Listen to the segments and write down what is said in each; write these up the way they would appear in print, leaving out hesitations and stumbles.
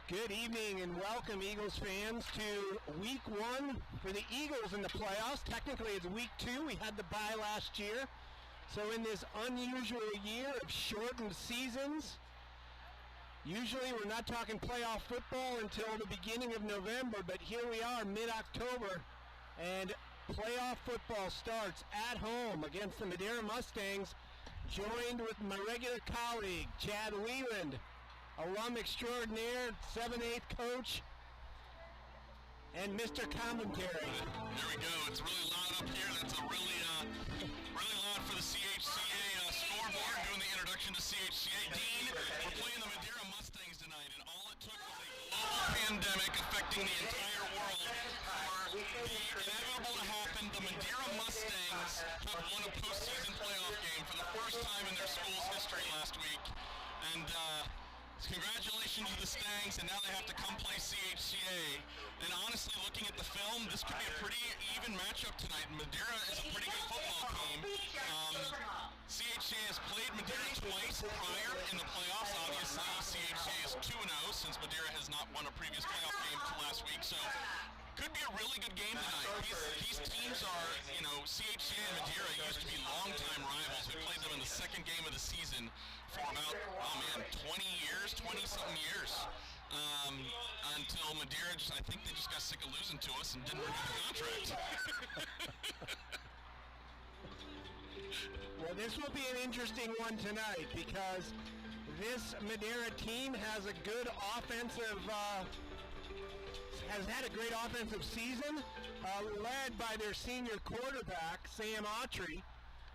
Good evening and welcome, Eagles fans, to week one for the Eagles in the playoffs. Technically, it's week two. We had the bye last year. So in this unusual year of shortened seasons, usually we're not talking playoff football until the beginning of November, but here we are, mid-October, and playoff football starts at home against the Madeira Mustangs, joined with my regular colleague, Chad Leland, alum extraordinaire, 7/8 coach, and Mr. Commentary. There we go. It's really loud up here. That's a really loud for the CHCA scoreboard. Doing the introduction to CHCA. Dean, we're playing the Madeira Mustangs tonight, and all it took was a global pandemic affecting the entire world for the inevitable to happen. The Madeira Mustangs have won a postseason playoff game for the first time in their school's history last week, and congratulations to the Stangs, and now they have to come play CHCA. And honestly, looking at the film, this could be a pretty even matchup tonight. Madeira is a pretty good football team. CHCA has played Madeira twice prior in the playoffs. Obviously, CHCA is 2-0 since Madeira has not won a previous playoff game till last week. So could be a really good game tonight. These teams are, CHCA and Madeira used to be longtime rivals. We played them in the second game of the season for about, 20-something years. Until Madeira I think they just got sick of losing to us and didn't renew the contract. Well, this will be an interesting one tonight because this Madeira team has a good offensive, has had a great offensive season, led by their senior quarterback, Sam Autry,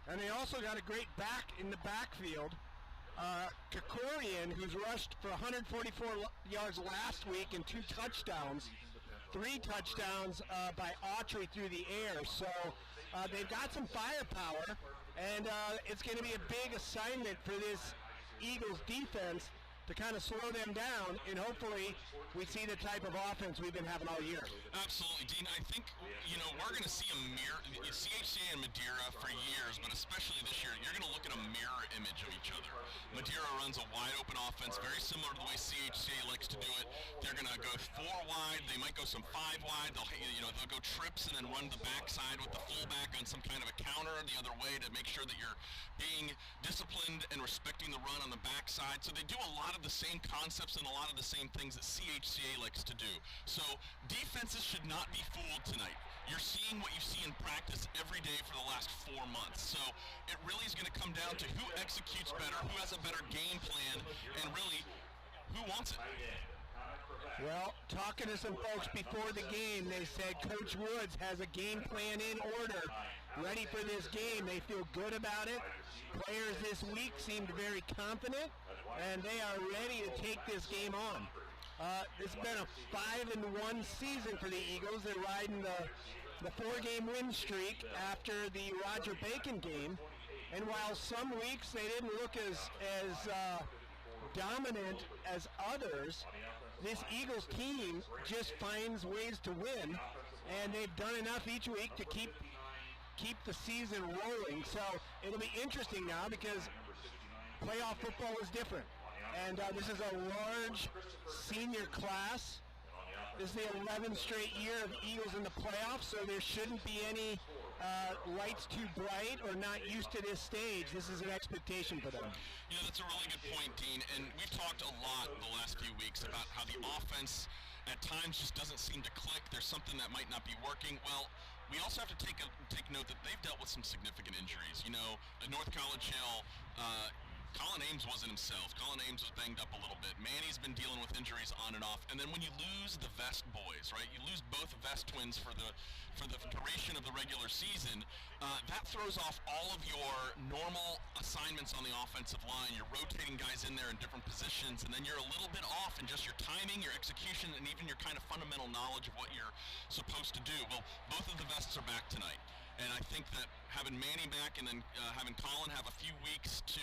and they also got a great back in the backfield, Kakorian, who's rushed for 144 yards last week and 2 touchdowns, 3 touchdowns by Autry through the air. So they've got some firepower, and it's going to be a big assignment for this Eagles defense to kind of slow them down, and hopefully we see the type of offense we've been having all year. Absolutely, Dean. I think, we're going to see a mirror, CHCA and Madeira for years, but especially this year, you're going to look at a mirror image of each other. Madeira runs a wide-open offense, very similar to the way CHCA likes to do it. They're going to go 4 wide. They might go some 5 wide. They'll go trips and then run the backside with the fullback on some kind of a counter the other way to make sure that you're being disciplined and respecting the run on the backside. So they do a lot of the same concepts and a lot of the same things that CHCA likes to do. So defenses should not be fooled tonight. You're seeing what you see in practice every day for the last 4 months. So it really is going to come down to who executes better, who has a better game plan, and really who wants it. Well, talking to some folks before the game, they said Coach Woods has a game plan in order, ready for this game. They feel good about it. Players this week seemed very confident, and they are ready to take this game on. It's been a 5-1 season for the Eagles. They're riding the 4-game win streak after the Roger Bacon game, and while some weeks they didn't look as dominant as others, this Eagles team just finds ways to win, and they've done enough each week to keep the season rolling. So it'll be interesting now because playoff football is different, and this is a large senior class. This is the 11th straight year of Eagles in the playoffs, so there shouldn't be any lights too bright or not used to this stage. This is an expectation for them. That's a really good point, Dean, and we've talked a lot the last few weeks about how the offense at times just doesn't seem to click. There's something that might not be working. Well, we also have to take note that they've dealt with some significant injuries. At North College Hill, Colin Ames wasn't himself. Colin Ames was banged up a little bit. Manny's been dealing with injuries on and off. And then when you lose the Vest boys, right? You lose both Vest twins for the duration of the regular season. That throws off all of your normal assignments on the offensive line. You're rotating guys in there in different positions, and then you're a little bit off in just your timing, your execution, and even your kind of fundamental knowledge of what you're supposed to do. Well, both of the Vests are back tonight. And I think that having Manny back and then having Colin have a few weeks to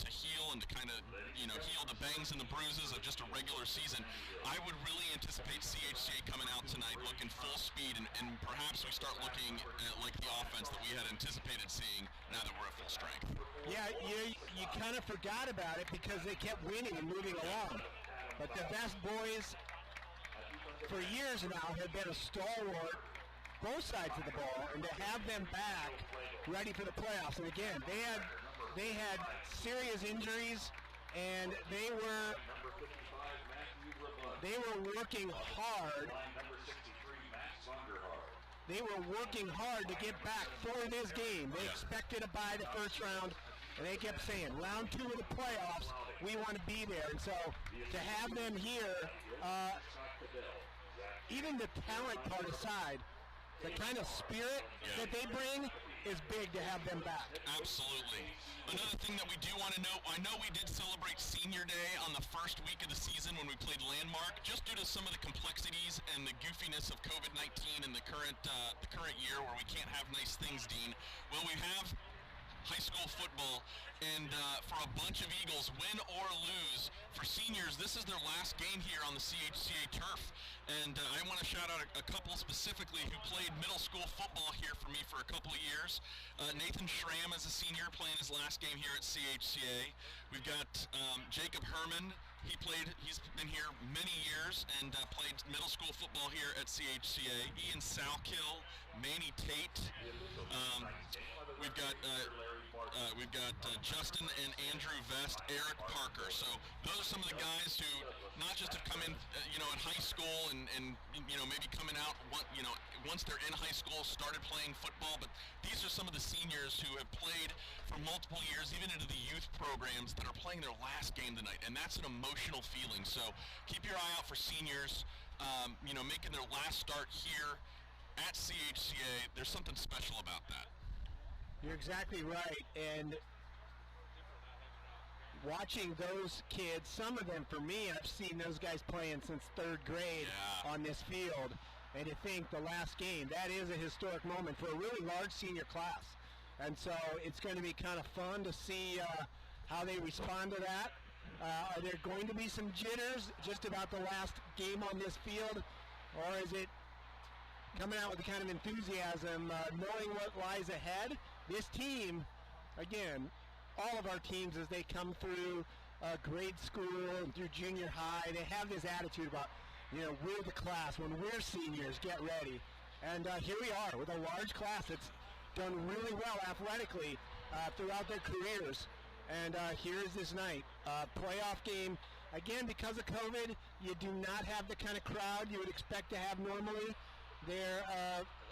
heal and to kind of, heal the bangs and the bruises of just a regular season, I would really anticipate CHCA coming out tonight looking full speed, and perhaps we start looking at like the offense that we had anticipated seeing now that we're at full strength. Yeah, you kind of forgot about it because they kept winning and moving along. But the Best boys for years now have been a stalwart both sides of the ball, and to have them back ready for the playoffs. And again, they had serious injuries, and they were working hard. They were working hard to get back for this game. They expected to buy the first round, and they kept saying, round 2 of the playoffs, we want to be there. And so to have them here, even the talent part aside, the kind of spirit that they bring is big to have them back. Absolutely. Another thing that we do want to note, I know we did celebrate Senior Day on the first week of the season when we played Landmark, just due to some of the complexities and the goofiness of COVID-19 and the current year where we can't have nice things, Dean. Well, we have high school football, and for a bunch of Eagles, win or lose, for seniors, this is their last game here on the CHCA turf. And I want to shout out a couple specifically who played middle school football here for me for a couple of years. Nathan Schramm is a senior playing his last game here at CHCA. We've got Jacob Herman. He's been here many years and played middle school football here at CHCA. Ian Salkill, Manny Tate. We've got Justin and Andrew Vest, Eric Parker. So those are some of the guys who not just have come in, at high school and maybe coming out, once they're in high school, started playing football, but these are some of the seniors who have played for multiple years, even into the youth programs, that are playing their last game tonight, and that's an emotional feeling. So keep your eye out for seniors, making their last start here at CHCA. There's something special about that. You're exactly right, and watching those kids, some of them, for me, I've seen those guys playing since 3rd grade on this field, and to think the last game, that is a historic moment for a really large senior class. And so it's going to be kind of fun to see how they respond to that. Are there going to be some jitters just about the last game on this field, or is it coming out with the kind of enthusiasm, knowing what lies ahead? This team, again, all of our teams as they come through grade school and through junior high, they have this attitude about, we're the class. When we're seniors, get ready. And here we are with a large class that's done really well athletically throughout their careers. And here is this night, playoff game. Again, because of COVID, you do not have the kind of crowd you would expect to have normally.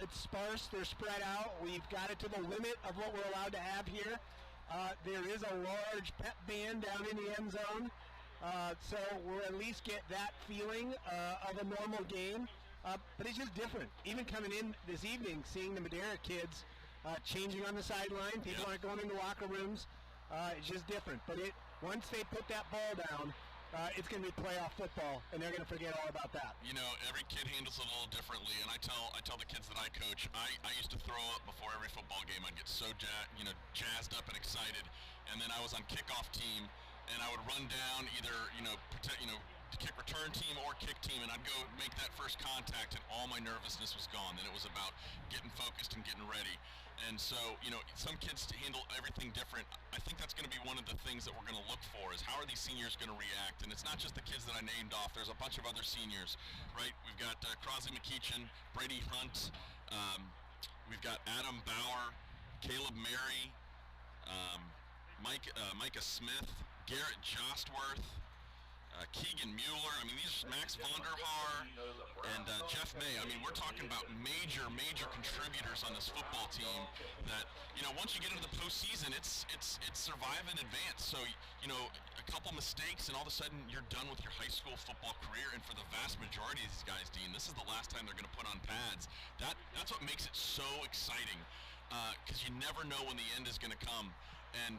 It's sparse, they're spread out. We've got it to the limit of what we're allowed to have here. There is a large pep band down in the end zone, so we'll at least get that feeling of a normal game. But it's just different. Even coming in this evening, seeing the Madera kids changing on the sideline, people aren't going into locker rooms. It's just different. But once they put that ball down, it's going to be playoff football, and they're going to forget all about that. Every kid handles it a little differently, and I tell the kids that I coach, I used to throw up before every football game. I'd get so jazzed up and excited, and then I was on kickoff team, and I would run down either kick return team or kick team, and I'd go make that first contact, and all my nervousness was gone. Then it was about getting focused and getting ready. And so, some kids handle everything different. I think that's going to be one of the things that we're going to look for, is how are these seniors going to react? And it's not just the kids that I named off. There's a bunch of other seniors, right? We've got Crosley McKeechin, Brady Hunt. We've got Adam Bauer, Caleb Mary, Micah Smith, Garrett Jostworth, Keegan Mueller. These Max Vonderhaar and Jeff May. We're talking about major contributors on this football team that, once you get into the postseason, it's survive and advance. So, a couple mistakes and all of a sudden you're done with your high school football career. And for the vast majority of these guys, Dean, this is the last time they're going to put on pads. That's what makes it so exciting, because you never know when the end is going to come. And,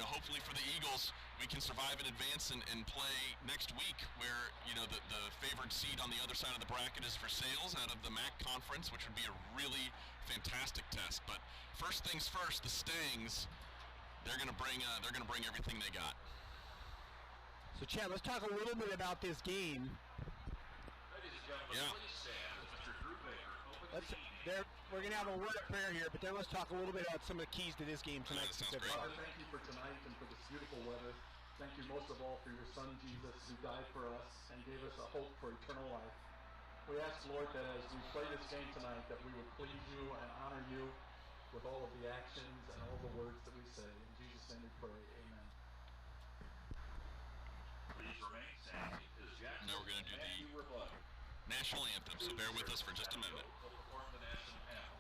hopefully for the Eagles, we can survive and advance and play next week, where, the favored seed on the other side of the bracket is for sales out of the MAC conference, which would be a really fantastic test. But first things first, the Stangs, they're going to bring everything they got. So, Chad, let's talk a little bit about this game. Yeah. We're going to have a word of prayer here, but then let's talk a little bit about some of the keys to this game tonight. Father, thank you for tonight and for this beautiful weather. Thank you most of all for your son, Jesus, who died for us and gave us a hope for eternal life. We ask, Lord, that as we play this game tonight, that we would please you and honor you with all of the actions and all the words that we say. In Jesus' name we pray. Amen. Please remain standing as Jackson Now we're going to do Matthew the Rebut national anthem, so bear with us for just a minute. will perform the national anthem.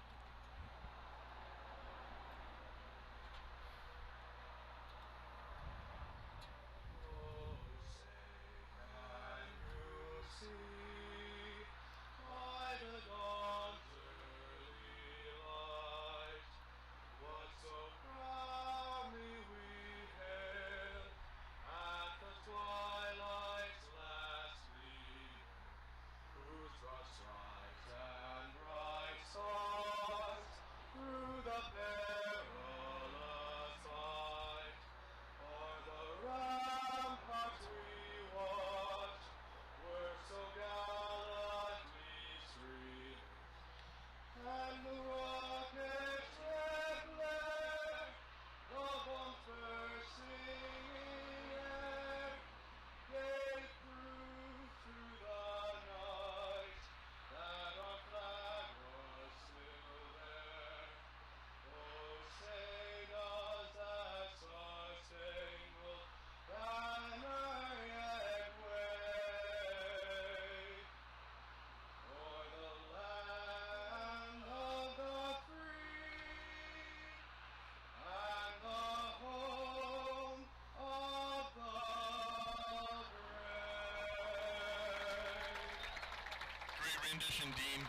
Rendition, Dean.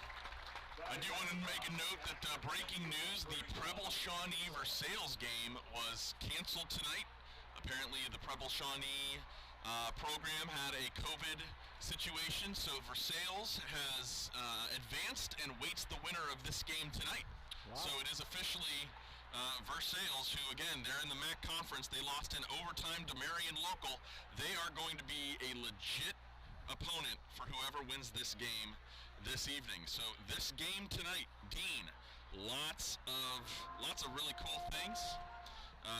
I do want to make a note that breaking news, the Preble Shawnee Versailles game was canceled tonight. Apparently the Preble Shawnee program had a COVID situation, so Versailles has advanced and waits the winner of this game tonight. Wow. So it is officially Versailles, who again, they're in the MAC conference. They lost in overtime to Marion Local. They are going to be a legit opponent for whoever wins this game this evening. So this game tonight, Dean, lots of really cool things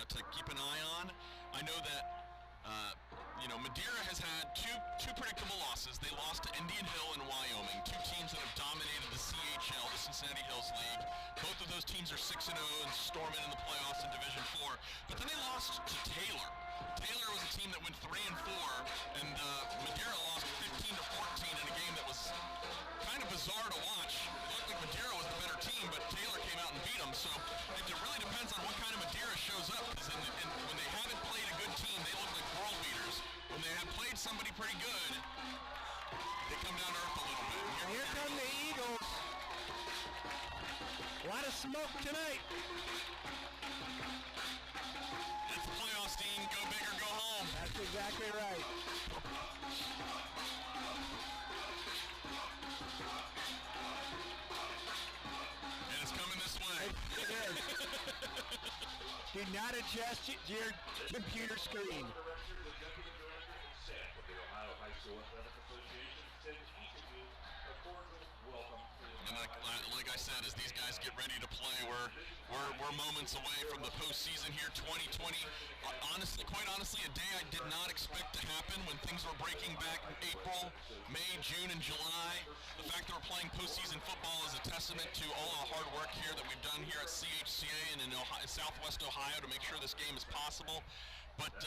to keep an eye on. I know that Madeira has had two predictable losses. They lost to Indian Hill and Wyoming, two teams that have dominated the CHL, the Cincinnati Hills League. Both of those teams are 6-0 and storming in the playoffs in Division 4. But then they lost to Taylor. Taylor was a team that went 3-4, and Madeira lost 15-14 in a game that was kind of bizarre to watch. It looked like Madeira was the better team, but Taylor came out and beat them. So it really depends on what kind of Madeira shows up, because when they haven't played a good team, they look like world beaters. When they have played somebody pretty good, they come down to earth a little bit. Here come the Eagles. A lot of smoke tonight. It's the playoffs, Dean. Go big or go home. That's exactly right. And it's coming this way. It is. Do not adjust your computer screen. And like I said, as these guys get ready to play, we're moments away from the postseason here, 2020. Quite honestly, a day I did not expect to happen when things were breaking back in April, May, June, and July. The fact that we're playing postseason football is a testament to all of the hard work here that we've done here at CHCA and in Southwest Ohio to make sure this game is possible. But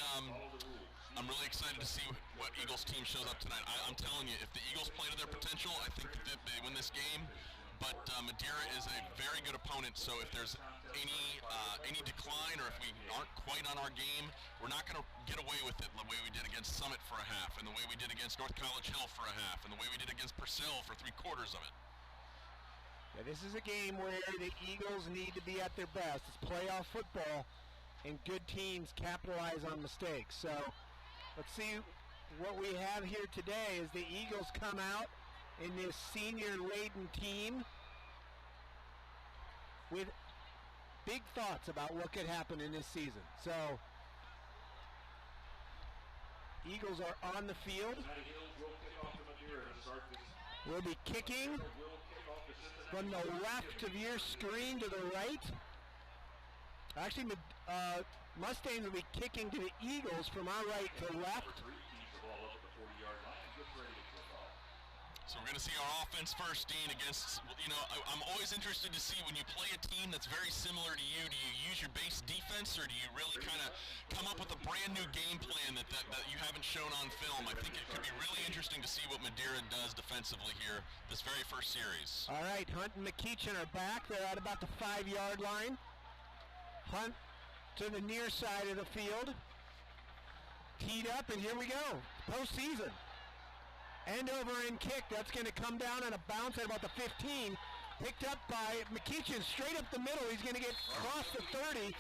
I'm really excited to see what Eagles team shows up tonight. I'm telling you, if the Eagles play to their potential, I think that they win this game. But Madeira is a very good opponent, so if there's any decline or if we aren't quite on our game, we're not going to get away with it the way we did against Summit for a half, and the way we did against North College Hill for a half, and the way we did against Purcell for 3/4 of it. Yeah, this is a game where the Eagles need to be at their best. It's playoff football, and good teams capitalize on mistakes. So let's see what we have here today as the Eagles come out in this senior-laden team with big thoughts about what could happen in this season. So Eagles are on the field. We'll be kicking from the left of your screen to the right. Actually, Mustangs will be kicking to the Eagles from our right to left. So we're going to see our offense first, Dean, against, I'm always interested to see when you play a team that's very similar to you, do you use your base defense or do you really kind of come up with a brand new game plan that you haven't shown on film? I think it could be really interesting to see what Madeira does defensively here this very first series. All right, Hunt and McEachin are back. They're at about the 5-yard line. Hunt to the near side of the field. Teed up, and here we go. Postseason. End over and kick. That's going to come down on a bounce at about the 15. Picked up by McEachin straight up the middle. He's going to get across the 30.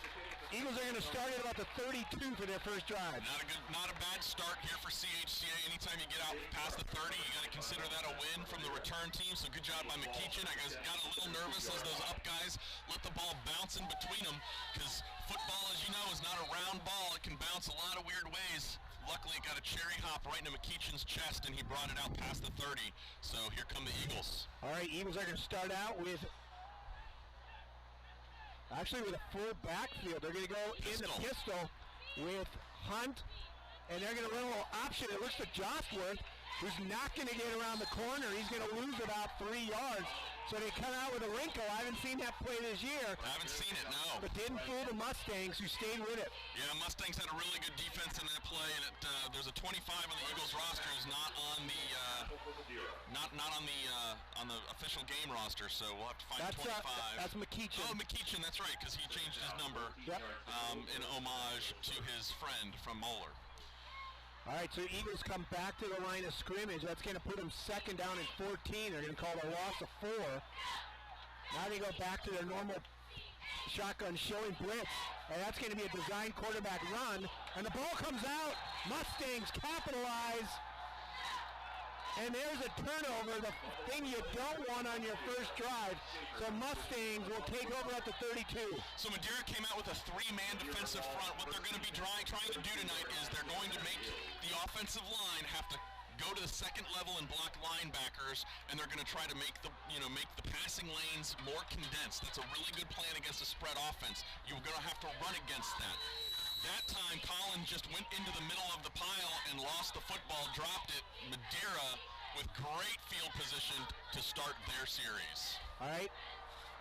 Eagles are going to start at about the 32 for their first drive. Not a bad start here for CHCA. Anytime you get out past the 30, you got to consider that a win from the return team. So good job by McEachin. I guess got a little nervous as those up guys let the ball bounce in between them, because football, as you know, is not a round ball. It can bounce a lot of weird ways. Luckily, it got a cherry hop right into McEachin's chest, and he brought it out past the 30. So here come the Eagles. All right, Eagles are going to start out with a full backfield. They're going to go in the pistol with Hunt, and they're going to run a little option. It looks to Jostworth, who's not going to get around the corner. He's going to lose about 3 yards. So they come out with a wrinkle. I haven't seen that play this year. I haven't seen it, no. But didn't fool the Mustangs, who stayed with it. Yeah, Mustangs had a really good defense in that play, and there's a 25 on the Eagles roster who's not on the on the official game roster. So we'll have to find 25. That's McEachin. Oh, McEachin, that's right, because he changed his number in homage to his friend from Moeller. All right, so Eagles come back to the line of scrimmage. That's going to put them second down and 14. They're going to call it a loss of 4. Now they go back to their normal shotgun showing blitz. And that's going to be a design quarterback run. And the ball comes out. Mustangs capitalize. And there's a turnover, the thing you don't want on your first drive. So Mustangs will take over at the 32. So Madeira came out with a 3-man defensive front. What they're going to be trying to do tonight is they're going to make the offensive line have to go to the second level and block linebackers, and they're going to try to make the passing lanes more condensed. That's a really good plan against a spread offense. You're going to have to run against that. That time, Collins just went into the middle of the pile and lost the football, dropped it. Madeira with great field position to start their series. All right,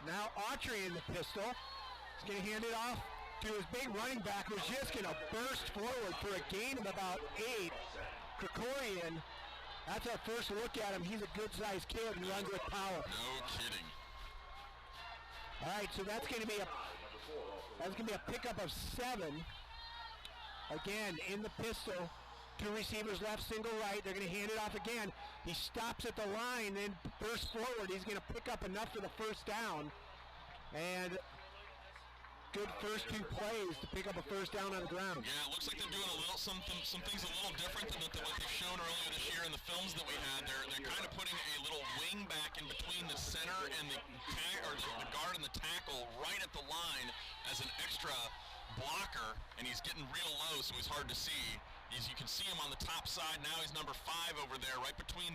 now Autry in the pistol. He's going to hand it off to his big running back, who's just going to burst forward for a gain of about 8. Krikorian, that's our first look at him. He's a good-sized kid and runs with power. No kidding. All right, so that's going to be a pickup of 7. Again, in the pistol, 2 receivers left, single right. They're going to hand it off again. He stops at the line, then bursts forward. He's going to pick up enough for the first down. And good first 2 plays to pick up a first down on the ground. Yeah, it looks like they're doing some things a little different than what they've shown earlier this year in the films that we had. They're kind of putting a little wing back in between the center and the guard and the tackle right at the line as an extra blocker, and he's getting real low, so he's hard to see. You can see him on the top side. Now he's number 5 over there, right between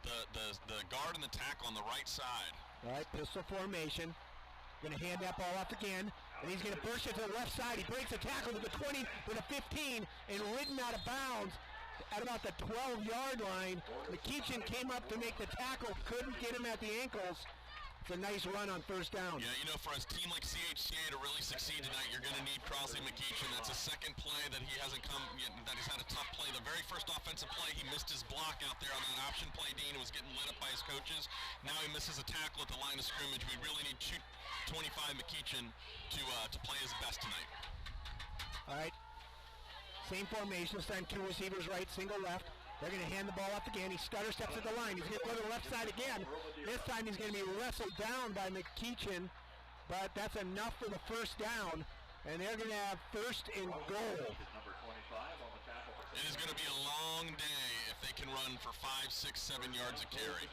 the guard and the tackle on the right side. All right, pistol formation. Going to hand that ball off again, and he's going to burst it to the left side. He breaks a tackle to the 20, to the 15, and ridden out of bounds at about the 12-yard line. McEachin came up to make the tackle, couldn't get him at the ankles. It's a nice run on first down. Yeah, for a team like CHCA to really succeed tonight, you're going to need Crossley McEachin. That's a second play that he hasn't that he's had a tough play. The very first offensive play, he missed his block out there on that option play, Dean. It was getting lit up by his coaches. Now he misses a tackle at the line of scrimmage. We really need 25 McEachin to play his best tonight. All right. Same formation, this time 2 receivers right, single left. They're going to hand the ball up again. He stutter steps at the line. He's going to go to the left side again. This time he's going to be wrestled down by McEachin, but that's enough for the first down, and they're going to have first and goal. It is going to be a long day if they can run for 5, 6, 7 yards a carry.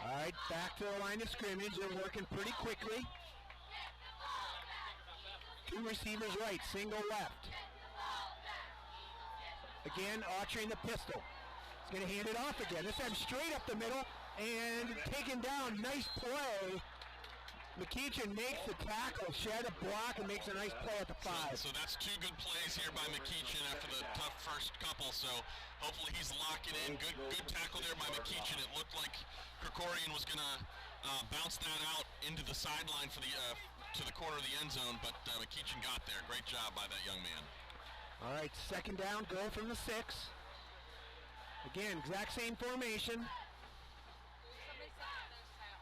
All right, back to the line of scrimmage. They're working pretty quickly. 2 receivers right, single left. Again, Autry in the pistol. He's going to hand it off again. This time straight up the middle and taken down. Nice play McEachin makes the tackle, shed a block, and makes a nice play at the 5. So that's 2 good plays here by McEachin after the tough first couple. So hopefully he's locking in. Good tackle there by McEachin. It looked like Krikorian was going to bounce that out into the sideline for the to the corner of the end zone, but McEachin got there. Great job by that young man. All right, second down, goal from the 6. Again, exact same formation.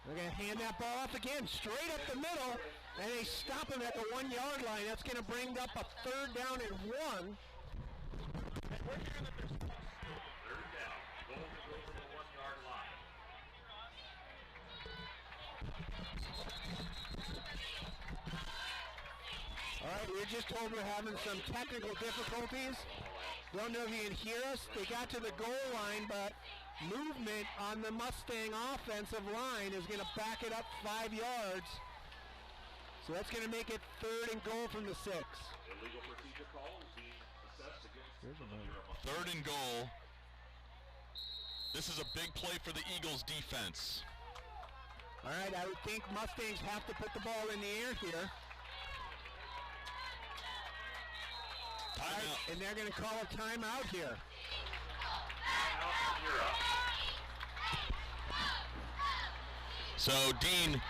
They're going to hand that ball off again, straight up the middle, and they stop him at the 1-yard line. That's going to bring up a 3rd down and 1. All right, we're just told we're having some technical difficulties. Don't know if you can hear us. They got to the goal line, but movement on the Mustang offensive line is going to back it up 5 yards. So that's going to make it 3rd and goal from the 6. Illegal procedure call is being assessed against 3rd and goal. This is a big play for the Eagles defense. All right, I would think Mustangs have to put the ball in the air here. All right, and they're going to call a timeout here. So, Dean,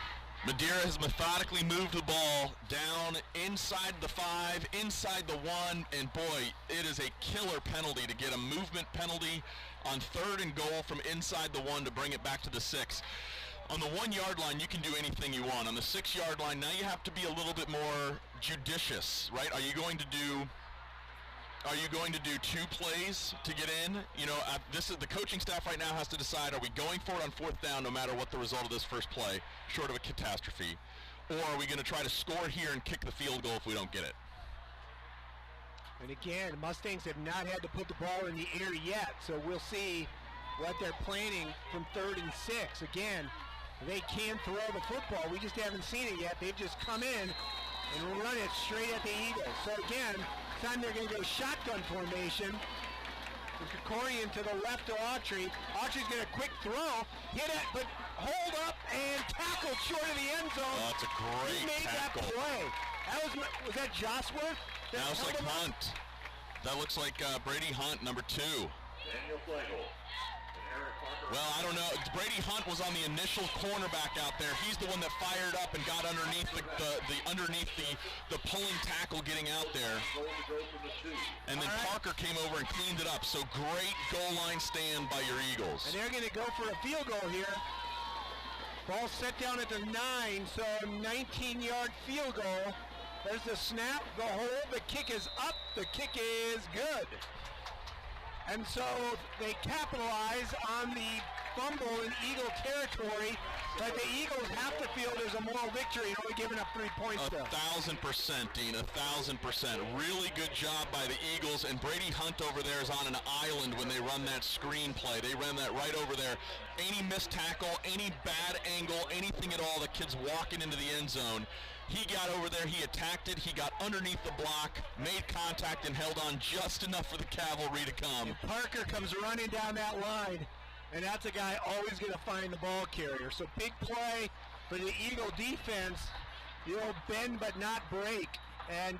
Madeira has methodically moved the ball down inside the 5, inside the 1, and boy, it is a killer penalty to get a movement penalty on 3rd and goal from inside the 1 to bring it back to the 6. On the 1-yard line, you can do anything you want. On the 6-yard line, now you have to be a little bit more judicious, right? Are you going to do 2 plays to get in? You know, this is the coaching staff right now has to decide, are we going for it on 4th down no matter what the result of this first play, short of a catastrophe? Or are we going to try to score here and kick the field goal if we don't get it? And again, Mustangs have not had to put the ball in the air yet, so we'll see what they're planning from 3rd and 6. Again, they can throw the football. We just haven't seen it yet. They've just come in and run it straight at the Eagles. So again, time they're going to go shotgun formation. Krikorian to the left to Autry. Autry's going to quick throw, hit it, but hold up and tackle short of the end zone. Oh, that's a great he made tackle. That play. Was that Josworth? That looks like Hunt. That looks like Brady Hunt, number 2. Daniel Flagel. Well, I don't know. Brady Hunt was on the initial cornerback out there. He's the one that fired up and got underneath the pulling tackle getting out there. And then Parker came over and cleaned it up. So great goal line stand by your Eagles. And they're going to go for a field goal here. Ball set down at the 9, so 19-yard field goal. There's the snap, the hold, the kick is up, the kick is good. And so they capitalize on the fumble in Eagle territory, but the Eagles have to feel there's a moral victory and only giving up 3 points still. 1,000%, Dean, 1,000%. Really good job by the Eagles, and Brady Hunt over there is on an island when they run that screen play. They ran that right over there. Any missed tackle, any bad angle, anything at all, the kid's walking into the end zone. He got over there, he attacked it, he got underneath the block, made contact, and held on just enough for the cavalry to come. And Parker comes running down that line, and that's a guy always going to find the ball carrier. So big play for the Eagle defense. The old bend but not break. And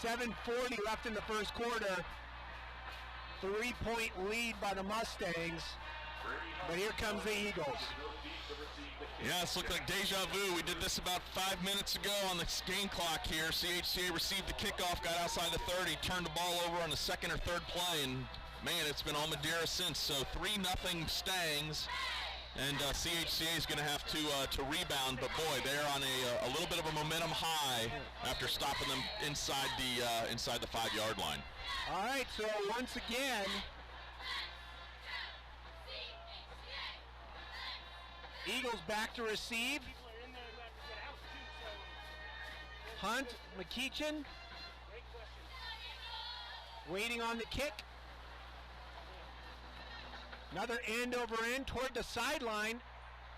7:40 left in the first quarter. 3-point lead by the Mustangs. But here comes the Eagles. Yeah, it's looked like deja vu. We did this about 5 minutes ago on the game clock here. CHCA received the kickoff, got outside the 30, turned the ball over on the 2nd or 3rd play, and man, it's been all Madeira since. So 3-0 Stangs, and CHCA is going to have to rebound. But boy, they're on a little bit of a momentum high after stopping them inside the 5-yard line. All right, so once again, Eagles back to receive. Hunt, McEachin, waiting on the kick. Another end over end toward the sideline,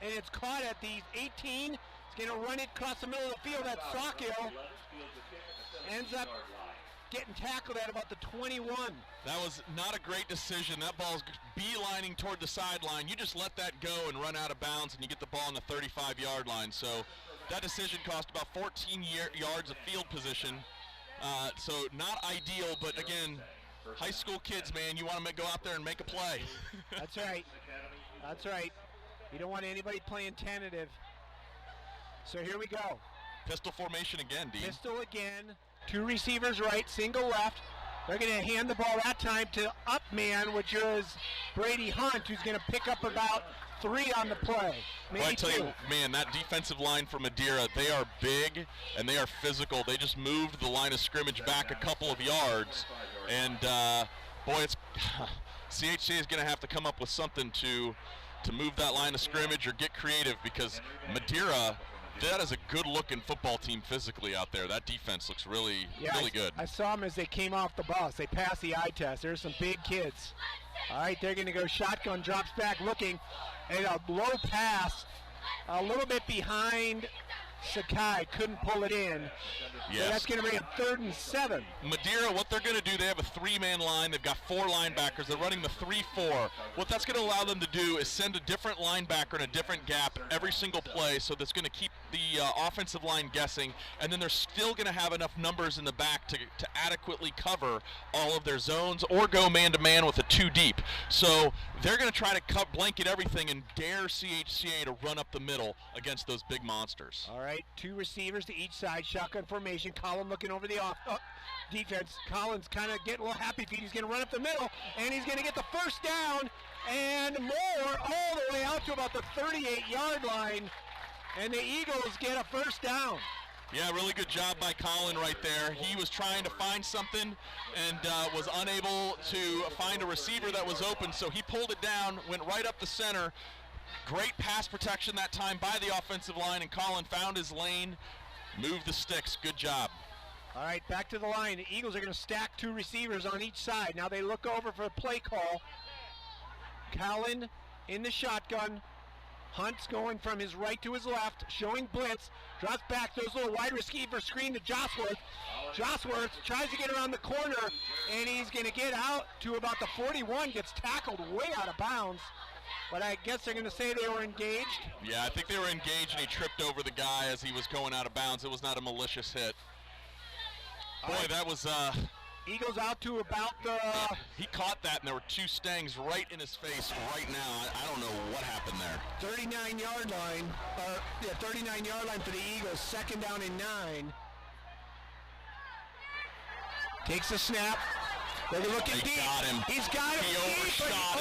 and it's caught at the 18. It's going to run it across the middle of the field. That's Sockhill. Ends up getting tackled at about the 21. That was not a great decision. That ball's beelining toward the sideline. You just let that go and run out of bounds, and you get the ball on the 35-yard line. So That decision cost about 14 yards of field position. So not ideal, but again, high school kids, man, you want to go out there and make a play. That's right. That's right. You don't want anybody playing tentative. So here we go. Pistol formation again, Dean. Pistol again. 2 receivers right, single left. They're going to hand the ball that time to up man, which is Brady Hunt, who's going to pick up about 3 on the play. Maybe well, I tell 2. you, man, that defensive line for Madeira, they are big and they are physical. They just moved the line of scrimmage back a couple of yards. And, boy, it's CHCA is going to have to come up with something to move that line of scrimmage or get creative, because Madeira, that is a good-looking football team physically out there. That defense looks really good. I saw them as they came off the bus. They passed the eye test. There's some big kids. All right, they're going to go shotgun, drops back looking, and a low pass, a little bit behind Sakai. Couldn't pull it in. Yes. So that's going to bring it 3rd and 7. Madeira, what they're going to do, they have a 3-man line. They've got 4 linebackers. They're running the 3-4. What that's going to allow them to do is send a different linebacker in a different gap every single play, so that's going to keep the offensive line guessing, and then they're still going to have enough numbers in the back to adequately cover all of their zones or go man-to-man with a 2 deep. So they're going to try to blanket everything and dare CHCA to run up the middle against those big monsters. All right, 2 receivers to each side, shotgun formation. Colin looking over the defense. Colin's kind of getting a little happy feet. He's going to run up the middle, and he's going to get the first down and more, all the way out to about the 38-yard line, and the Eagles get a first down. Yeah, really good job by Colin right there. He was trying to find something and was unable to find a receiver that was open, so he pulled it down, went right up the center. Great pass protection that time by the offensive line, and Colin found his lane, moved the sticks. Good job. All right, back to the line. The Eagles are going to stack 2 receivers on each side. Now they look over for a play call. Colin in the shotgun. Hunt's going from his right to his left, showing blitz. Drops back, throws a little wide receiver screen to Josworth. Josworth tries to get around the corner, and he's going to get out to about the 41, gets tackled way out of bounds. But I guess they're going to say they were engaged. Yeah, I think they were engaged, and he tripped over the guy as he was going out of bounds. It was not a malicious hit. Boy, that was... Eagles out to about the... He caught that, and there were 2 stangs right in his face right now. I don't know what happened there. 39-yard line. 39-yard line for the Eagles. 2nd down and 9. Takes a snap. They're looking deep. Got him. He's got him. He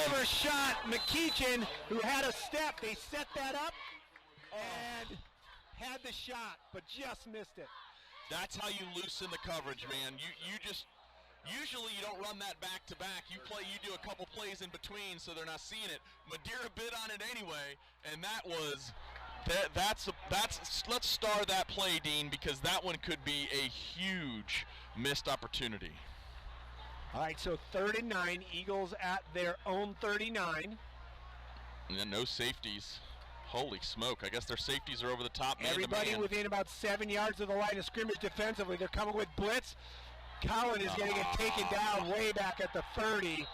overshot McKeechin, who had a step. They set that up and had the shot, but just missed it. That's how you loosen the coverage, man. You just... Usually you don't run that back-to-back. You do a couple plays in between so they're not seeing it. Madeira bid on it anyway, and let's star that play, Dean, because that one could be a huge missed opportunity. All right, so 3rd and 9, Eagles at their own 39. And then no safeties. Holy smoke, I guess their safeties are over the top. Everybody within about 7 yards of the line of scrimmage defensively. They're coming with blitz. Colin is going to get taken down way back at the 30.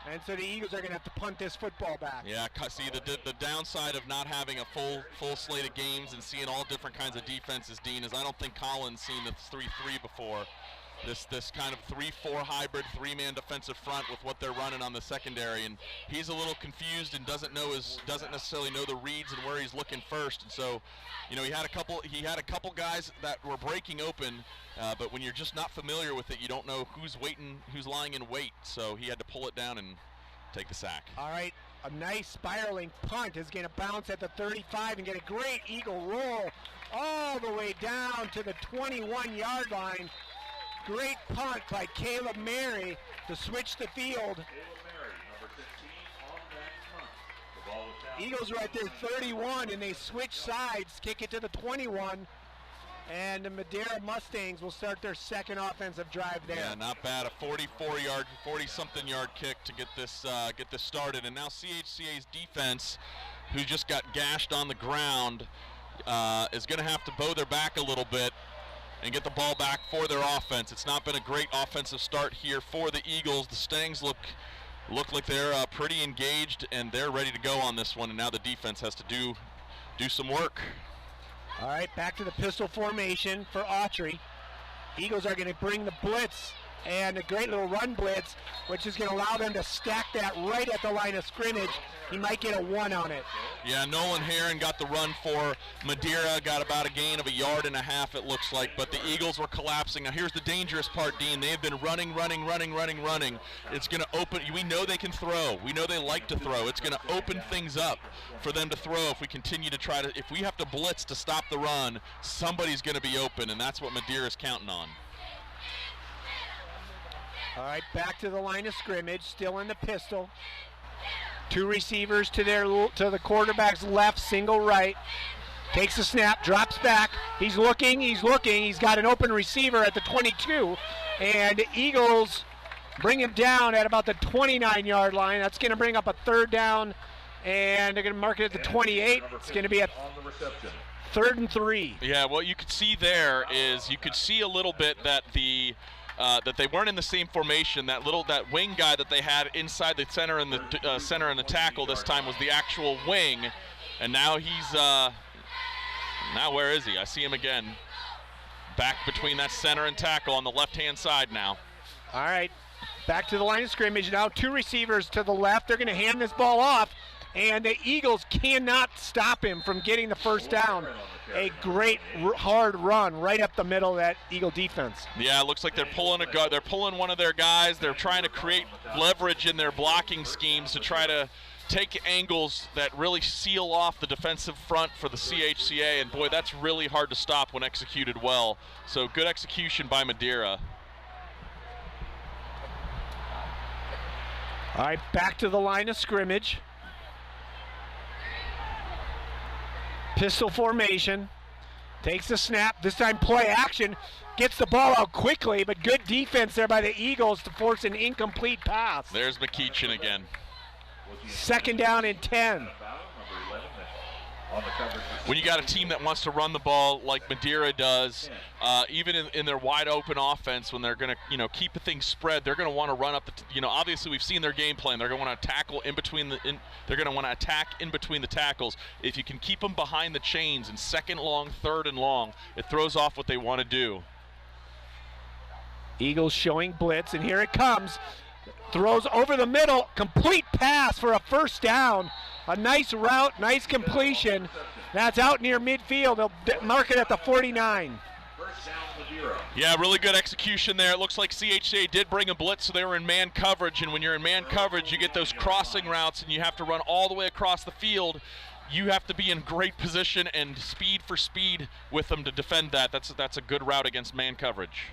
And so the Eagles are going to have to punt this football back. Yeah, see, the downside of not having a full slate of games and seeing all different kinds of defenses, Dean, is I don't think Colin's seen the 3-3 before. This kind of 3-4 hybrid 3-man defensive front with what they're running on the secondary, and he's a little confused and doesn't necessarily know the reads and where he's looking first. And so, you know, he had a couple guys that were breaking open, but when you're just not familiar with it, you don't know who's lying in wait. So he had to pull it down and take the sack. All right, a nice spiraling punt is going to bounce at the 35 and get a great Eagle roll all the way down to the 21-yard line. Great punt by Caleb Mary to switch the field. Caleb Mary, number 15, on that punt. The ball is down. Eagles right there, 31, and they switch sides, kick it to the 21, and the Madeira Mustangs will start their 2nd offensive drive there. Yeah, not bad. A 40-something yard kick to get this started, and now CHCA's defense, who just got gashed on the ground, is going to have to bow their back a little bit and get the ball back for their offense. It's not been a great offensive start here for the Eagles. The Stangs look like they're pretty engaged, and they're ready to go on this one, and now the defense has to do some work. All right, back to the pistol formation for Autry. Eagles are going to bring the blitz, and a great little run blitz, which is going to allow them to stack that right at the line of scrimmage. He might get a 1 on it. Yeah, Nolan Heron got the run for Madeira, got about a gain of 1.5 yards, it looks like, but the Eagles were collapsing. Now here's the dangerous part, Dean. They've been running. It's going to open. We know they can throw. We know they like to throw. It's going to open things up for them to throw if we continue to try to, if we have to blitz to stop the run, somebody's going to be open, and that's what Madeira's counting on. All right, back to the line of scrimmage, still in the pistol. 2 receivers to the quarterback's left, single right. Takes the snap, drops back. He's looking. He's got an open receiver at the 22, and the Eagles bring him down at about the 29-yard line. That's going to bring up a 3rd down, and they're going to mark it at the 28. It's going to be a 3rd and 3. Yeah, what you could see there is you could see a little bit that that they weren't in the same formation. That wing guy that they had inside the center and the tackle this time was the actual wing, and now he's now where is he? I see him again, back between that center and tackle on the left-hand side now. All right, back to the line of scrimmage now. 2 receivers to the left. They're going to hand this ball off, and the Eagles cannot stop him from getting the 1st down. A great hard run right up the middle of that Eagle defense. Yeah, it looks like they're pulling a guard. They're pulling one of their guys. They're trying to create leverage in their blocking schemes to try to take angles that really seal off the defensive front for the CHCA. And boy, that's really hard to stop when executed well. So good execution by Madeira. All right, back to the line of scrimmage. Pistol formation, takes the snap, this time play action, gets the ball out quickly, but good defense there by the Eagles to force an incomplete pass. There's McKeachin again. 2nd down and 10. When you got a team that wants to run the ball like Madeira does, even in their wide open offense, when they're going to keep things spread, they're going to want to run up the obviously we've seen their game plan. They're going to want to tackle in between they're going to want to attack in between the tackles. If you can keep them behind the chains in 2nd long, 3rd and long, it throws off what they want to do. Eagles showing blitz, and here it comes. Throws over the middle, complete pass for a 1st down. A nice route, nice completion. That's out near midfield. They'll mark it at the 49. Yeah, really good execution there. It looks like CHCA did bring a blitz, so they were in man coverage. And when you're in man coverage, you get those crossing routes, and you have to run all the way across the field. You have to be in great position and speed for speed with them to defend that. That's a good route against man coverage.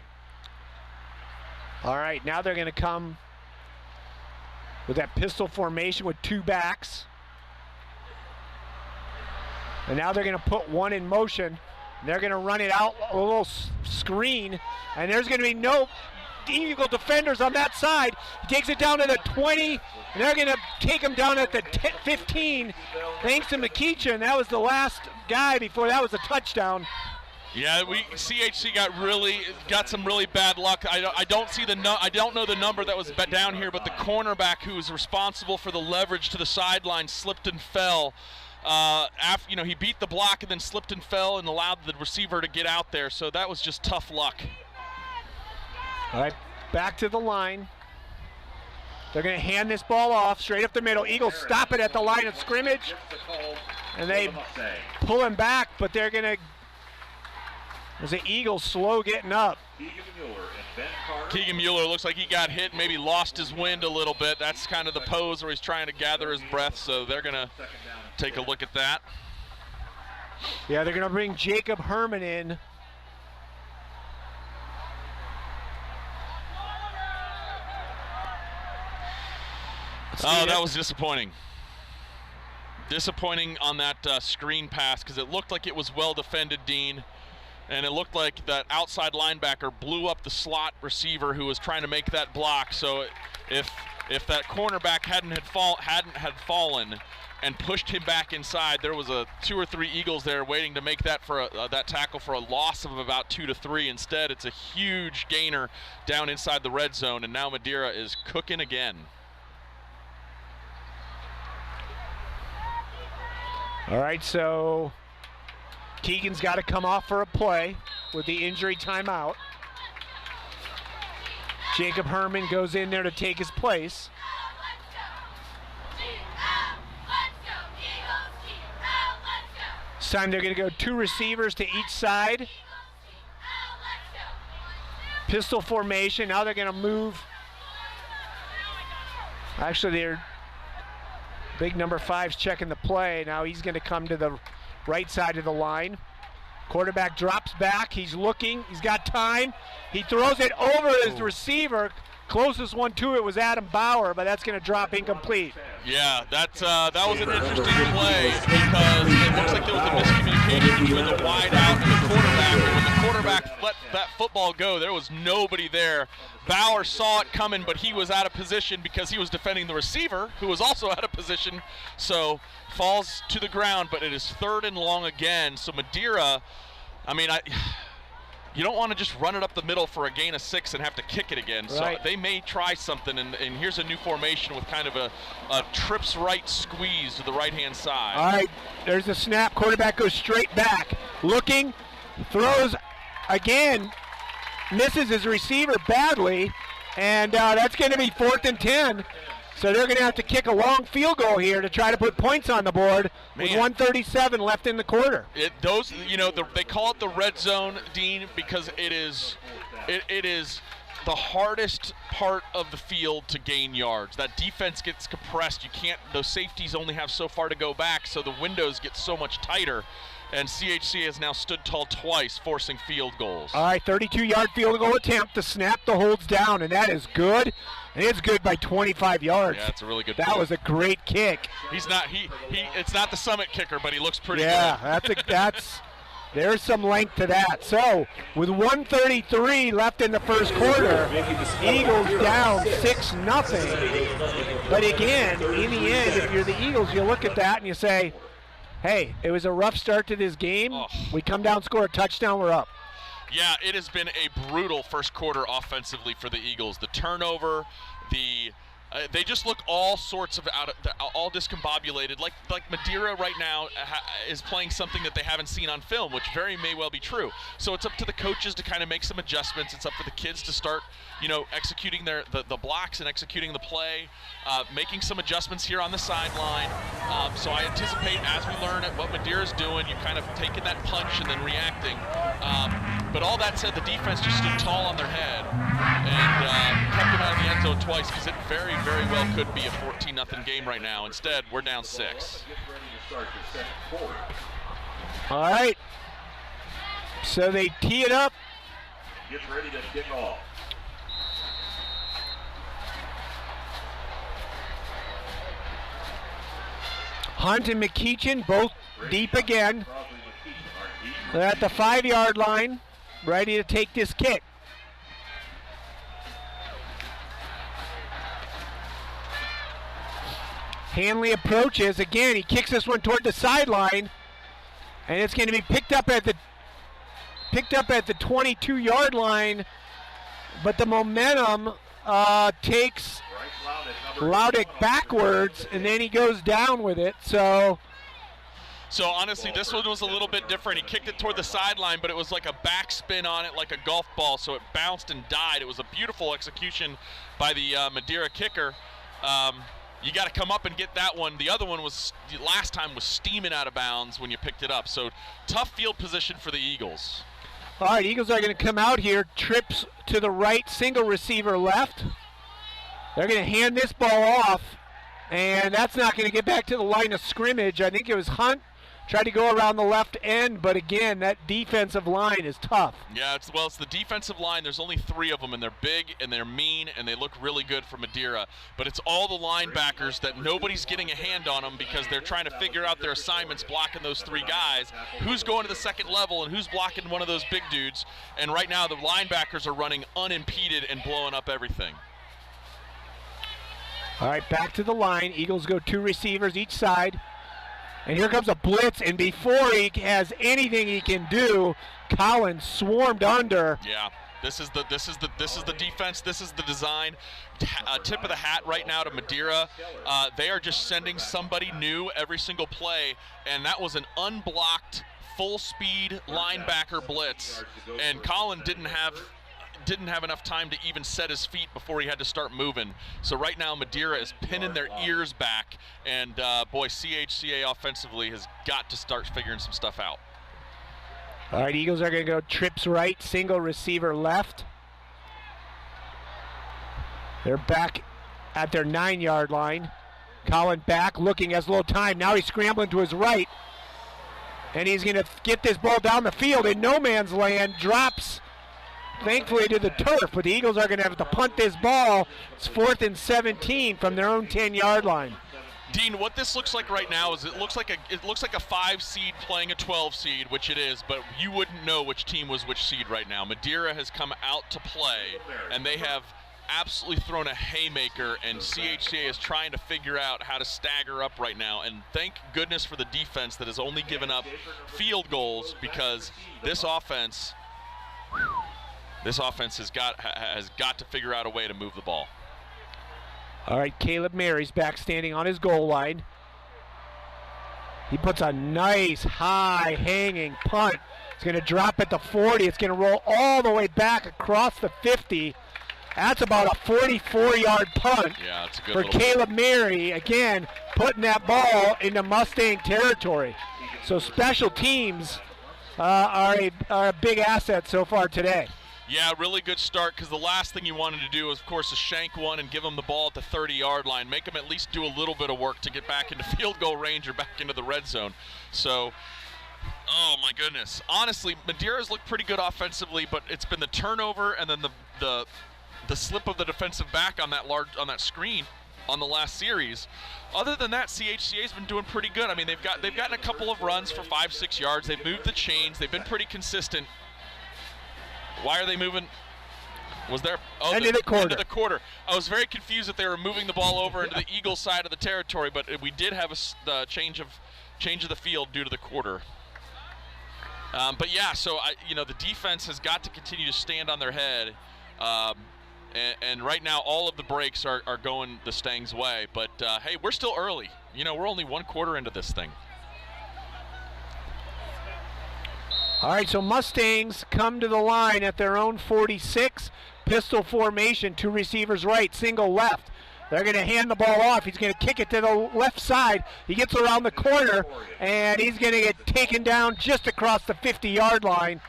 All right, now they're going to come with that pistol formation with 2 backs. And now they're going to put 1 in motion. They're going to run it out, a little screen, and there's going to be no Eagle defenders on that side. He takes it down to the 20, and they're going to take him down at the 15. Thanks to McKeachin. That was the last guy before that was a touchdown. Yeah, CHC got some really bad luck. I don't know the number that was down here, but the cornerback who was responsible for the leverage to the sideline slipped and fell. He beat the block and then slipped and fell and allowed the receiver to get out there. So that was just tough luck. All right, back to the line. They're going to hand this ball off straight up the middle. Eagles stop it at the line of scrimmage, and they pull him back, but they're going to. There's the Eagles slow getting up. Keegan Mueller looks like he got hit, maybe lost his wind a little bit. That's kind of the pose where he's trying to gather his breath, so they're going to take a look at that. Yeah, they're going to bring Jacob Herman in. Oh, that was disappointing. Disappointing on that screen pass because it looked like it was well defended, Dean. And it looked like that outside linebacker blew up the slot receiver who was trying to make that block. So if that cornerback hadn't fallen and pushed him back inside, there was 2 or 3 Eagles there waiting to make that for that tackle for a loss of about 2 to 3. Instead, it's a huge gainer down inside the red zone, and now Madeira is cooking again. All right, so Keegan's got to come off for a play with the injury timeout. Jacob Herman goes in there to take his place. This time they're going to go 2 receivers to each side. Pistol formation. Now they're going to move. Actually, they're big number 5's checking the play. Now he's going to come to the right side of the line. Quarterback drops back. He's looking. He's got time. He throws it over his receiver. Closest one to it was Adam Bauer, but that's going to drop incomplete. Yeah, that was an interesting play because it looks like there was a miscommunication between the wide out and the quarterback. And when the quarterback let that football go, there was nobody there. Bauer saw it coming, but he was out of position because he was defending the receiver, who was also out of position. So falls to the ground, but it is 3rd and long again. So Madeira, I mean, you don't want to just run it up the middle for a gain of 6 and have to kick it again. Right. So they may try something, and here's a new formation with kind of a trips right squeeze to the right-hand side. All right, there's the snap. Quarterback goes straight back. Looking, throws again, misses his receiver badly, and that's going to be 4th and 10. So they're going to have to kick a long field goal here to try to put points on the board with 1:37 left in the quarter. They call it the red zone, Dean, because it is the hardest part of the field to gain yards. That defense gets compressed. Those safeties only have so far to go back, so the windows get so much tighter. And CHCA has now stood tall twice, forcing field goals. All right, 32-yard field goal attempt. The snap, the holds down, and that is good. And it's good by 25 yards. Yeah, that's a really good That was a great kick. It's not the summit kicker, but he looks pretty good. Yeah, there's some length to that. So, with 1:33 left in the first quarter, Eagles down 6-0. But again, in the end, if you're the Eagles, you look at that and you say, hey, it was a rough start to this game. We come down, score a touchdown, we're up. Yeah, it has been a brutal first quarter offensively for the Eagles. The turnover, they just look all sorts of all discombobulated. Like Madeira right now is playing something that they haven't seen on film, which very may well be true. So it's up to the coaches to kind of make some adjustments. It's up for the kids to start, executing the blocks and executing the play, making some adjustments here on the sideline. So I anticipate as we learn what Madeira's doing, you're kind of taking that punch and then reacting. But all that said, the defense just stood tall on their head and kept them out of the end zone twice, because it very, very well could be a 14-0 game right now. Instead, we're down 6. All right. So they tee it up. Get ready to kick off. Hunt and McKeachin both deep again. They're at the 5-yard line, ready to take this kick. Hanley approaches again. He kicks this one toward the sideline, and it's going to be picked up at the 22-yard line. But the momentum takes Laudick backwards, and then he goes down with it. So honestly, this one was a little bit different. He kicked it toward the sideline, but it was like a backspin on it, like a golf ball, so it bounced and died. It was a beautiful execution by the Madeira kicker. You got to come up and get that one. The other one last time was steaming out of bounds when you picked it up. So tough field position for the Eagles. All right, Eagles are going to come out here. Trips to the right, single receiver left. They're going to hand this ball off, and that's not going to get back to the line of scrimmage. I think it was Hunt tried to go around the left end, but again, that defensive line is tough. Yeah, it's the defensive line. There's only 3 of them, and they're big, and they're mean, and they look really good for Madeira. But it's all the linebackers that nobody's getting a hand on them because they're trying to figure out their assignments blocking those 3 guys. Who's going to the second level, and who's blocking one of those big dudes? And right now, the linebackers are running unimpeded and blowing up everything. All right, back to the line. Eagles go 2 receivers each side. And here comes a blitz, and before he has anything he can do, Collins swarmed under. Yeah, this is the defense. This is the design. Tip of the hat right now to Madeira. They are just sending somebody new every single play, and that was an unblocked full speed linebacker blitz, and Colin didn't have enough time to even set his feet before he had to start moving. So right now Madeira is pinning their ears back, and boy, CHCA offensively has got to start figuring some stuff out. All right, Eagles are going to go trips right, single receiver left. They're back at their 9-yard line. Colin back, looking, has a little time. Now he's scrambling to his right. And he's going to get this ball down the field in no man's land. Drops, thankfully, to the turf. But the Eagles are going to have to punt this ball. It's 4th and 17 from their own 10-yard line. Dean, what this looks like right now is it looks like a 5 seed playing a 12 seed, which it is, but you wouldn't know which team was which seed right now. Madeira has come out to play, and they have absolutely thrown a haymaker, and CHCA is trying to figure out how to stagger up right now. And thank goodness for the defense that has only given up field goals, because this offense has got to figure out a way to move the ball. All right, Caleb Mary's back standing on his goal line. He puts a nice high hanging punt. It's going to drop at the 40. It's going to roll all the way back across the 50. That's about a 44-yard punt for Caleb Mary. Again, putting that ball into Mustang territory. So special teams are a big asset so far today. Yeah, really good start, because the last thing you wanted to do was, of course, to shank one and give them the ball at the 30-yard line. Make them at least do a little bit of work to get back into field goal range or back into the red zone. So, oh my goodness. Honestly, Madeira's looked pretty good offensively, but it's been the turnover and then the slip of the defensive back on that screen on the last series. Other than that, CHCA's been doing pretty good. I mean, they've gotten a couple of runs for 5-6 yards. They've moved the chains. They've been pretty consistent. Why are they moving? Was there end of the quarter? End of the quarter. I was very confused that they were moving the ball over into the Eagles side of the territory, but we did have a change of the field due to the quarter. But yeah, so the defense has got to continue to stand on their head, and right now all of the breaks are going the Stangs' way. But hey, we're still early. We're only 1 quarter into this thing. All right, so Mustangs come to the line at their own 46. Pistol formation, 2 receivers right, single left. They're going to hand the ball off. He's going to kick it to the left side. He gets around the corner, and he's going to get taken down just across the 50-yard line.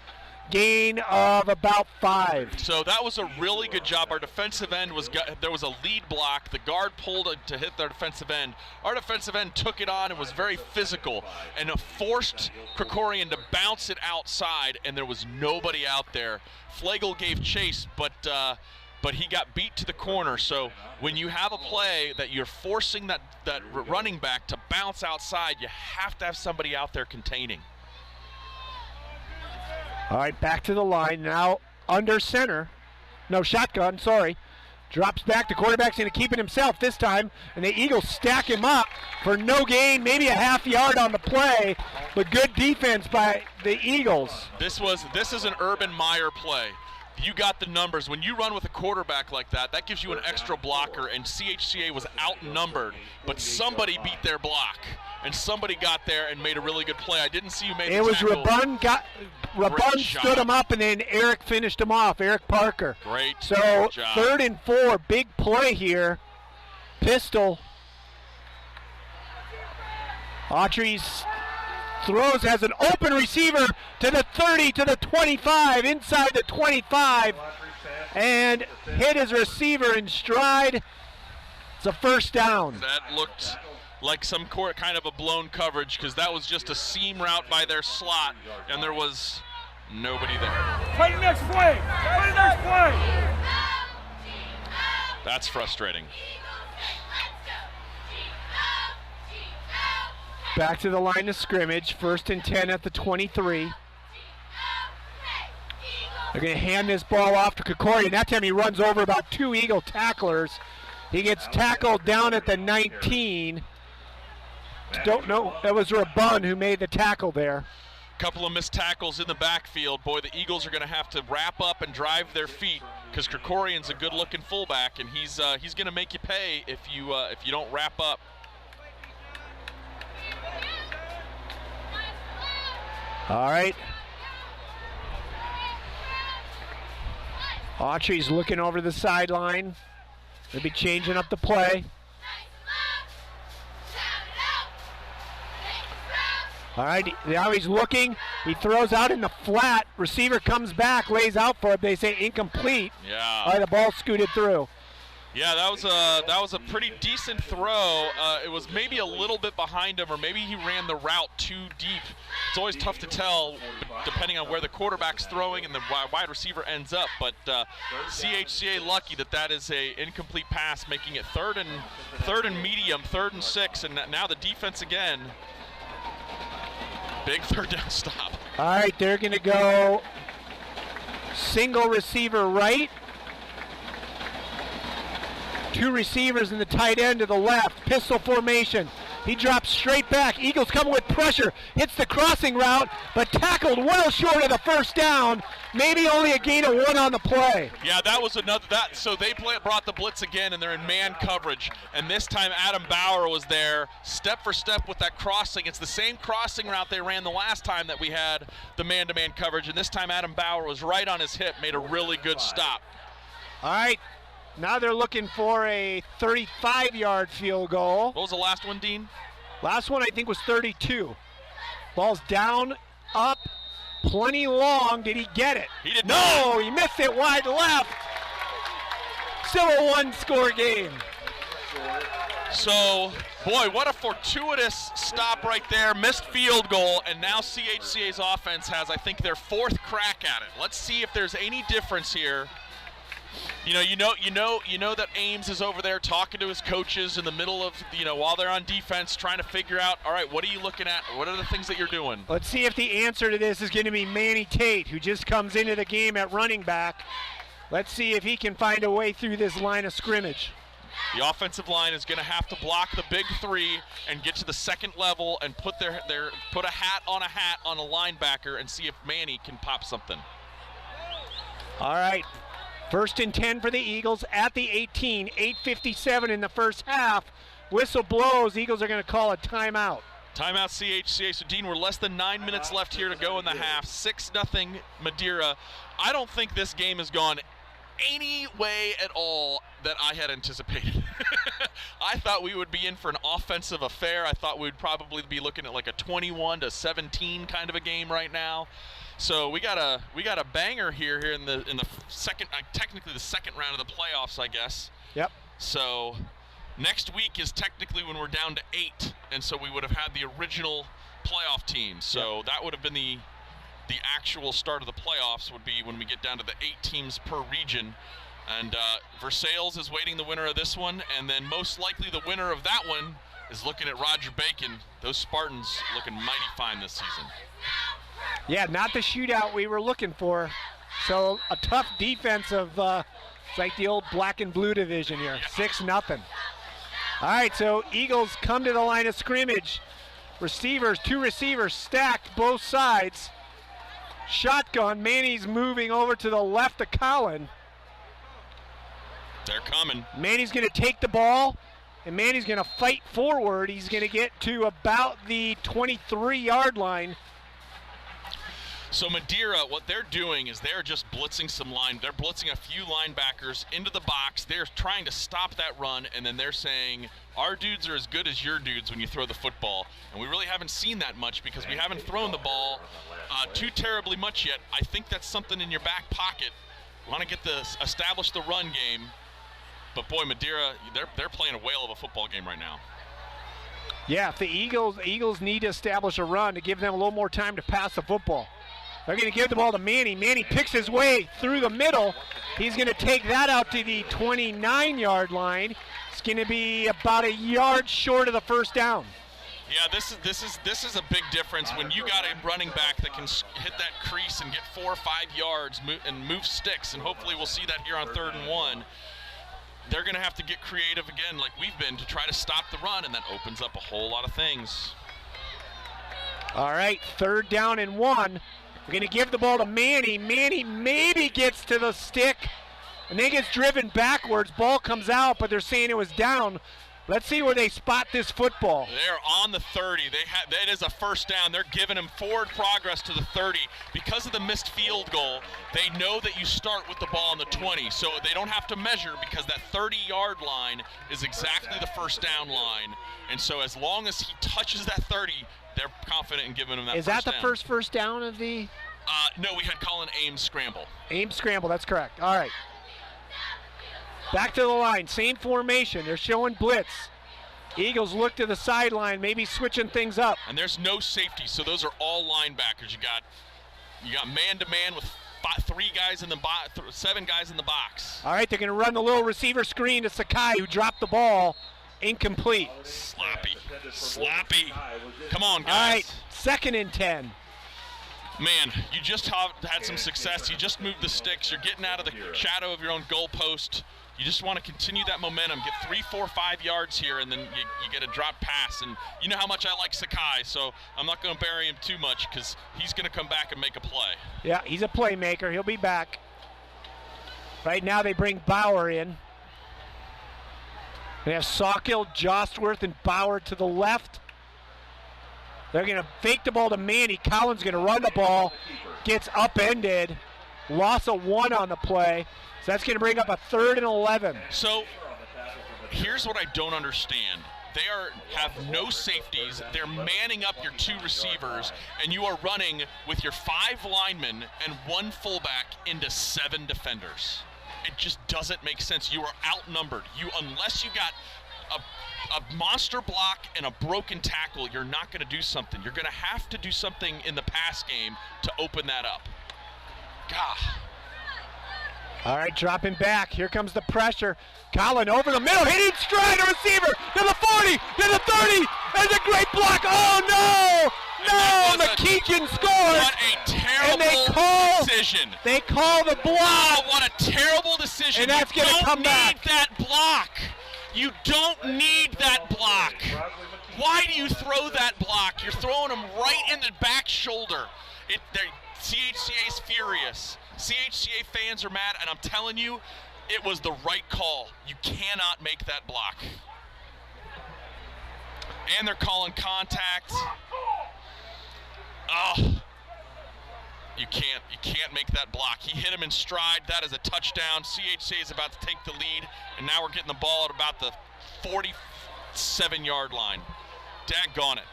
Gain of about 5. So that was a really good job. Our defensive end there was a lead block. The guard pulled it to hit their defensive end. Our defensive end took it on and was very physical and forced Krikorian to bounce it outside, and there was nobody out there. Flagel gave chase, but he got beat to the corner. So when you have a play that you're forcing that running back to bounce outside, you have to have somebody out there containing. All right, back to the line now, under center. No, shotgun, sorry. Drops back, the quarterback's going to keep it himself this time, and the Eagles stack him up for no gain, maybe a half yard on the play, but good defense by the Eagles. This is an Urban Meyer play. You got the numbers. When you run with a quarterback like that, that gives you an extra blocker, and CHCA was outnumbered, but somebody beat their block, and somebody got there and made a really good play. I didn't see who made the tackle. It was Rabun stood him up, and then Eric finished him off, Eric Parker. Great So job. 3rd and 4, big play here. Pistol. Autry's throws as an open receiver to the 30, to the 25, inside the 25, and hit his receiver in stride. It's a first down. That looked like some kind of a blown coverage, because that was just a seam route by their slot, and there was nobody there. Play the next play! Play the next play! That's frustrating. Back to the line of scrimmage, 1st and 10 at the 23. They're going to hand this ball off to Krikorian. That time he runs over about 2 Eagle tacklers. He gets tackled down at the 19. Don't know, that was Rabun who made the tackle there. Couple of missed tackles in the backfield. Boy, the Eagles are going to have to wrap up and drive their feet, because Krikorian's a good-looking fullback, and he's going to make you pay if you don't wrap up. All right. Autry's looking over the sideline. They'll be changing up the play. All right, now he's looking. He throws out in the flat. Receiver comes back, lays out for it. They say incomplete. Yeah. All right, the ball scooted through. Yeah, that was a pretty decent throw. It was maybe a little bit behind him, or maybe he ran the route too deep. It's always tough to tell depending on where the quarterback's throwing and the wide receiver ends up. But CHCA lucky that is a incomplete pass, making it third and medium, 3rd and 6, and now the defense again. Big third down stop. All right, they're going to go single receiver right. 2 receivers in the tight end to the left. Pistol formation. He drops straight back. Eagles coming with pressure. Hits the crossing route, but tackled well short of the first down. Maybe only a gain of 1 on the play. Yeah, that was another. So they brought the blitz again, and they're in man coverage. And this time Adam Bauer was there, step for step with that crossing. It's the same crossing route they ran the last time that we had the man-to-man coverage. And this time Adam Bauer was right on his hip, made a really good stop. All right. Now they're looking for a 35-yard field goal. What was the last one, Dean? Last one, I think, was 32. Ball's down, up, plenty long. Did he get it? He did not. No, he missed it wide left. Still a 1-score game. So, boy, what a fortuitous stop right there. Missed field goal, and now CHCA's offense has, I think, their 4th crack at it. Let's see if there's any difference here. You know that Ames is over there talking to his coaches in the middle of, while they're on defense, trying to figure out, all right, what are you looking at? What are the things that you're doing? Let's see if the answer to this is going to be Manny Tate, who just comes into the game at running back. Let's see if he can find a way through this line of scrimmage. The offensive line is going to have to block the big 3 and get to the second level and put a hat on a linebacker and see if Manny can pop something. All right. 1st and 10 for the Eagles at the 18. 8:57 in the first half. Whistle blows. Eagles are going to call a timeout. Timeout CHCA. So, Dean, we're less than 9 minutes left here to go in the half. 6-0 Madeira. I don't think this game has gone any way at all that I had anticipated. I thought we would be in for an offensive affair. I thought we'd probably be looking at like a 21-17 kind of a game right now. So we got a banger here in the second, technically the second round of the playoffs, I guess. Yep. So next week is technically when we're down to 8, and so we would have had the original playoff team. So yep. That would have been the actual start of the playoffs would be when we get down to the 8 teams per region. And Versailles is waiting the winner of this one, and then most likely the winner of that one is looking at Roger Bacon. Those Spartans looking mighty fine this season. Yeah, not the shootout we were looking for. So a tough defense of, it's like the old black and blue division here, 6-0. All right, so Eagles come to the line of scrimmage. 2 receivers stacked both sides. Shotgun, Manny's moving over to the left of Colin. They're coming. Manny's going to take the ball, and Manny's going to fight forward. He's going to get to about the 23-yard line. So Madeira, what they're doing is they're just blitzing they're blitzing a few linebackers into the box. They're trying to stop that run, and then they're saying, our dudes are as good as your dudes when you throw the football. And we really haven't seen that much because we haven't thrown the ball too terribly much yet. I think that's something in your back pocket. You want to establish the run game. But boy, Madeira, they're playing a whale of a football game right now. Yeah, if the Eagles need to establish a run to give them a little more time to pass the football. They're going to give the ball to Manny. Manny picks his way through the middle. He's going to take that out to the 29-yard line. It's going to be about a yard short of the first down. Yeah, this is a big difference when you got a running back that can hit that crease and get 4 or 5 yards and move sticks, and hopefully we'll see that here on 3rd and 1. They're going to have to get creative again like we've been to try to stop the run, and that opens up a whole lot of things. All right, 3rd down and 1. We're going to give the ball to Manny. Manny maybe gets to the stick and then gets driven backwards. Ball comes out, but they're saying it was down. Let's see where they spot this football. They're on the 30. That is a first down. They're giving him forward progress to the 30. Because of the missed field goal, they know that you start with the ball on the 20. So they don't have to measure because that 30-yard line is exactly the first down line. And so as long as he touches that 30, they're confident in giving him that first down. Is that the first down of the? No, we had Colin Ames scramble. Ames scramble, that's correct. All right. Back to the line, same formation. They're showing blitz. Eagles look to the sideline, maybe switching things up. And there's no safety, so those are all linebackers. You got man-to-man with 7 guys in the box. All right, they're going to run the little receiver screen to Sakai, who dropped the ball. Incomplete. Sloppy. Come on, guys. All right, 2nd and 10. Man, you just had some success. You just moved the sticks. You're getting out of the shadow of your own goalpost. You just want to continue that momentum. Get 3, 4, 5 yards here, and then you get a drop pass. And you know how much I like Sakai, so I'm not going to bury him too much because he's going to come back and make a play. Yeah, he's a playmaker. He'll be back. Right now they bring Bauer in. They have Sawkill, Jostworth, and Bauer to the left. They're going to fake the ball to Manny. Collins going to run the ball. Gets upended. Loss of 1 on the play. So that's going to bring up a 3rd and 11. So here's what I don't understand. They have no safeties. They're manning up your 2 receivers, and you are running with your 5 linemen and 1 fullback into 7 defenders. It just doesn't make sense. You are outnumbered. Unless you got a monster block and a broken tackle, you're not going to do something. You're going to have to do something in the pass game to open that up. God. All right, dropping back. Here comes the pressure. Colin over the middle, hitting stride, a receiver to the 40, to the 30. There's a great block. Oh, no! No, McKeegan scores. What a terrible decision. They call the block. Oh, what a terrible decision. And that's going to come back. You don't need that block. You don't need that block. Why do you throw that block? You're throwing him right in the back shoulder. CHCA's furious. CHCA fans are mad, and I'm telling you, it was the right call. You cannot make that block. And they're calling contact. Oh, you can't make that block. He hit him in stride. That is a touchdown. CHCA is about to take the lead, and now we're getting the ball at about the 47-yard line. Daggone it.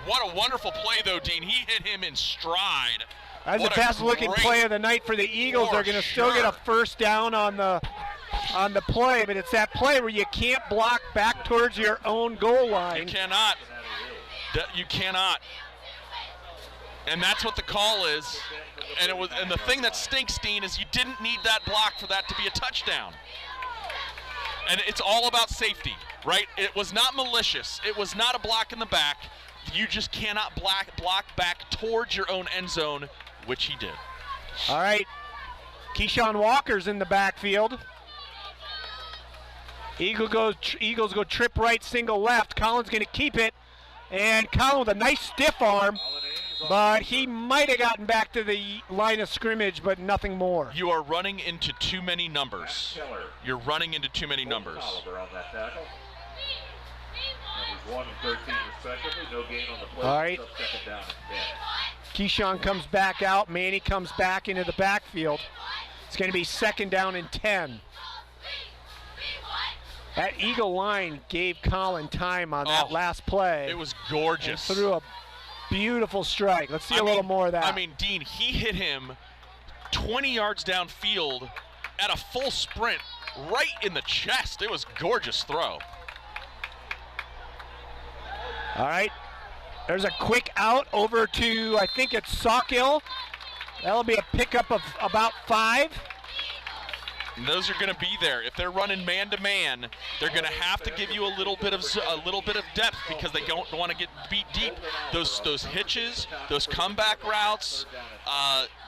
What a wonderful play, though, Dean. He hit him in stride. That's the best-looking play of the night for the Eagles. They're going to still get a first down on the play, but it's that play where you can't block back towards your own goal line. You cannot. You cannot. And that's what the call is. And the thing that stinks, Dean, is you didn't need that block for that to be a touchdown. And it's all about safety, right? It was not malicious. It was not a block in the back. You just cannot block back towards your own end zone, which he did. All right. Keyshawn Walker's in the backfield. Eagles go trip right, single left. Collins going to keep it. And Collin with a nice stiff arm. But he might have gotten back to the line of scrimmage, but nothing more. You are running into too many numbers. You're running into too many numbers. All right. Keyshawn comes back out. Manny comes back into the backfield. It's going to be 2nd down and 10. That Eagle line gave Colin time on that last play. It was gorgeous. And threw a beautiful strike. Let's see a little more of that. I mean, Dean, he hit him 20 yards downfield at a full sprint right in the chest. It was a gorgeous throw. All right. There's a quick out over to, I think it's Sawkill. That'll be a pickup of about 5. And those are going to be there. If they're running man-to-man, they're going to have to give you a little bit of depth because they don't want to get beat deep. Those hitches, those comeback routes,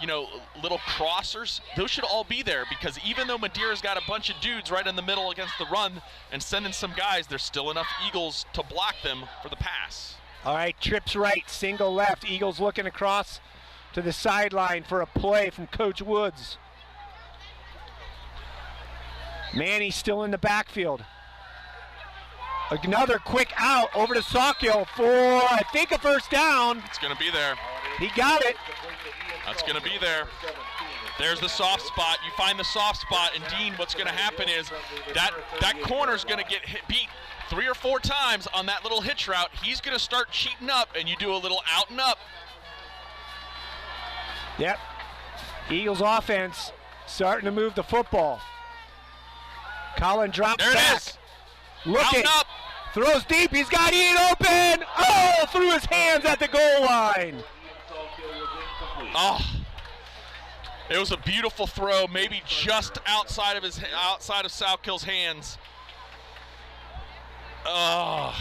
little crossers, those should all be there because even though Madeira's got a bunch of dudes right in the middle against the run and sending some guys, there's still enough Eagles to block them for the pass. All right, trips right, single left. Eagles looking across to the sideline for a play from Coach Woods. Manny still in the backfield. Another quick out over to Sawkill for, I think, a first down. It's going to be there. He got it. That's going to be there. There's the soft spot. You find the soft spot, and Dean, what's going to happen is that corner's going to get beat 3 or 4 times on that little hitch route. He's going to start cheating up, and you do a little out and up. Yep. Eagles offense starting to move the football. Collin drops there back. Is. Looking. Out and up. Throws deep. He's got Ian open. Oh, through his hands at the goal line. Oh. It was a beautiful throw, maybe just outside of Sawkill's hands. Oh.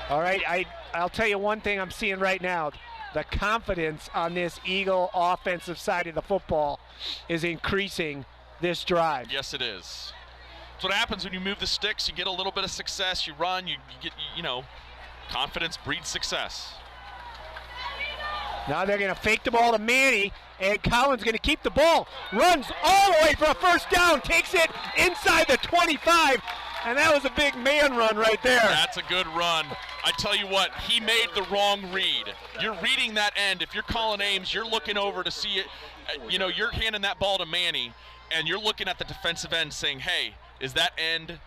All right, I'll tell you one thing I'm seeing right now. The confidence on this Eagle offensive side of the football is increasing this drive. Yes, it is. That's what happens when you move the sticks. You get a little bit of success. You run. You get, confidence breeds success. Now they're going to fake the ball to Manny, and Collins going to keep the ball. Runs all the way for a first down. Takes it inside the 25, and that was a big man run right there. That's a good run. I tell you what, he made the wrong read. You're reading that end. If you're calling Ames, you're looking over to see it. You're handing that ball to Manny, and you're looking at the defensive end saying, hey, is that end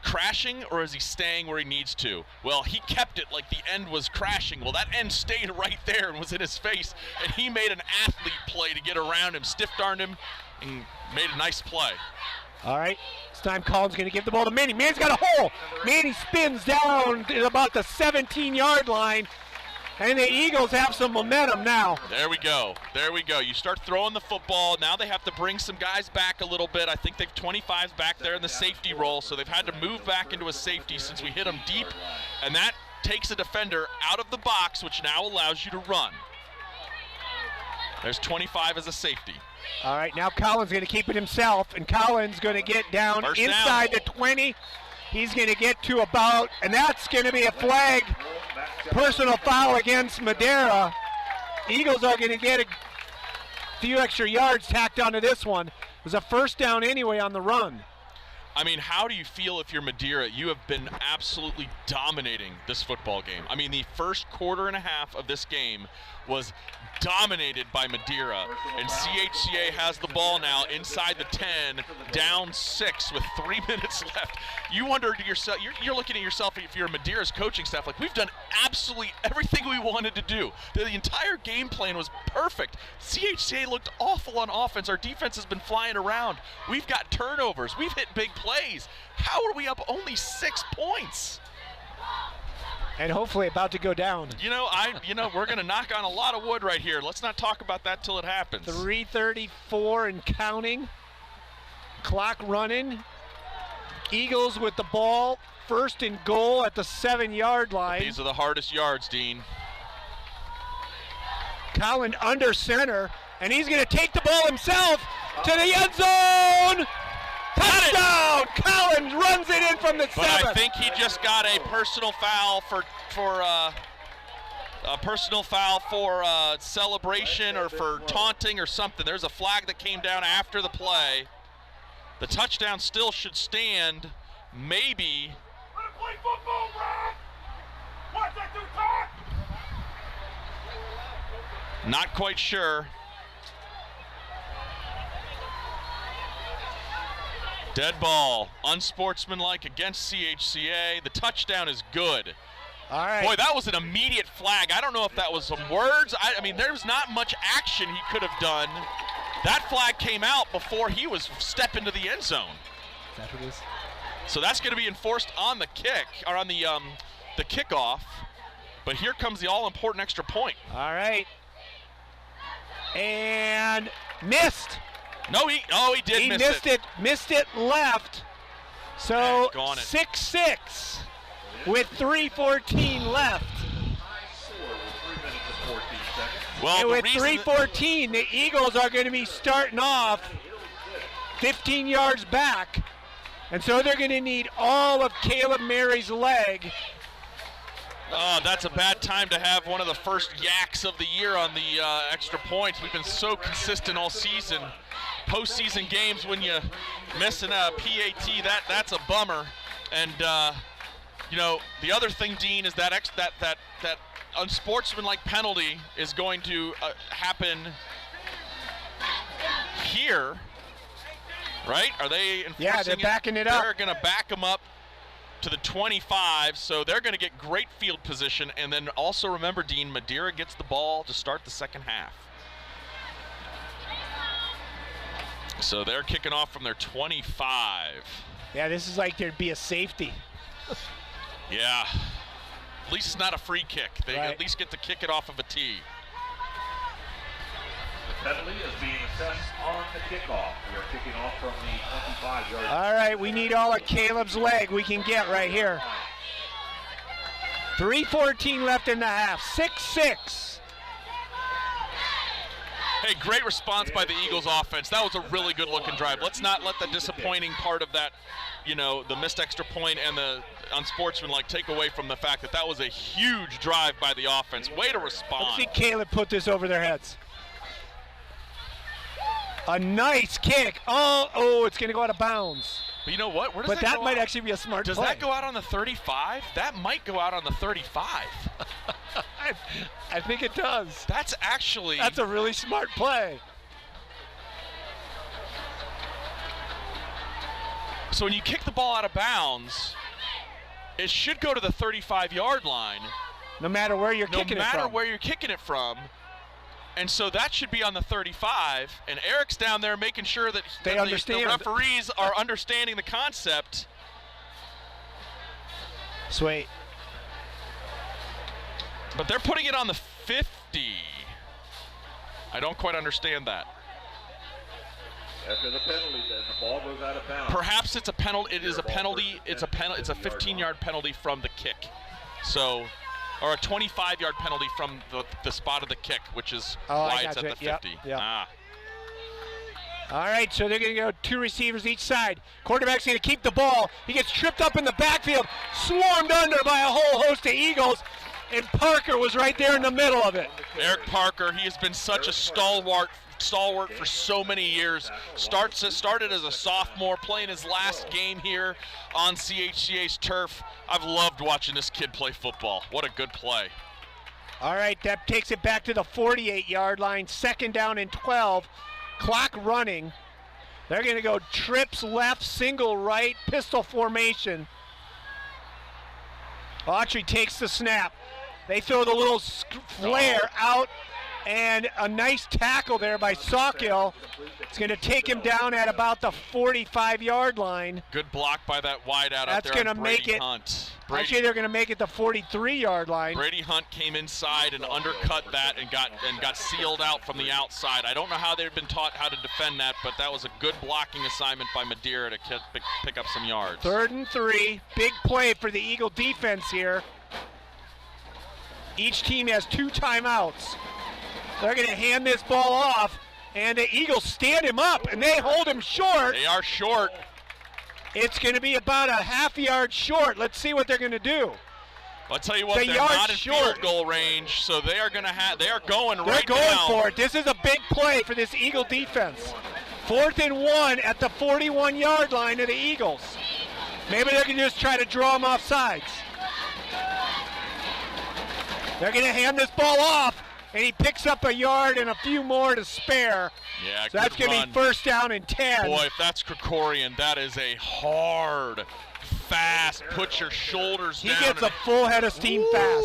crashing or is he staying where he needs to? Well, he kept it like the end was crashing. Well, that end stayed right there and was in his face, and he made an athlete play to get around him, stiff-armed him, and made a nice play. All right, this time Collins going to give the ball to Manny. Manny's got a hole. Manny spins down at about the 17-yard line, and the Eagles have some momentum now. There we go. There we go. You start throwing the football. Now they have to bring some guys back a little bit. I think they've 25s back there in the safety role, so they've had to move back into a safety since we hit them deep, and that takes a defender out of the box, which now allows you to run. There's 25 as a safety. All right, now Collins going to keep it himself, and Collins going to get down First inside down. the 20. He's going to get to about, and that's going to be a flag, personal foul against Madera. Eagles are going to get a few extra yards tacked onto this one. It was a first down anyway on the run. I mean, how do you feel if you're Madeira? You have been absolutely dominating this football game. I mean, the first quarter and a half of this game was dominated by Madeira, and CHCA has the ball now inside the 10, down 6 with 3 minutes left. You wonder to yourself, you're looking at yourself, if you're Madeira's coaching staff, like, we've done absolutely everything we wanted to do. The entire game plan was perfect. CHCA looked awful on offense. Our defense has been flying around. We've got turnovers. We've hit big plays. How are we up only 6 points? And hopefully about to go down. We're going to knock on a lot of wood right here. Let's not talk about that till it happens. 3:34 and counting. Clock running. Eagles with the ball. First and goal at the 7-yard line. These are the hardest yards, Dean. Collin under center, and he's going to take the ball himself to the end zone. Touchdown! Collins runs it in from the 7. But I think he just got a personal foul for celebration or for taunting or something. There's a flag that came down after the play. The touchdown still should stand. Maybe. Play football, Brad! Watch that dude talk! Not quite sure. Dead ball, unsportsmanlike against CHCA. The touchdown is good. All right. Boy, that was an immediate flag. I don't know if that was some words. I mean, there's not much action he could have done. That flag came out before he was stepping to the end zone. Is that what it is? So that's going to be enforced on the kick, or on the kickoff. But here comes the all-important extra point. All right. And missed. No, he did miss it. Missed it left. So Gone it. 6-6 with 3:14 left. Well, And the with reason 3:14, the Eagles are going to be starting off 15 yards back. And so they're going to need all of Caleb Mary's leg Oh, that's a bad time to have one of the first yaks of the year on the extra points. We've been so consistent all season. Postseason games, when you miss a PAT, that's a bummer. And you know, the other thing, Dean, is that that unsportsmanlike penalty is going to happen here, right? Are they enforcing it? Yeah, they're backing it up. They're going to back them up to the 25, so they're going to get great field position. And then also remember, Dean, Madeira gets the ball to start the second half. So they're kicking off from their 25. Yeah, this is like there'd be a safety. Yeah. At least it's not a free kick. They Right. at least get to kick it off of a tee. The penalty is being assessed on the kickoff. We are kicking off from the 25-yard line. All right, we need all of Caleb's leg we can get right here. 3:14 left in the half. 6-6. Hey, great response by the Eagles offense. That was a really good looking drive. Let's not let the disappointing part of that, you know, the missed extra point and the unsportsmanlike take away from the fact that that was a huge drive by the offense. Way to respond. Let's see Caleb put this over their heads. A nice kick. Oh, it's going to go out of bounds. But you know what? Where does But that that go might out? actually be a smart Does play. that go out on the 35? That might go out on the 35. I think it does. That's actually... That's a really smart play. So when you kick the ball out of bounds, it should go to the 35-yard line. No matter where you're kicking it from. No matter where you're kicking it from. And so that should be on the 35. And Eric's down there making sure that They understand. the referees are understanding the concept. Sweet. But they're putting it on the 50. I don't quite understand that. After the penalty, then the ball goes out of bounds. Perhaps it's a penalty. It is a penalty. It's a 15-yard penalty from the kick. So, or a 25-yard penalty from the spot of the kick, which is why it's at the 50. Yep. Ah. All right, so they're going to go two receivers each side. Quarterback's going to keep the ball. He gets tripped up in the backfield, swarmed under by a whole host of Eagles, and Parker was right there in the middle of it. Eric Parker, he has been such a stalwart for so many years. Started as a sophomore, playing his last game here on CHCA's turf. I've loved watching this kid play football. What a good play. All right, that takes it back to the 48-yard line. 2nd down and 12. Clock running. They're going to go trips left, single right, pistol formation. Autry takes the snap. They throw the little flare out, and a nice tackle there by Sawkill. It's going to take him down at about the 45-yard line. Good block by that wideout out That's there going on to Brady make it. Hunt. Actually, they're going to make it the 43-yard line. Brady Hunt came inside and undercut that and got sealed out from the outside. I don't know how they've been taught how to defend that, but that was a good blocking assignment by Madeira to pick up some yards. 3rd and 3. Big play for the Eagle defense here. Each team has 2 timeouts. They're going to hand this ball off, and the Eagles stand him up, and they hold him short. They are short. It's going to be about a half-yard short. Let's see what they're going to do. I'll tell you what, they're not in field goal range, so they are going to have. They are going right now. They're going for it. This is a big play for this Eagle defense. 4th and 1 at the 41-yard line of the Eagles. Maybe they can just try to draw them off sides. They're going to hand this ball off, and he picks up a yard and a few more to spare. Yeah, so that's going to be 1st down and 10. Boy, if that's Krikorian, that is a hard, fast, put your shoulders down. He gets a full head of steam fast.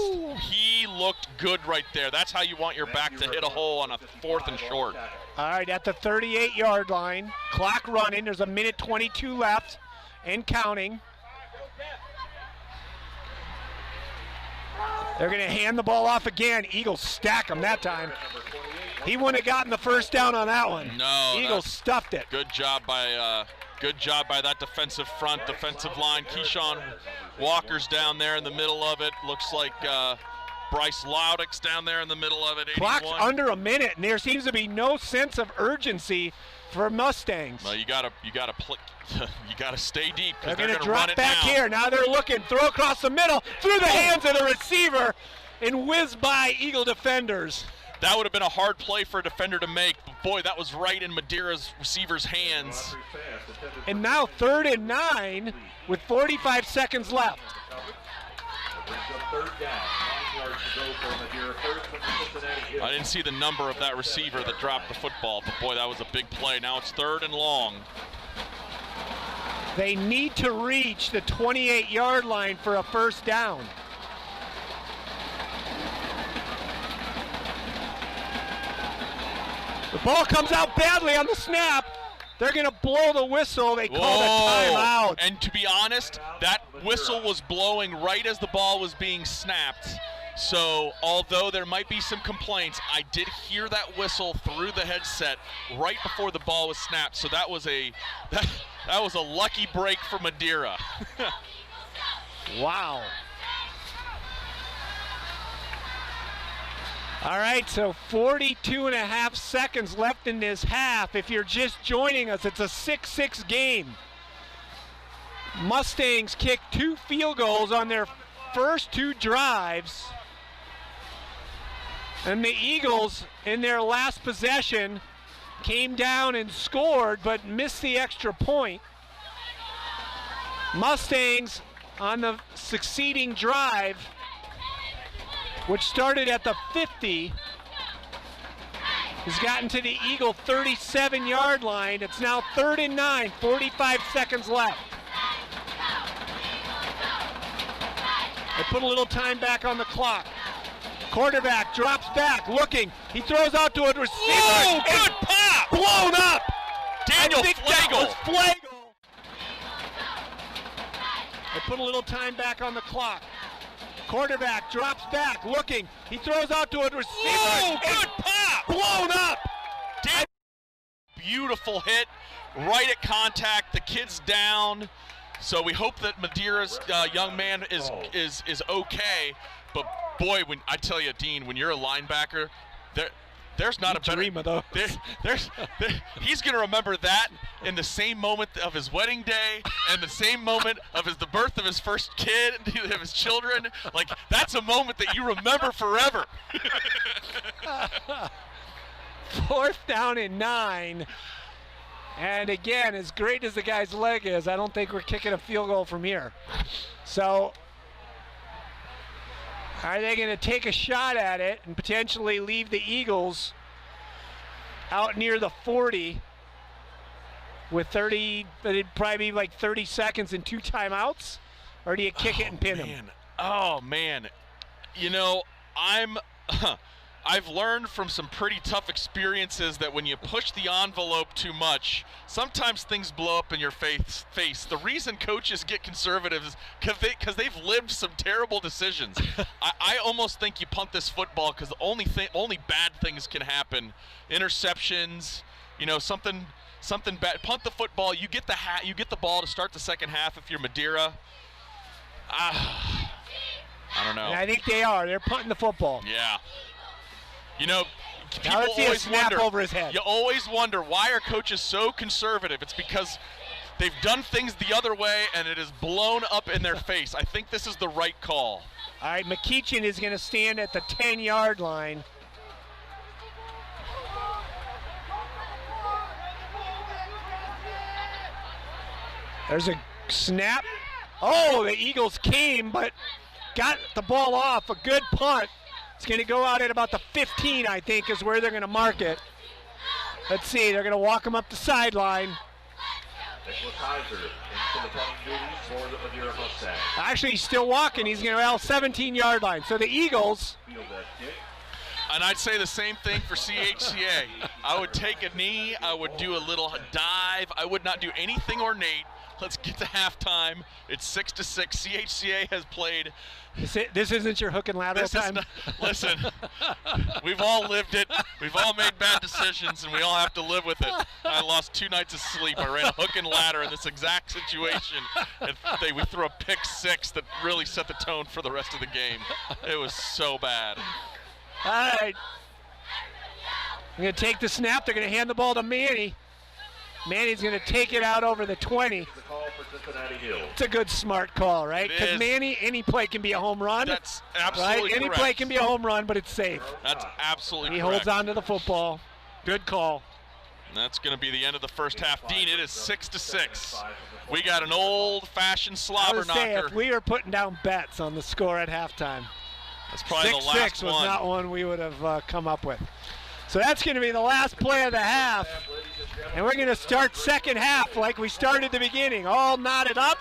He looked good right there. That's how you want your back to hit a hole on a 4th and short. All right, at the 38-yard line, clock running. There's 1:22 left and counting. They're going to hand the ball off again. Eagles stack him that time. He wouldn't have gotten the 1st down on that one. No. Eagles stuffed it. Good job by that defensive defensive line. Keyshawn Walker's down there in the middle of it. Looks like Bryce Loudix down there in the middle of it. 81. Clock's under a minute, and there seems to be no sense of urgency for Mustangs. Well, you gotta stay deep They're because they're going to run drop it back down. here. Now they're looking, throw across the middle, through the hands of the receiver, and whiz by Eagle defenders. That would have been a hard play for a defender to make, but boy, that was right in Madeira's receiver's hands. And now 3rd and 9 with 45 seconds left. Brings up 3rd down. 9 yards to go for Madeira. 3rd from the Cincinnati Hills. I didn't see the number of that receiver that dropped the football, but boy, that was a big play. Now it's 3rd and long. They need to reach the 28-yard line for a 1st down. The ball comes out badly on the snap. They're going to blow the whistle. They call a timeout. And to be honest, that whistle was blowing right as the ball was being snapped. So although there might be some complaints, I did hear that whistle through the headset right before the ball was snapped. So that was a lucky break for Madeira. Wow. All right, so 42.5 seconds left in this half. If you're just joining us, it's a 6-6 game. Mustangs kicked 2 field goals on their first 2 drives. And the Eagles, in their last possession, came down and scored, but missed the extra point. Mustangs, on the succeeding drive, which started at the 50, has gotten to the Eagle 37-yard line. It's now 3rd and 9, 45 seconds left. They put a little time back on the clock. Quarterback drops back, looking. He throws out to a receiver. Oh, good pop! Blown up! Daniel I think that Flagel. was Flagel. They put a little time back on the clock. Quarterback drops back, looking. He throws out to a receiver. Oh, good pop! Blown up! Beautiful hit, right at contact. The kid's down. So we hope that Madeira's young man is okay. But boy, when I tell you, Dean, when you're a linebacker, there's not a better. Dream of those. He's going to remember that in the same moment of his wedding day and the same moment of the birth of his first kid, of his children. Like, that's a moment that you remember forever. 4th down and 9. And again, as great as the guy's leg is, I don't think we're kicking a field goal from here. So, are they going to take a shot at it and potentially leave the Eagles out near the 40 with 30, it'd probably be like 30 seconds and 2 timeouts? Or do you kick it and pin them? Oh, man. You know, I've learned from some pretty tough experiences that when you push the envelope too much, sometimes things blow up in your face. The reason coaches get conservative is because they've lived some terrible decisions. I almost think you punt this football because the only bad things can happen. Interceptions, something bad. Punt the football. You get the ball to start the second half if you're Madeira. I don't know. And I think they are. They're punting the football. Yeah. People Now let's see a always snap wonder. over his head. You always wonder, why are coaches so conservative? It's because they've done things the other way and it is blown up in their face. I think this is the right call. All right, McKeachin is going to stand at the 10-yard line. There's a snap. Oh, the Eagles came, but got the ball off. A good punt. It's going to go out at about the 15, I think, is where they're going to mark it. Let's see. They're going to walk him up the sideline. Nicholas Heiser into the punting duties for the Madeira Mustangs. Actually, he's still walking. He's going to L 17-yard line. So the Eagles. Field that kick. And I'd say the same thing for CHCA. I would take a knee. I would do a little dive. I would not do anything ornate. Let's get to halftime. It's 6-6. CHCA has played. This isn't your hook and ladder time? Listen, we've all lived it. We've all made bad decisions, and we all have to live with it. I lost 2 nights of sleep. I ran a hook and ladder in this exact situation. And we threw a pick 6 that really set the tone for the rest of the game. It was so bad. All right. I'm going to take the snap. They're going to hand the ball to Manny. Manny's going to take it out over the 20. The call for Cincinnati Hills. It's a good, smart call, right? Because Manny, any play can be a home run. That's absolutely correct. Any play can be a home run, but it's safe. That's absolutely correct. He holds on to the football. Good call. And that's going to be the end of the first half. Dean, it is 6-6. We got an old-fashioned slobber knocker. I would say if we were putting down bets on the score at halftime, that's probably the last 6-6 was not one we would have come up with. So that's going to be the last play of the half. And we're going to start second half like we started the beginning. All knotted up.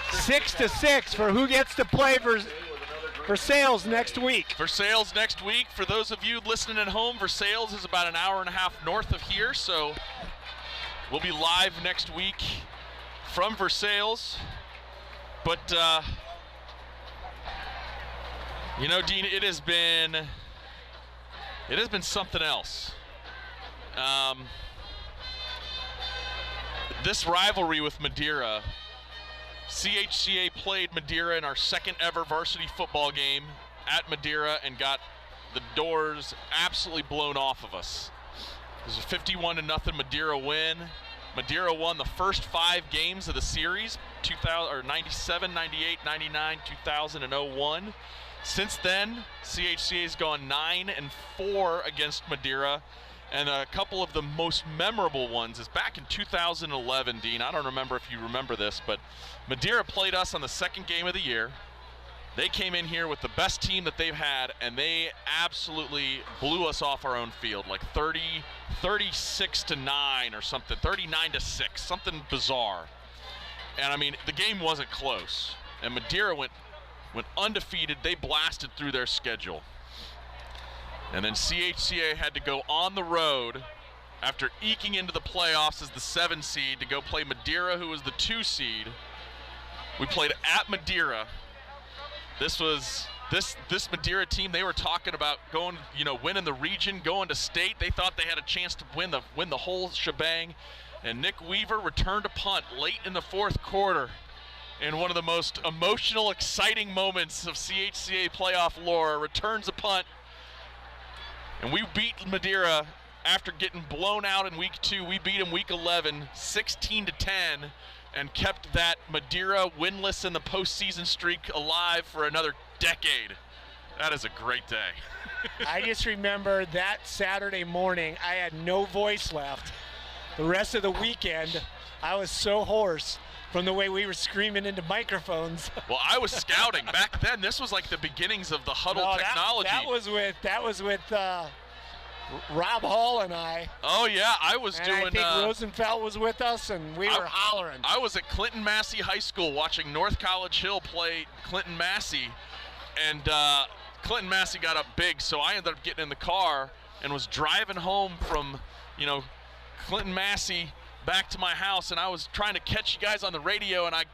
6-6 for who gets to play for Sales next week. For Sales next week. For those of you listening at home, Versailles is about an hour and a half north of here. So we'll be live next week from Versailles. But, you know, Dean, it has been something else. This rivalry with Madeira, CHCA played Madeira in our second ever varsity football game at Madeira and got the doors absolutely blown off of us. It was a 51-0 Madeira win. Madeira won the first 5 games of the series, 97, 98, 99, 2000, and 01. Since then, CHCA has gone 9-4 against Madeira, and a couple of the most memorable ones is back in 2011, Dean. I don't remember if you remember this, but Madeira played us on the second game of the year. They came in here with the best team that they've had, and they absolutely blew us off our own field, like 36-9 or something, 39-6, something bizarre. And I mean, the game wasn't close, and Madeira went undefeated. They blasted through their schedule. And then CHCA had to go on the road after eking into the playoffs as the 7 seed to go play Madeira, who was the 2 seed. We played at Madeira. This Madeira team, they were talking about going, winning the region, going to state. They thought they had a chance to win the whole shebang. And Nick Weaver returned a punt late in the 4th quarter. In one of the most emotional, exciting moments of CHCA playoff lore, returns a punt. And we beat Madeira after getting blown out in week 2. We beat them week 11, 16-10, and kept that Madeira winless in the postseason streak alive for another decade. That is a great day. I just remember that Saturday morning, I had no voice left. The rest of the weekend, I was so hoarse from the way we were screaming into microphones. Well, I was scouting back then. This was like the beginnings of the huddle technology. That was with Rob Hall and I. Oh yeah, I was doing. I think Rosenfeld was with us, and we were hollering. I was at Clinton Massey High School watching North College Hill play Clinton Massey, and Clinton Massey got up big, so I ended up getting in the car and was driving home from, Clinton Massey back to my house, and I was trying to catch you guys on the radio, and I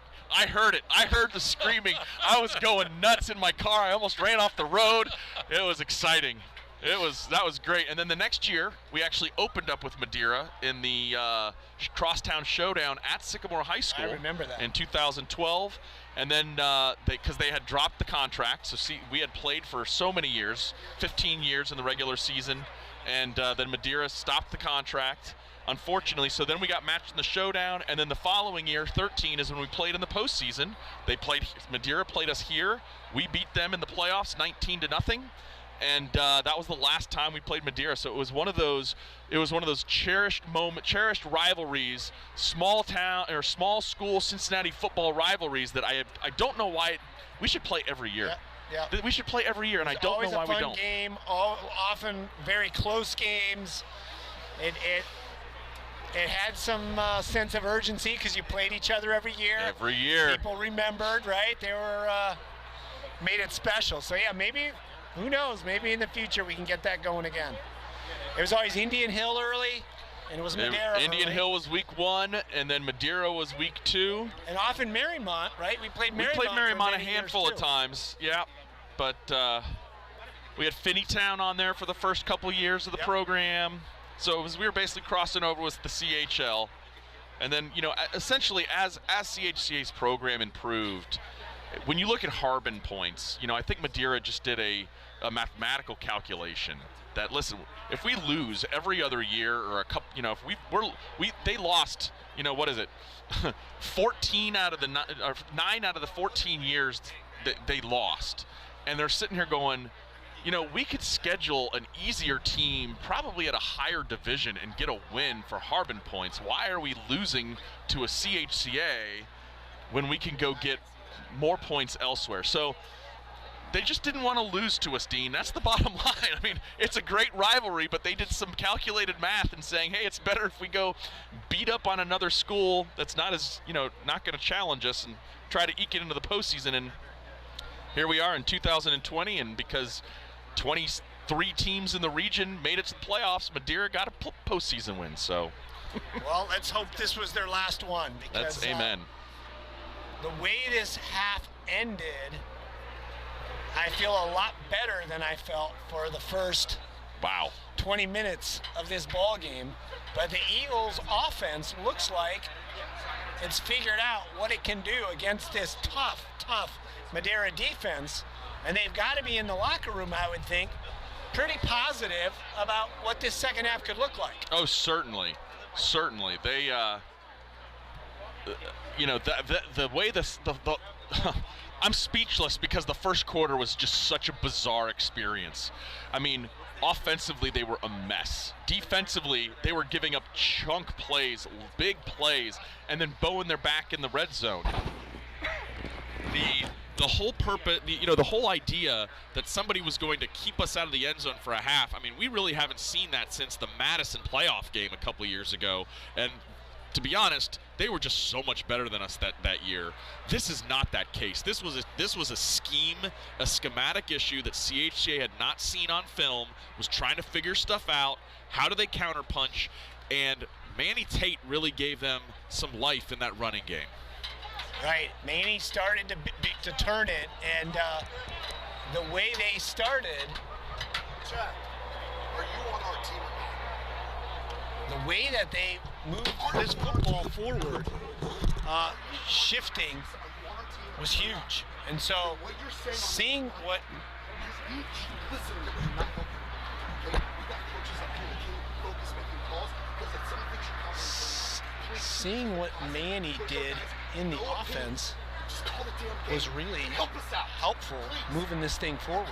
heard it. I heard the screaming. I was going nuts in my car. I almost ran off the road. It was exciting. That was great. And then the next year, we actually opened up with Madeira in the Crosstown Showdown at Sycamore High School. I remember that. In 2012. And then, because they had dropped the contract, so we had played for so many years, 15 years in the regular season, and then Madeira stopped the contract, unfortunately. So then we got matched in the Showdown, and then the following year, 13, is when we played in the postseason. Madeira played us here. We beat them in the playoffs 19-0. And that was the last time we played Madeira. So it was one of those cherished rivalries, small town or small school Cincinnati football rivalries that I don't know why we should play every year. Yeah. We should play every year, and I don't know why we don't. Always a fun game, often very close games. It had some sense of urgency because you played each other every year. Every year. People remembered, right? They were made it special. So yeah, maybe. Who knows? Maybe in the future we can get that going again. It was always Indian Hill early, And it was Madeira. Indian Hill was week 1, and then Madeira was week 2. And often Marymount, right? We played Marymount a handful of times, yeah. But we had Finneytown on there for the first couple years of the program. So we were basically crossing over with the CHL. And then, essentially as CHCA's program improved, when you look at Harbin points, I think Madeira just did a mathematical calculation that, listen, if we lose every other year or a couple, if they lost, 14 out of the 9 out of the 14 years that they lost, and they're sitting here going, we could schedule an easier team probably at a higher division and get a win for Harbin points. Why are we losing to a CHCA when we can go get more points elsewhere? So they just didn't want to lose to us, Dean. That's the bottom line. I mean, it's a great rivalry, but they did some calculated math and saying, hey, it's better if we go beat up on another school that's not as, not going to challenge us and try to eke it into the postseason. And here we are in 2020, and because 23 teams in the region made it to the playoffs, Madeira got a postseason win. So, well, let's hope this was their last one. Because, that's amen. The way this half ended, I feel a lot better than I felt for the first 20 minutes of this ball game. But the Eagles' offense looks like it's figured out what it can do against this tough Madeira defense. And they've got to be in the locker room, I would think, pretty positive about what this second half could look like. Oh, certainly. They, the way the I'm speechless because the first quarter was just such a bizarre experience. I mean, offensively, they were a mess. Defensively, they were giving up chunk plays, big plays, and then bowing their back in the red zone. The whole purpose, the whole idea that somebody was going to keep us out of the end zone for a half, I mean, we really haven't seen that since the Madison playoff game a couple years ago. And to be honest, they were just so much better than us that year. This is not that case. This was a schematic issue that CHCA had not seen on film, was trying to figure stuff out. How do they counterpunch? And Manny Tate really gave them some life in that running game. Right, Manny started to turn it, and the way they started, Chad, are you on our team or not? the way that they moved this football forward, shifting, was huge. And so, seeing what Manny did in the offense was really helpful moving this thing forward.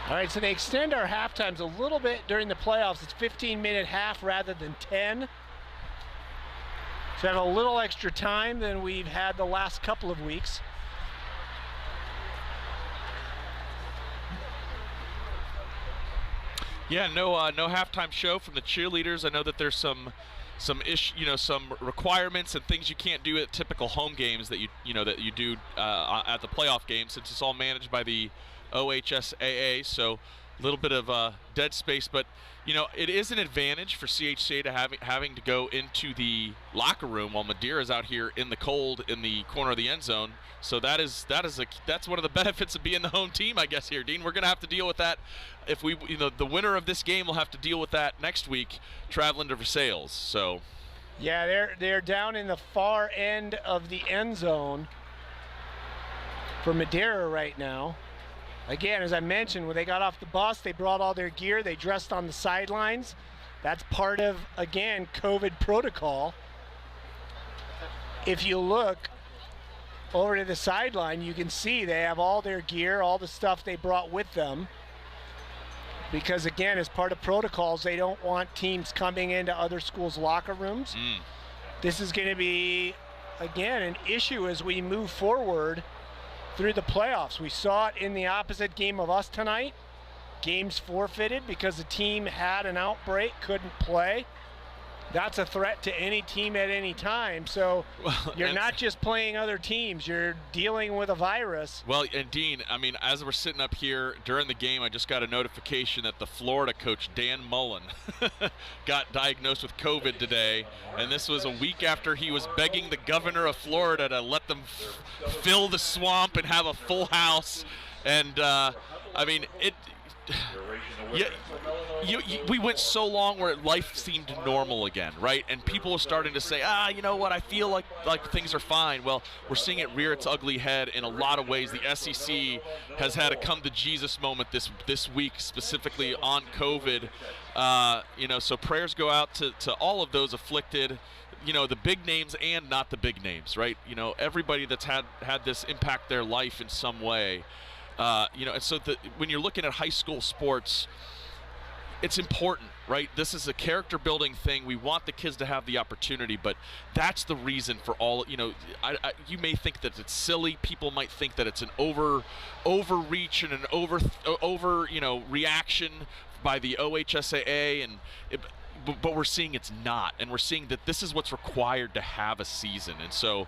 All right, so they extend our half times a little bit during the playoffs. It's 15-minute half rather than 10. So have a little extra time than we've had the last couple of weeks. Yeah, no halftime show from the cheerleaders. I know that there's some requirements and things you can't do at typical home games that you do at the playoff games, since it's all managed by the OHSAA, so a little bit of dead space, but it is an advantage for CHCA to having to go into the locker room while Madeira's out here in the cold in the corner of the end zone. So that's one of the benefits of being the home team, I guess. Here, Dean, we're going to have to deal with that. If we, the winner of this game will have to deal with that next week, traveling to Versailles. So, yeah, they're down in the far end of the end zone for Madeira right now. Again, as I mentioned, when they got off the bus, they brought all their gear. They dressed on the sidelines. That's part of, again, COVID protocol. if you look over to the sideline, you can see they have all their gear, all the stuff they brought with them. Because, again, as part of protocols, they don't want teams coming into other schools' locker rooms. This is going to be, again, an issue as we move forward through the playoffs. We saw it in the opposite game of us tonight. Games forfeited because the team had an outbreak, couldn't play. That's a threat to any team at any time. So you're not just playing other teams, you're dealing with a virus. Well, and Dean, I mean, as we're sitting up here during the game, I just got a notification that the Florida coach, Dan Mullen, got diagnosed with COVID today. And this was a week after he was begging the governor of Florida to let them fill the swamp and have a full house. And, I mean, we went so long where life seemed normal again, right? And people are starting to say, you know what, I feel like things are fine. Well, we're seeing it rear its ugly head in a lot of ways. The SEC has had a come-to-Jesus moment this week, specifically on COVID. So prayers go out to all of those afflicted, the big names and not the big names, right? Everybody that's had this impact their life in some way. And so when you're looking at high school sports, it's important, right? This is a character building thing. We want the kids to have the opportunity, but that's the reason for all, you may think that it's silly. People might think that it's an overreach and an over reaction by the OHSAA, but we're seeing it's not, and we're seeing that this is what's required to have a season. And so,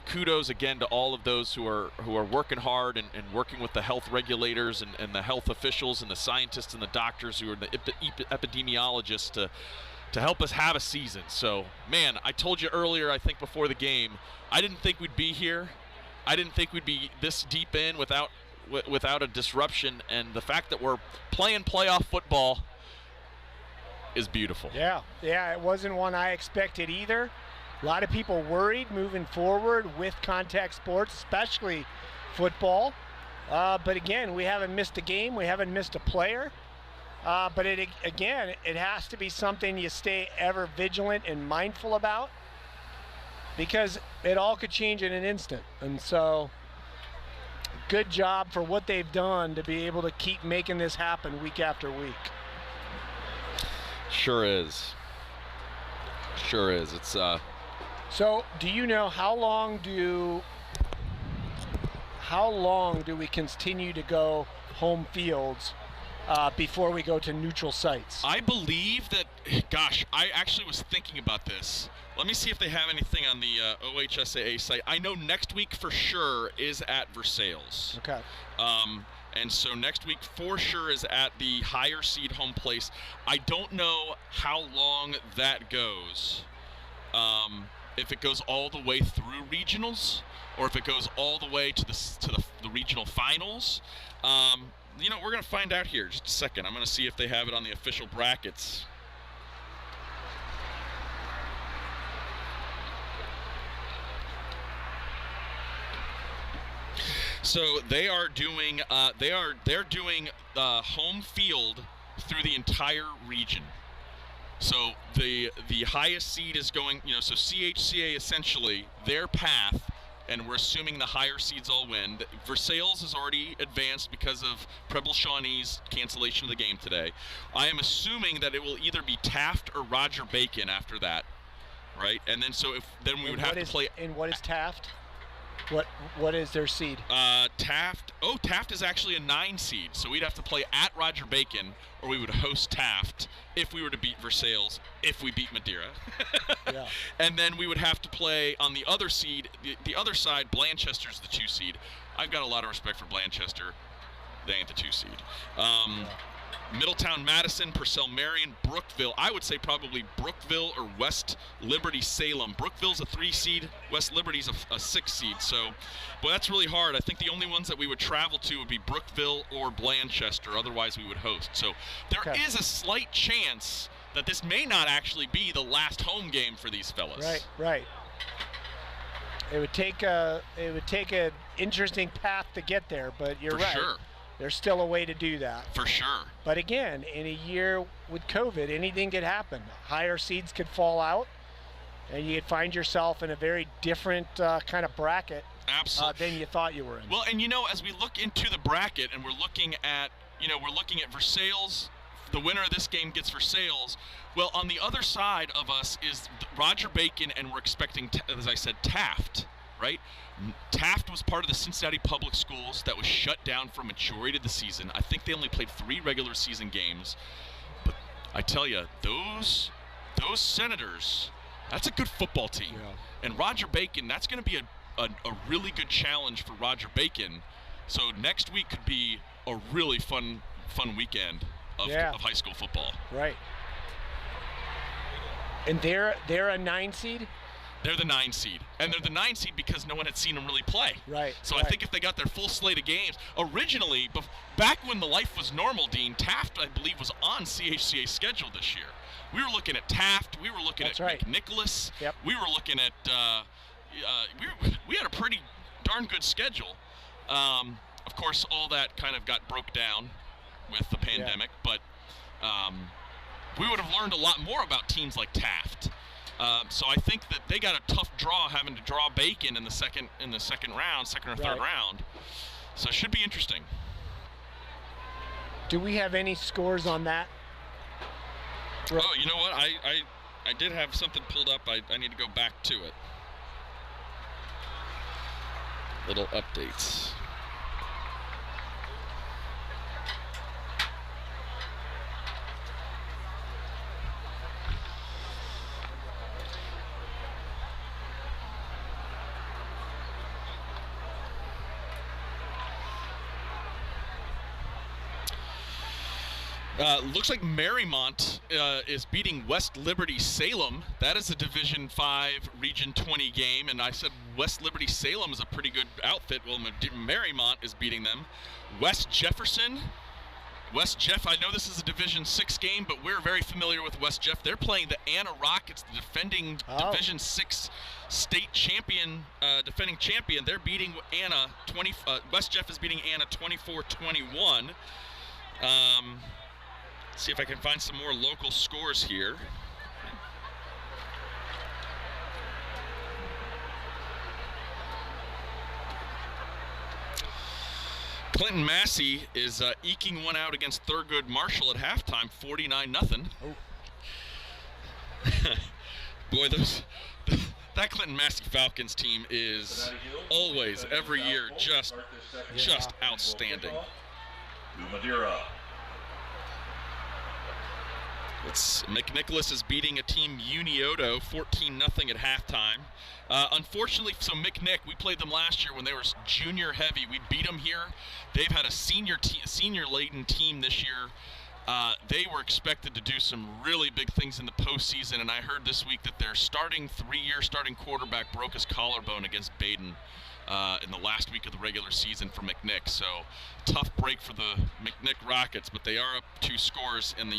kudos again to all of those who are working hard and working with the health regulators and the health officials and the scientists and the doctors who are the epidemiologists to help us have a season. So, man, I told you earlier, I think before the game, I didn't think we'd be here. I didn't think we'd be this deep in without a disruption, and the fact that we're playing playoff football is beautiful. Yeah, it wasn't one I expected either. A lot of people worried moving forward with contact sports, especially football. But again, we haven't missed a game. We haven't missed a player. But it has to be something you stay ever vigilant and mindful about, because it all could change in an instant. And so good job for what they've done to be able to keep making this happen week after week. Sure is. It's So, do you know how long do we continue to go home fields before we go to neutral sites? I believe that, I actually was thinking about this. Let me see if they have anything on the OHSAA site. I know next week for sure is at Versailles. Okay. And so next week for sure is at the higher seed home place. I don't know how long that goes. If it goes all the way through regionals, or if it goes all the way to the regional finals. We're going to find out here in just a second. I'm going to see if they have it on the official brackets. So they are doing they're doing home field through the entire region. So the highest seed is going, so CHCA essentially their path, and we're assuming the higher seeds all win. Versailles is already advanced because of Preble Shawnee's cancellation of the game today. I am assuming that it will either be Taft or Roger Bacon after that, right? And then we would have to play. And what is Taft? What is their seed? Taft is actually a 9 seed, so we'd have to play at Roger Bacon, or we would host Taft if we were to beat Versailles, if we beat Madeira. Yeah. And then we would have to play on the other seed, the other side. Blanchester's the 2 seed. I've got a lot of respect for Blanchester. They ain't the 2 seed. Middletown, Madison, Purcell, Marion, Brookville. I would say probably Brookville or West Liberty, Salem. Brookville's a 3 seed. West Liberty's a 6 seed. So, boy, that's really hard. I think the only ones that we would travel to would be Brookville or Blanchester. Otherwise, we would host. So there is a slight chance that this may not actually be the last home game for these fellas. Right. It would take an interesting path to get there, but you're right. For sure. There's still a way to do that. For sure. But again, in a year with COVID, anything could happen. Higher seeds could fall out. and you'd find yourself in a very different kind of bracket than you thought you were in. Well, and as we look into the bracket and we're looking at Versailles, the winner of this game gets Versailles. Well, on the other side of us is Roger Bacon, and we're expecting, as I said, Taft, right? Taft was part of the Cincinnati Public Schools that was shut down for majority of the season. I think they only played 3 regular season games. But I tell you, those Senators, that's a good football team. Yeah. And Roger Bacon, that's going to be a really good challenge for Roger Bacon. So next week could be a really fun weekend of high school football. Right. And they're a 9 seed? They're the 9 seed. And they're the 9 seed because no one had seen them really play. Right. So I think if they got their full slate of games, originally, back when the life was normal, Dean, Taft, I believe, was on CHCA schedule this year. We were looking at Taft. We were looking at McNicholas. Yep. We were looking at, we had a pretty darn good schedule. Of course, all that kind of got broke down with the pandemic, but we would have learned a lot more about teams like Taft. So I think that they got a tough draw having to draw Bacon in the second round, second or third round. So it should be interesting. Do we have any scores on that? Oh, you know what? I did have something pulled up. I need to go back to it. Little updates. Looks like Marymount is beating West Liberty Salem. That is a Division 5 Region 20 game, and I said West Liberty Salem is a pretty good outfit. Well, Marymount is beating them. West Jeff, I know this is a Division 6 game, but we're very familiar with West Jeff. They're playing the Anna Rockets, the defending Division 6 state champion, defending champion. They're beating Anna West Jeff is beating Anna 24-21. See if I can find some more local scores here. Clinton Massey is eking one out against Thurgood Marshall at halftime, 49-0. Oh. Boy, that Clinton Massey Falcons team is always, every year, just outstanding. Madeira. McNicholas is beating a team Unioto 14-0 at halftime. Unfortunately, so McNick, we played them last year when they were junior heavy. We beat them here. They've had a senior-laden team this year. They were expected to do some really big things in the postseason, and I heard this week that their three-year starting quarterback broke his collarbone against Baden in the last week of the regular season for McNick. So tough break for the McNick Rockets, but they are up 2 scores in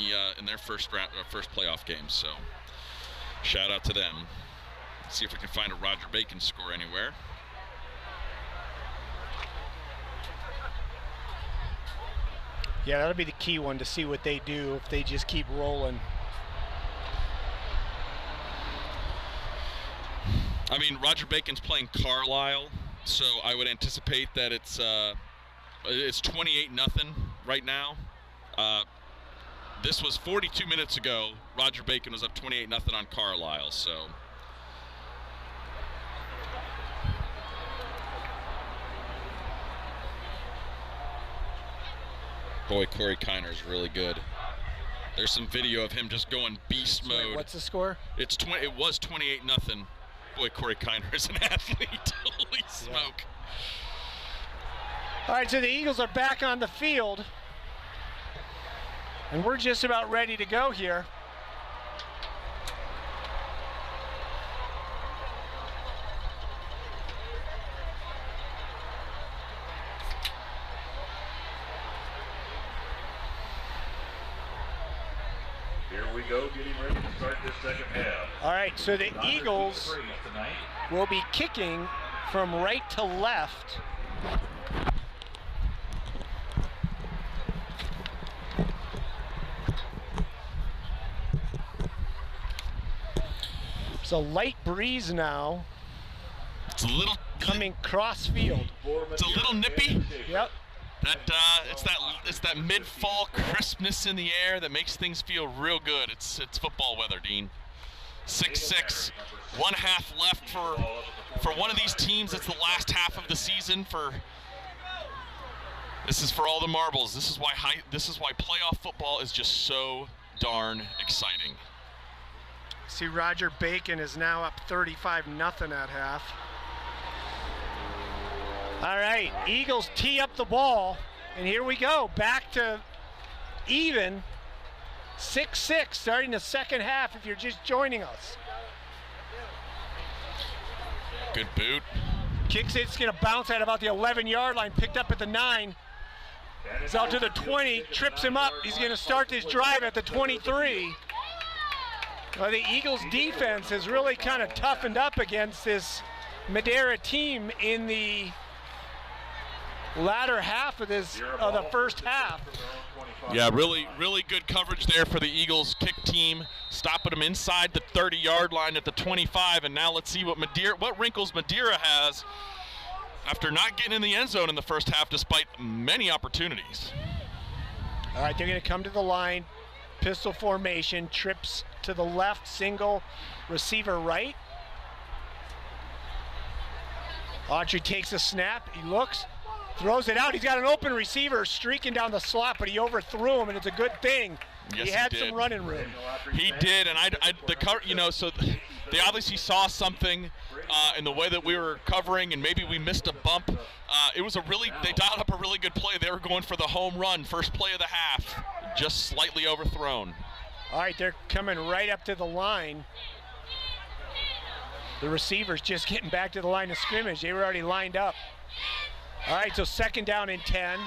their first playoff game. So shout out to them. Let's see if we can find a Roger Bacon score anywhere. Yeah, that'll be the key one to see what they do if they just keep rolling. I mean, Roger Bacon's playing Carlisle, so I would anticipate that it's 28-0 right now. This was 42 minutes ago. Roger Bacon was up 28-0 on Carlisle, so. Boy, Corey Kiner is really good. There's some video of him just going beast mode. What's the score? It was 28-0. Boy, Corey Kiner is an athlete. Holy smoke. All right, so the Eagles are back on the field. And we're just about ready to go here. Here we go, getting ready to start this second half. All right, so the Eagles will be kicking from right to left. So a light breeze now. It's a little coming cross field. It's a little nippy. Yep. It's that mid-fall crispness in the air that makes things feel real good. It's football weather, Dean. 6-6, 1/2 left for one of these teams. It's the last half of the season for. This is for all the marbles. This is why playoff football is just so darn exciting. See, Roger Bacon is now up 35-0 at half. All right, Eagles tee up the ball, and here we go. Back to even. 6-6 starting the second half if you're just joining us. Good boot. Kicks it, it's going to bounce at about the 11-yard line, picked up at the 9. It's out to the 20, trips him up. He's going to start this drive at the 23. Well, the Eagles defense has really kind of toughened up against this Madera team in the latter half of the first half. Yeah, really good coverage there for the Eagles kick team, stopping them inside the 30-yard line at the 25. And now let's see what wrinkles Madera has after not getting in the end zone in the first half despite many opportunities. All right, they're going to come to the line, pistol formation, trips to the left, single, receiver right. Autry takes a snap, he looks, throws it out. He's got an open receiver streaking down the slot, but he overthrew him, and it's a good thing. Yes, he had some running room. He did, and so they obviously saw something in the way that we were covering, and maybe we missed a bump. They dialed up a really good play. They were going for the home run, first play of the half, just slightly overthrown. All right, they're coming right up to the line. The receivers just getting back to the line of scrimmage. They were already lined up. All right, so second down and 10.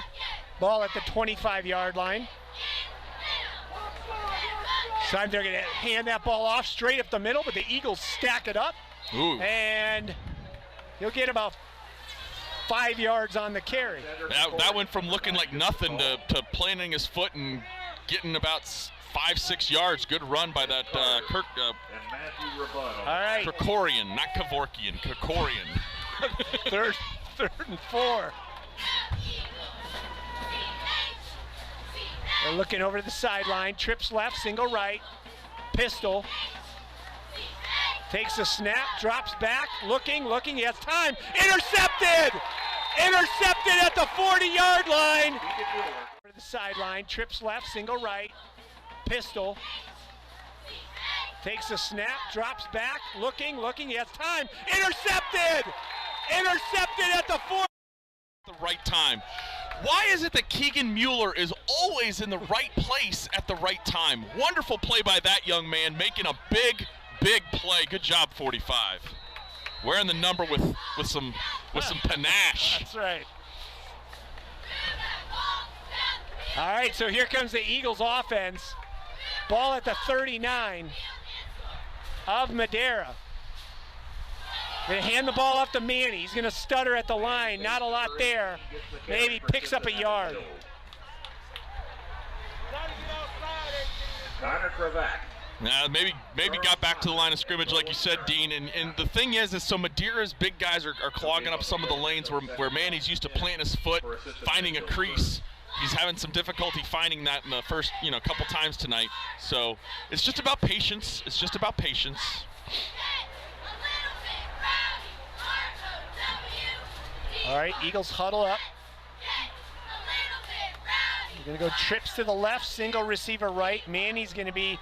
Ball at the 25-yard line. This time they're going to hand that ball off straight up the middle, but the Eagles stack it up. Ooh. And he'll get about 5 yards on the carry. That went from looking like nothing to planting his foot and getting about 5-6 yards. Good run by that All right. Krikorian, not Kevorkian, Krikorian. Third and 4. They're looking over to the sideline. Trips left, single right. Pistol. Takes a snap, drops back, looking. He has time. Intercepted! Intercepted at the 40-yard line. Over the sideline. Trips left, single right. Pistol. Takes a snap, drops back, looking. He has time. Intercepted! Intercepted at the 40. The right time. Why is it that Keegan Mueller is always in the right place at the right time? Wonderful play by that young man, making a big play. Good job, 45. Wearing the number with some panache. That's right. All right, so here comes the Eagles offense. Ball at the 39 of Madera. They hand the ball off to Manny. He's going to stutter at the line. Not a lot there. Maybe picks up a yard. Connor Kravac. Maybe got back to the line of scrimmage like you said, Dean. And the thing is so Madera's big guys are clogging up some of the lanes where Manny's used to plant his foot, finding a crease. He's having some difficulty finding that in the first, couple times tonight. So it's just about patience. All right, Eagles huddle up. You're going to go trips to the left, single receiver right. Manny's going to be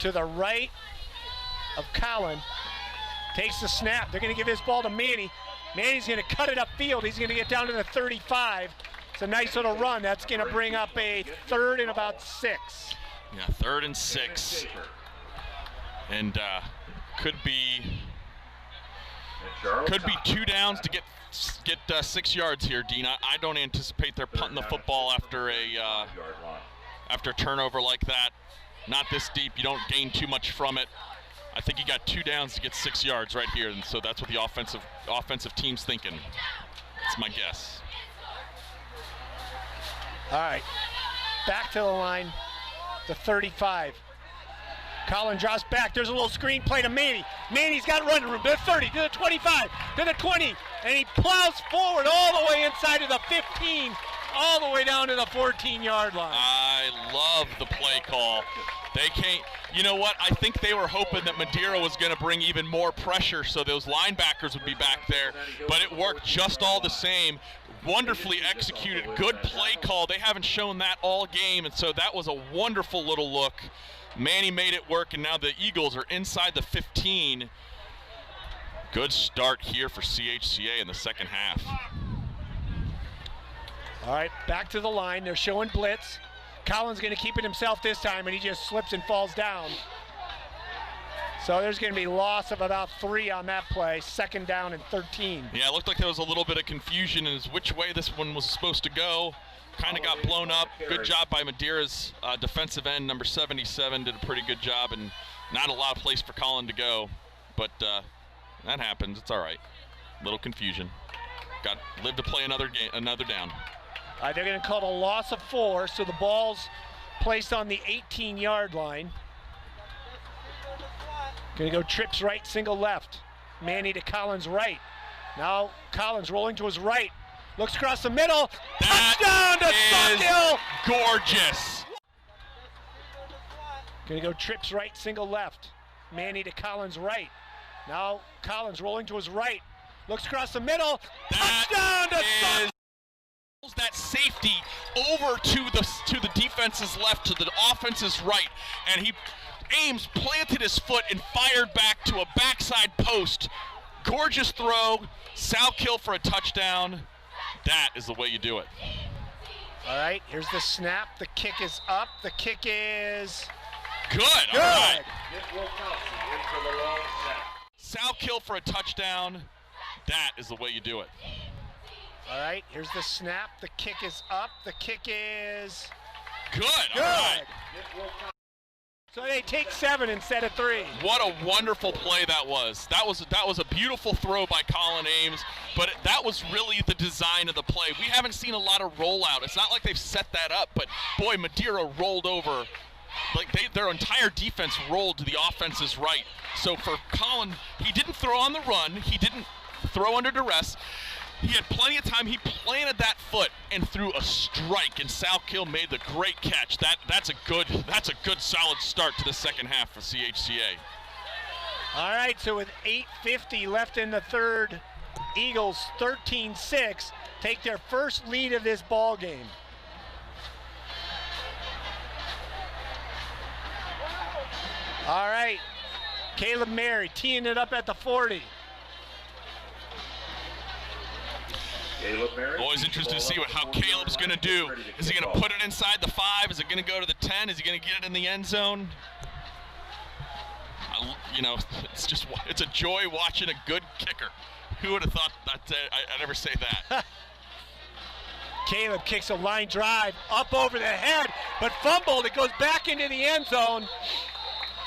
to the right of Collin. Takes the snap. They're going to give his ball to Manny. Manny's going to cut it upfield. He's going to get down to the 35. It's a nice little run. That's going to bring up a 3rd and about 6. Yeah, 3rd and 6. And could be 2 downs to get 6 yards here, Dean. I don't anticipate they're punting the football after a turnover like that. Not this deep. You don't gain too much from it. I think he got 2 downs to get 6 yards right here, and so that's what the offensive team's thinking. That's my guess. All right, back to the line, the 35. Collin draws back. There's a little screen play to Manny. Manny's got running room to the 30, to the 25, to the 20, and he plows forward all the way inside of the 15, all the way down to the 14-yard line. I love the play call. They can't, you know what? I think they were hoping that Madeira was going to bring even more pressure so those linebackers would be back there, but it worked just all the same. Wonderfully executed, good play call. They haven't shown that all game, and so that was a wonderful little look. Manny made it work, and now the Eagles are inside the 15. Good start here for CHCA in the second half. All right, back to the line. They're showing blitz. Collin's going to keep it himself this time, and he just slips and falls down. So there's going to be loss of about 3 on that play, 2nd down and 13. Yeah, it looked like there was a little bit of confusion as which way this one was supposed to go. Kind of got blown up. Good job by Madeira's defensive end, number 77, did a pretty good job, and not a lot of place for Collin to go. But that happens. It's all right. Little confusion. Lived to play another down. All right, they're going to call it a loss of 4, so the ball's placed on the 18-yard line. Going to go trips right, single left. Manny to Collin's right. Now Collins rolling to his right. Looks across the middle. Touchdown to Sawkill! Gorgeous. Going to go trips right, single left. Manny to Collins' right. Now Collins rolling to his right. Looks across the middle. Touchdown to Sawkill! That safety over to the defense's left, to the offense's right, and he Ames planted his foot and fired back to a backside post. Gorgeous throw. Sawkill for a touchdown. That is the way you do it. All right, here's the snap. The kick is up. The kick is good. Good. All right. Sawkill for a touchdown. That is the way you do it. All right, here's the snap. The kick is up. The kick is good. Good. All right. So they take 7 instead of 3. What a wonderful play that was. That was a beautiful throw by Collin Ames, but that was really the design of the play. We haven't seen a lot of rollout. It's not like they've set that up, but boy, Madeira rolled over. Like their entire defense rolled to the offense's right. So for Collin, he didn't throw on the run. He didn't throw under duress. He had plenty of time. He planted that foot and threw a strike, and Sawkill made the great catch. That's a good solid start to the second half for CHCA. All right, so with 8:50 left in the third, Eagles 13-6 take their first lead of this ball game. All right, Caleb Mary teeing it up at the 40. Always interested to see how Caleb's going to do. Is he going to put it inside the 5? Is it going to go to the 10? Is he going to get it in the end zone? It's a joy watching a good kicker. Who would have thought that I'd ever say that? Caleb kicks a line drive up over the head, but fumbled. It goes back into the end zone,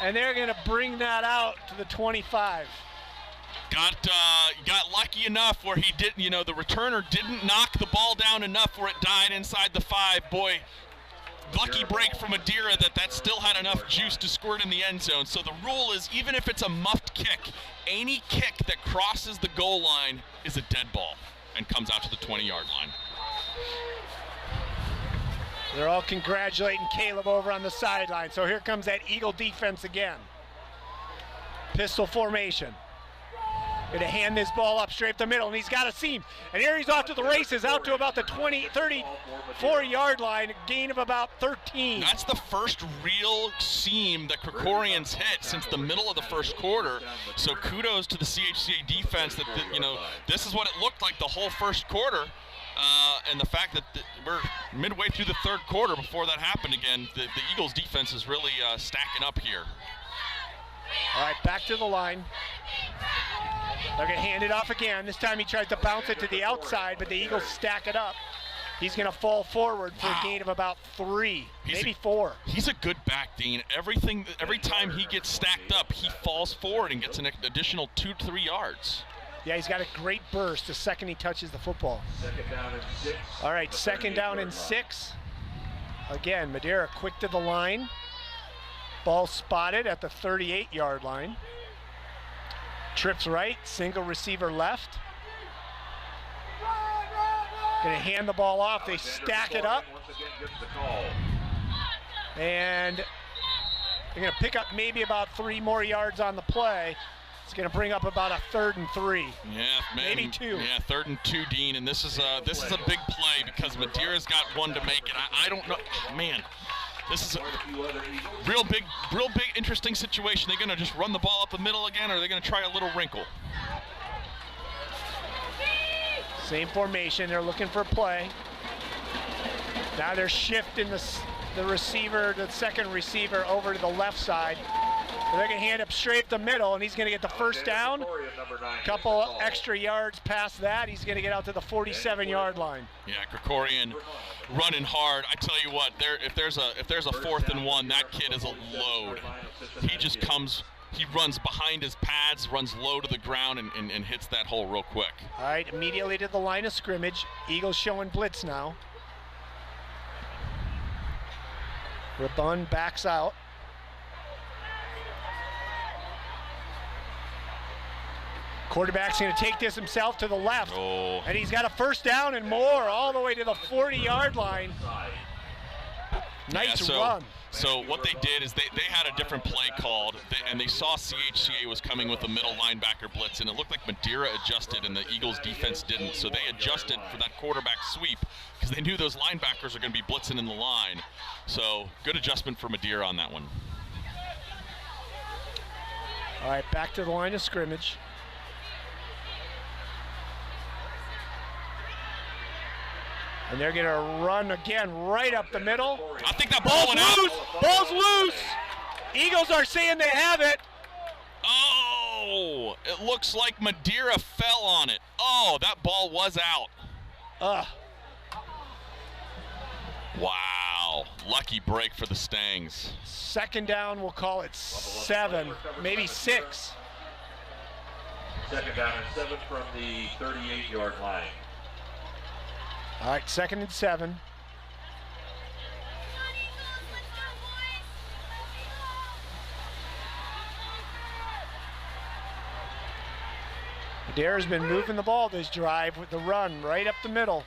and they're going to bring that out to the 25. Got lucky enough where he didn't, the returner didn't knock the ball down enough where it died inside the 5. Boy, lucky break from Madeira that still had enough juice to squirt in the end zone. So the rule is, even if it's a muffed kick, any kick that crosses the goal line is a dead ball and comes out to the 20-yard line. They're all congratulating Caleb over on the sideline. So here comes that Eagle defense again. Pistol formation. Going to hand this ball up straight up the middle, and he's got a seam. And here he's off to the races, out to about the 34-yard line, a gain of about 13. That's the first real seam that Krikorian's hit since the middle of the first quarter. So kudos to the CHCA defense that, this is what it looked like the whole first quarter. And the fact that we're midway through the third quarter before that happened again, the Eagles defense is really stacking up here. All right, back to the line. They're going to hand it off again. This time he tries to bounce it to the outside, but the Eagles stack it up. He's going to fall forward for a gain of about 3, maybe 4. He's a good back, Dean. Every time he gets stacked up, he falls forward and gets an additional 2 to 3 yards. Yeah, he's got a great burst the second he touches the football. 2nd down and 6. All right, 2nd down and 6. Again, Madeira quick to the line. Ball spotted at the 38-yard line. Trips right, single receiver left. Gonna hand the ball off. They stack it up. And they're gonna pick up maybe about 3 more yards on the play. It's gonna bring up about a 3rd and 3. Yeah, man, maybe 2. Yeah, 3rd and 2, Dean. And this is a big play because Madeira's got one to make it. I don't know, man. This is a real big, interesting situation. They're gonna just run the ball up the middle again, or are they gonna try a little wrinkle? Same formation. They're looking for play. Now they're shifting the receiver, the second receiver, over to the left side. So they're going to hand up straight up the middle, and he's going to get the first down. A couple extra yards past that, he's going to get out to the 47-yard line. Yeah, Krikorian running hard. I tell you what, if there's a 4th and 1, that kid is a load. He just comes, he runs behind his pads, runs low to the ground, and hits that hole real quick. All right, immediately to the line of scrimmage. Eagles showing blitz now. Rabun backs out. Quarterback's going to take this himself to the left. Oh. And he's got a first down and more all the way to the 40-yard line. Nice run. So what they did is they had a different play called, and they saw CHCA was coming with a middle linebacker blitz, and it looked like Madeira adjusted and the Eagles defense didn't. So they adjusted for that quarterback sweep because they knew those linebackers are going to be blitzing in the line. So good adjustment for Madeira on that one. All right, back to the line of scrimmage. And they're going to run again right up the middle. I think that ball went out. Ball's loose. Eagles are saying they have it. Oh, it looks like Madeira fell on it. Oh, that ball was out. Wow, lucky break for the Stangs. 2nd down, we'll call it 7, maybe 6. 2nd down and 7 from the 38-yard line. All right, 2nd and 7. Madeira's been moving the ball this drive with the run right up the middle.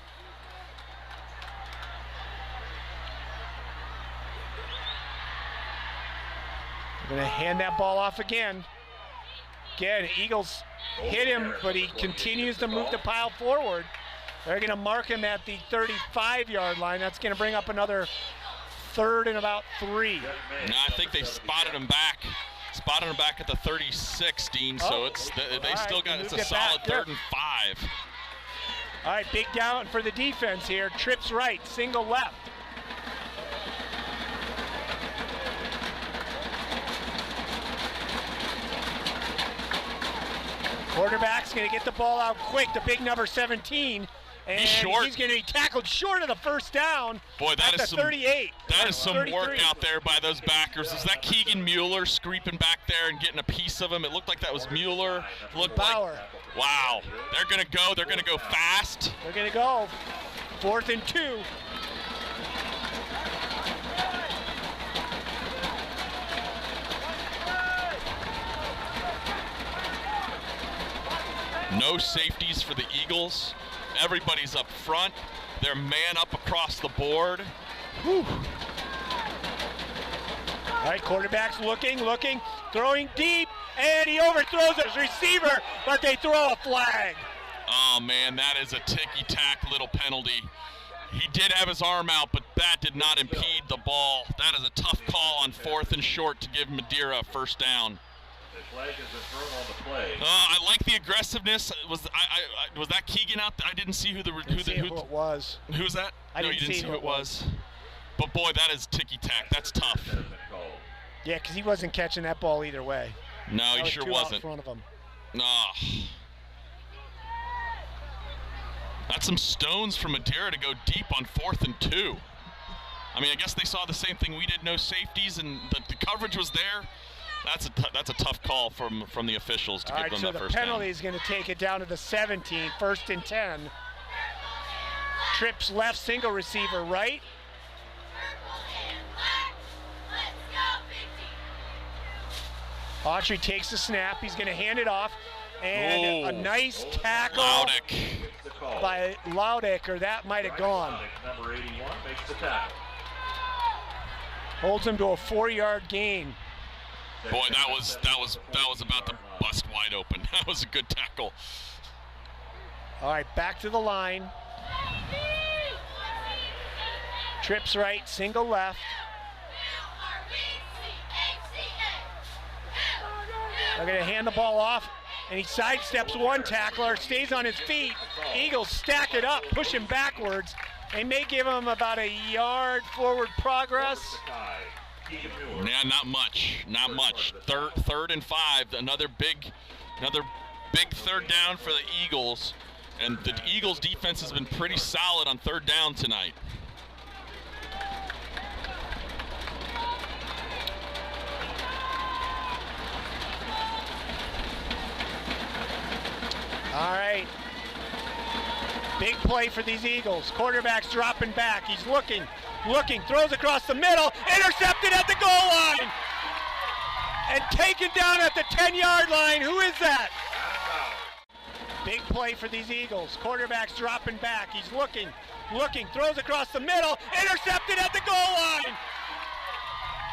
They're going to hand that ball off again. Again, Eagles hit him, but he continues to move the pile forward. They're going to mark him at the 35-yard line. That's going to bring up another 3rd and about 3. No, I think they spotted him back. Spotted him back at the 36, Dean. So it's a solid 3rd and 5. All right, big down for the defense here. Trips right, single left. Quarterback's going to get the ball out quick, the big number 17. And he's going to be tackled short of the first down. Boy, that is some 38. That is some 33. Work out there by those backers. Is that Keegan Mueller screeping back there and getting a piece of him? It looked like that was Mueller. Looked Bauer. Like, wow. They're going to go. They're going to go fast. They're going to go 4th and 2. No safeties for the Eagles. Everybody's up front. They're man up across the board. Whew. All right, quarterback's looking, throwing deep, and he overthrows his receiver, but they throw a flag. Oh, man, that is a ticky-tack little penalty. He did have his arm out, but that did not impede the ball. That is a tough call on 4th and short to give Madeira a first down. The flag has been thrown on the play. I like the aggressiveness. Was that Keegan out there? I didn't see who it was. Who was that? No, you didn't see who it was. But boy, that is ticky-tack. That's tough. Yeah, because he wasn't catching that ball either way. No, he sure wasn't. Out in front of him. That's some stones from Madeira to go deep on 4th and 2. I mean, I guess they saw the same thing we did. No safeties, and the coverage was there. That's a tough call from the officials to give them that first down. So the penalty is going to take it down to the 17, 1st and 10. Trips left, single receiver right. Autry takes the snap. He's going to hand it off. And a nice tackle by Laudick, or that might have gone. Number 81 makes the tackle. Holds him to a 4-yard gain. Boy, that was about to bust wide open. That was a good tackle. All right, back to the line. Trips right, single left. They're going to hand the ball off, and he sidesteps one tackler, stays on his feet. Eagles stack it up, push him backwards. They may give him about a yard forward progress. Yeah, not much. Third and 5. Another big third down for the Eagles. And the Eagles defense has been pretty solid on third down tonight. All right. Big play for these Eagles. Quarterback's dropping back. He's looking, throws across the middle, intercepted at the goal line. And taken down at the 10-yard line. Who is that? Big play for these Eagles. Quarterback's dropping back. He's looking, throws across the middle, intercepted at the goal line.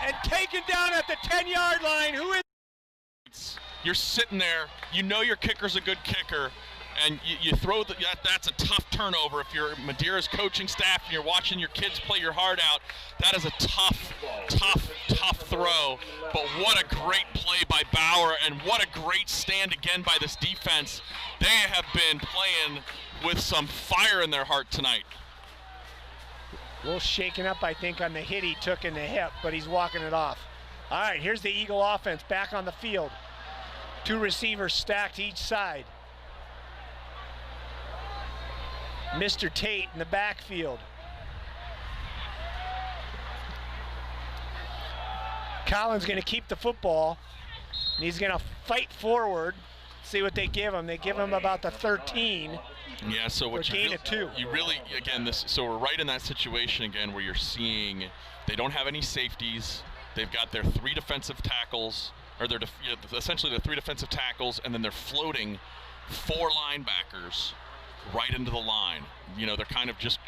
And taken down at the 10-yard line. Who is it? You're sitting there, you know your kicker's a good kicker, and you throw that's a tough turnover. If you're Madeira's coaching staff and you're watching your kids play your heart out, that is a tough throw. But what a great play by Bauer, and what a great stand again by this defense. They have been playing with some fire in their heart tonight. A little shaken up, I think, on the hit he took in the hip, but he's walking it off. All right, here's the Eagle offense back on the field. 2 receivers stacked each side. Mr. Tate in the backfield. Collins going to keep the football, and he's going to fight forward. See what they give him. They give him about the 13. Yeah, so what you really again, so we're right in that situation again where you're seeing they don't have any safeties. They've got their 3 defensive tackles, or they're essentially the 3 defensive tackles, and then they're floating 4 linebackers right into the line. You know, they're kind of just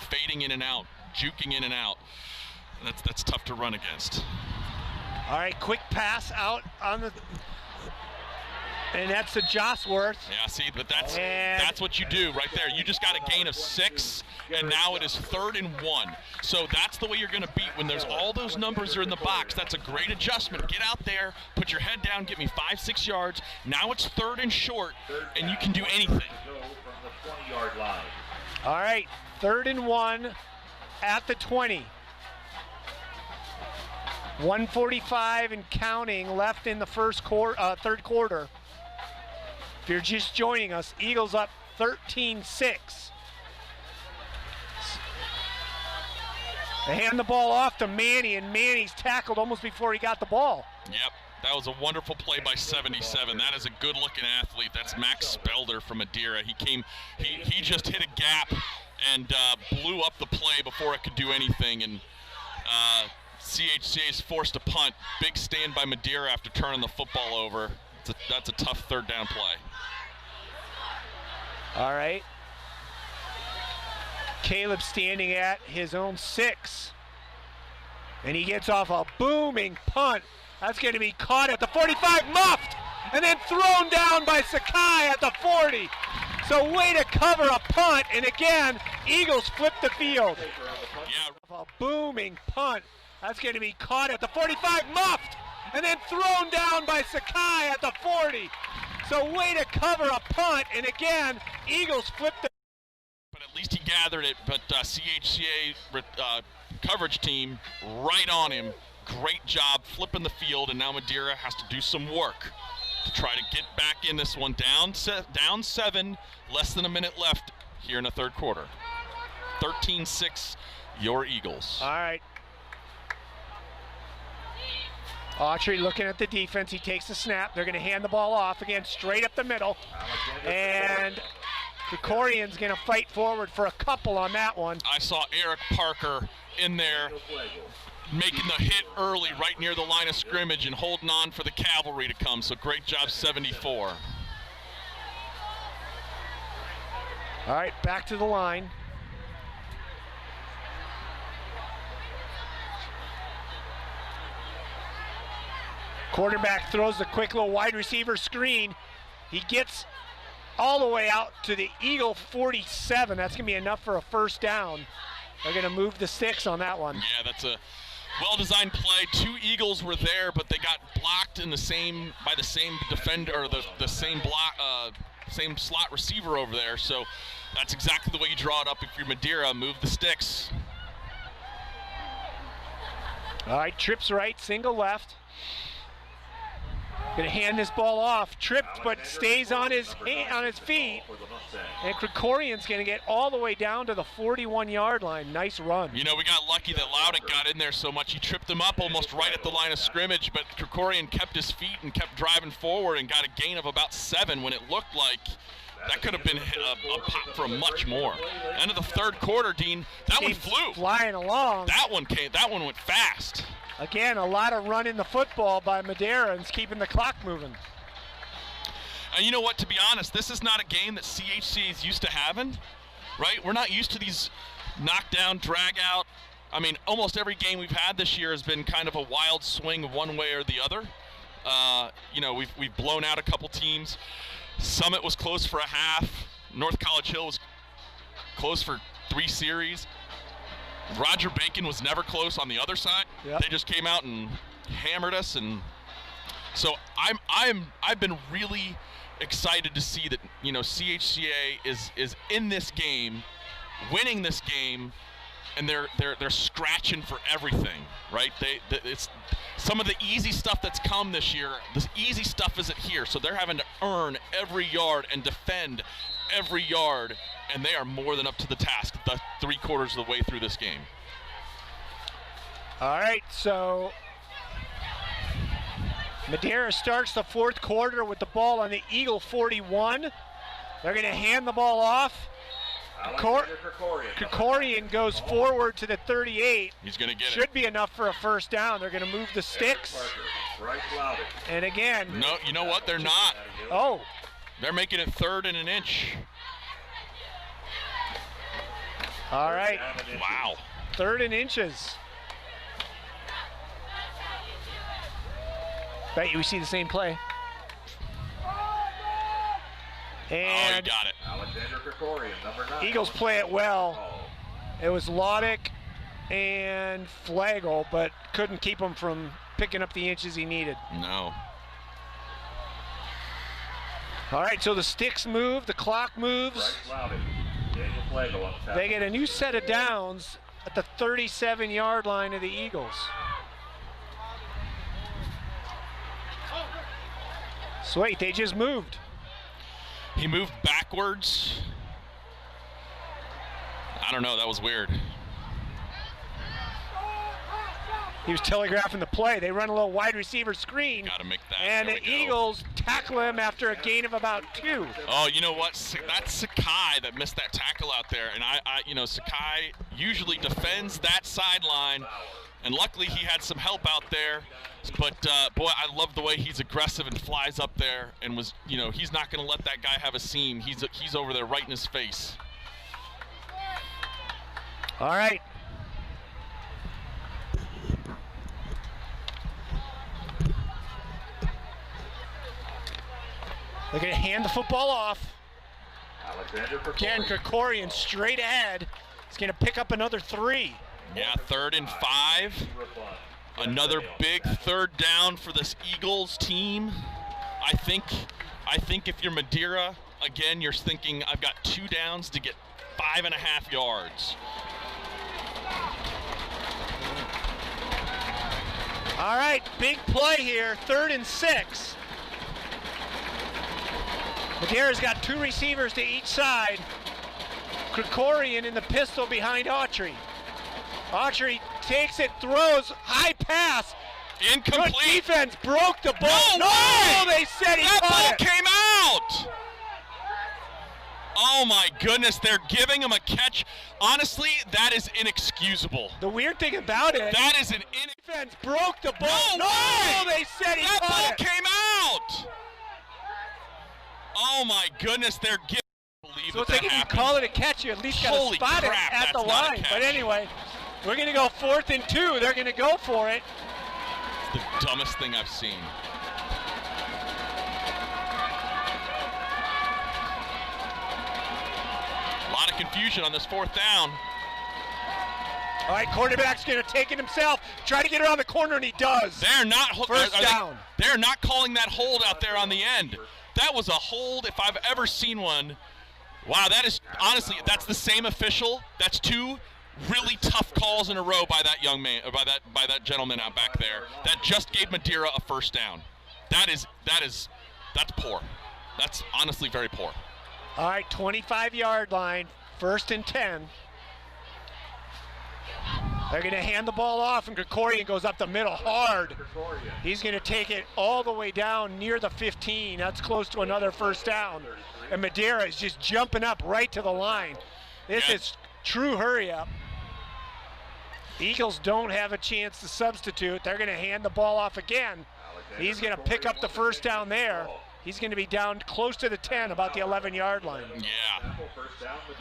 fading in and out, juking in and out. That's tough to run against. All right, quick pass out on the, and that's to Josworth. Yeah, see, but that's what you do right there. You just got a gain of 6, and now it is 3rd and 1. So that's the way you're going to beat when there's all those numbers are in the box. That's a great adjustment. Get out there, put your head down, get me 5-6 yards. Now it's 3rd and short, and you can do anything. All right, 3rd and 1 at the 20. 1:45 and counting left in the third quarter. If you're just joining us, Eagles up 13-6. They hand the ball off to Manny, and Manny's tackled almost before he got the ball. Yep, that was a wonderful play by 77. That is a good-looking athlete. That's Max Spelder from Madeira. He just hit a gap and blew up the play before it could do anything, and CHCA is forced to punt. Big stand by Madeira after turning the football over. That's a tough 3rd down play. All right. Caleb standing at his own 6. And he gets off a booming punt. That's going to be caught at the 45, muffed, and then thrown down by Sakai at the 40. So way to cover a punt, and again, Eagles flip the field. Yeah. A booming punt. That's going to be caught at the 45, muffed, and then thrown down by Sakai at the 40. So way to cover a punt, and again, Eagles flip the. But at least he gathered it, but CHCA coverage team right on him. Great job flipping the field, and now Madeira has to do some work to try to get back in this one. Down 7, less than a minute left here in the third quarter. 13-6, your Eagles. All right. Autry looking at the defense. He takes the snap. They're going to hand the ball off again, straight up the middle. And the Corian's going to fight forward for a couple on that one. I saw Eric Parker in there. making the hit early right near the line of scrimmage and holding on for the cavalry to come. So great job, 74. All right, back to the line. Quarterback throws the quick little wide receiver screen. He gets all the way out to the Eagle 47. That's going to be enough for a first down. They're going to move the sticks on that one. Yeah, that's a well-designed play. 2 Eagles were there, but they got blocked in the same by the same defender, or the same block, same slot receiver over there. So that's exactly the way you draw it up if you're Madeira. Move the sticks. All right, trips right, single left. Gonna hand this ball off. Tripped, but stays on his feet. And Krikorian's gonna get all the way down to the 41-yard line. Nice run. You know, we got lucky that Laudick got in there so much. He tripped him up almost right at the line of scrimmage, but Krikorian kept his feet and kept driving forward and got a gain of about 7 when it looked like that could have been a pop for much more. End of the third quarter, Dean. That one flew. Flying along. That one went fast. Again, a lot of running the football by Madeira and it's keeping the clock moving. And you know what, to be honest, this is not a game that CHCA is used to having, right? We're not used to these knockdown, drag out. I mean, almost every game we've had this year has been kind of a wild swing one way or the other. You know, we've blown out a couple teams. Summit was close for a half. North College Hill was close for 3 series. Roger Bacon was never close on the other side. Yep. They just came out and hammered us, and so I've been really excited to see that, you know, CHCA is in this game, winning this game, and they're scratching for everything, right? It's some of the easy stuff that's come this year. This easy stuff isn't here, so they're having to earn every yard and defend every yard, and they are more than up to the task the 3/4 of the way through this game. All right, so Madeira starts the 4th quarter with the ball on the Eagle 41. They're going to hand the ball off. Krikorian goes forward to the 38. He's going to get Should be enough for a first down. They're going to move the sticks. And again. No, you know what? They're not. Oh. They're making it 3rd and an inch. All right. Wow. 3rd and inches. Bet you we see the same play. And he got it. Alexander Krikorian, number 9. Eagles play it well. It was Laudick and Flagel, but couldn't keep him from picking up the inches he needed. No. All right, so the sticks move, the clock moves. They get a new set of downs at the 37-yard line of the Eagles. So wait, they just moved. He moved backwards. I don't know, that was weird. He was telegraphing the play. They run a little wide receiver screen. Gotta make that. And the Eagles tackle him after a gain of about 2. Oh, you know what? That's Sakai that missed that tackle out there. And you know, Sakai usually defends that sideline. And luckily he had some help out there. But boy, I love the way he's aggressive and flies up there and was, you know, he's not going to let that guy have a seam. He's over there right in his face. All right. They're going to hand the football off. Again, Krikorian straight ahead. He's going to pick up another 3. Yeah, 3rd and 5. Another big 3rd down for this Eagles team. I think if you're Madeira, again, you're thinking, I've got 2 downs to get 5.5 yards. All right, big play here, 3rd and 6. Madeira's got 2 receivers to each side. Krikorian in the pistol behind Autry. Autry takes it, throws, high pass. Incomplete. Good defense, broke the ball. No way! They said he that caught ball it. came out. Oh my goodness, they're giving him a catch. Honestly, that is inexcusable. The weird thing about it, That is an defense broke the ball. No way! They said he That ball caught it. came out. Oh my goodness, they're giving. Believe So if that they can happened. call it a catch, you at least got to Holy spot it crap, at the that's not a line. catch. But anyway, we're going to go 4th and 2. They're going to go for it. It's the dumbest thing I've seen. A lot of confusion on this 4th down. All right, quarterback's going to take it himself. Try to get around the corner, and he does. They're not First down. They're not calling that hold out there on the end. That was a hold if I've ever seen one. Wow, that is honestly, that's the same official. That's 2 really tough calls in a row by that young man, by that gentleman out back there. That just gave Madeira a first down. That's poor. That's honestly very poor. All right, 25-yard line, 1st and 10. They're going to hand the ball off, and Gregorian goes up the middle hard. He's going to take it all the way down near the 15. That's close to another first down. And Madeira is just jumping up right to the line. This is true hurry up. Eagles don't have a chance to substitute. They're going to hand the ball off again. He's going to pick up the first down there. He's going to be down close to the 10, about the 11-yard line. Yeah.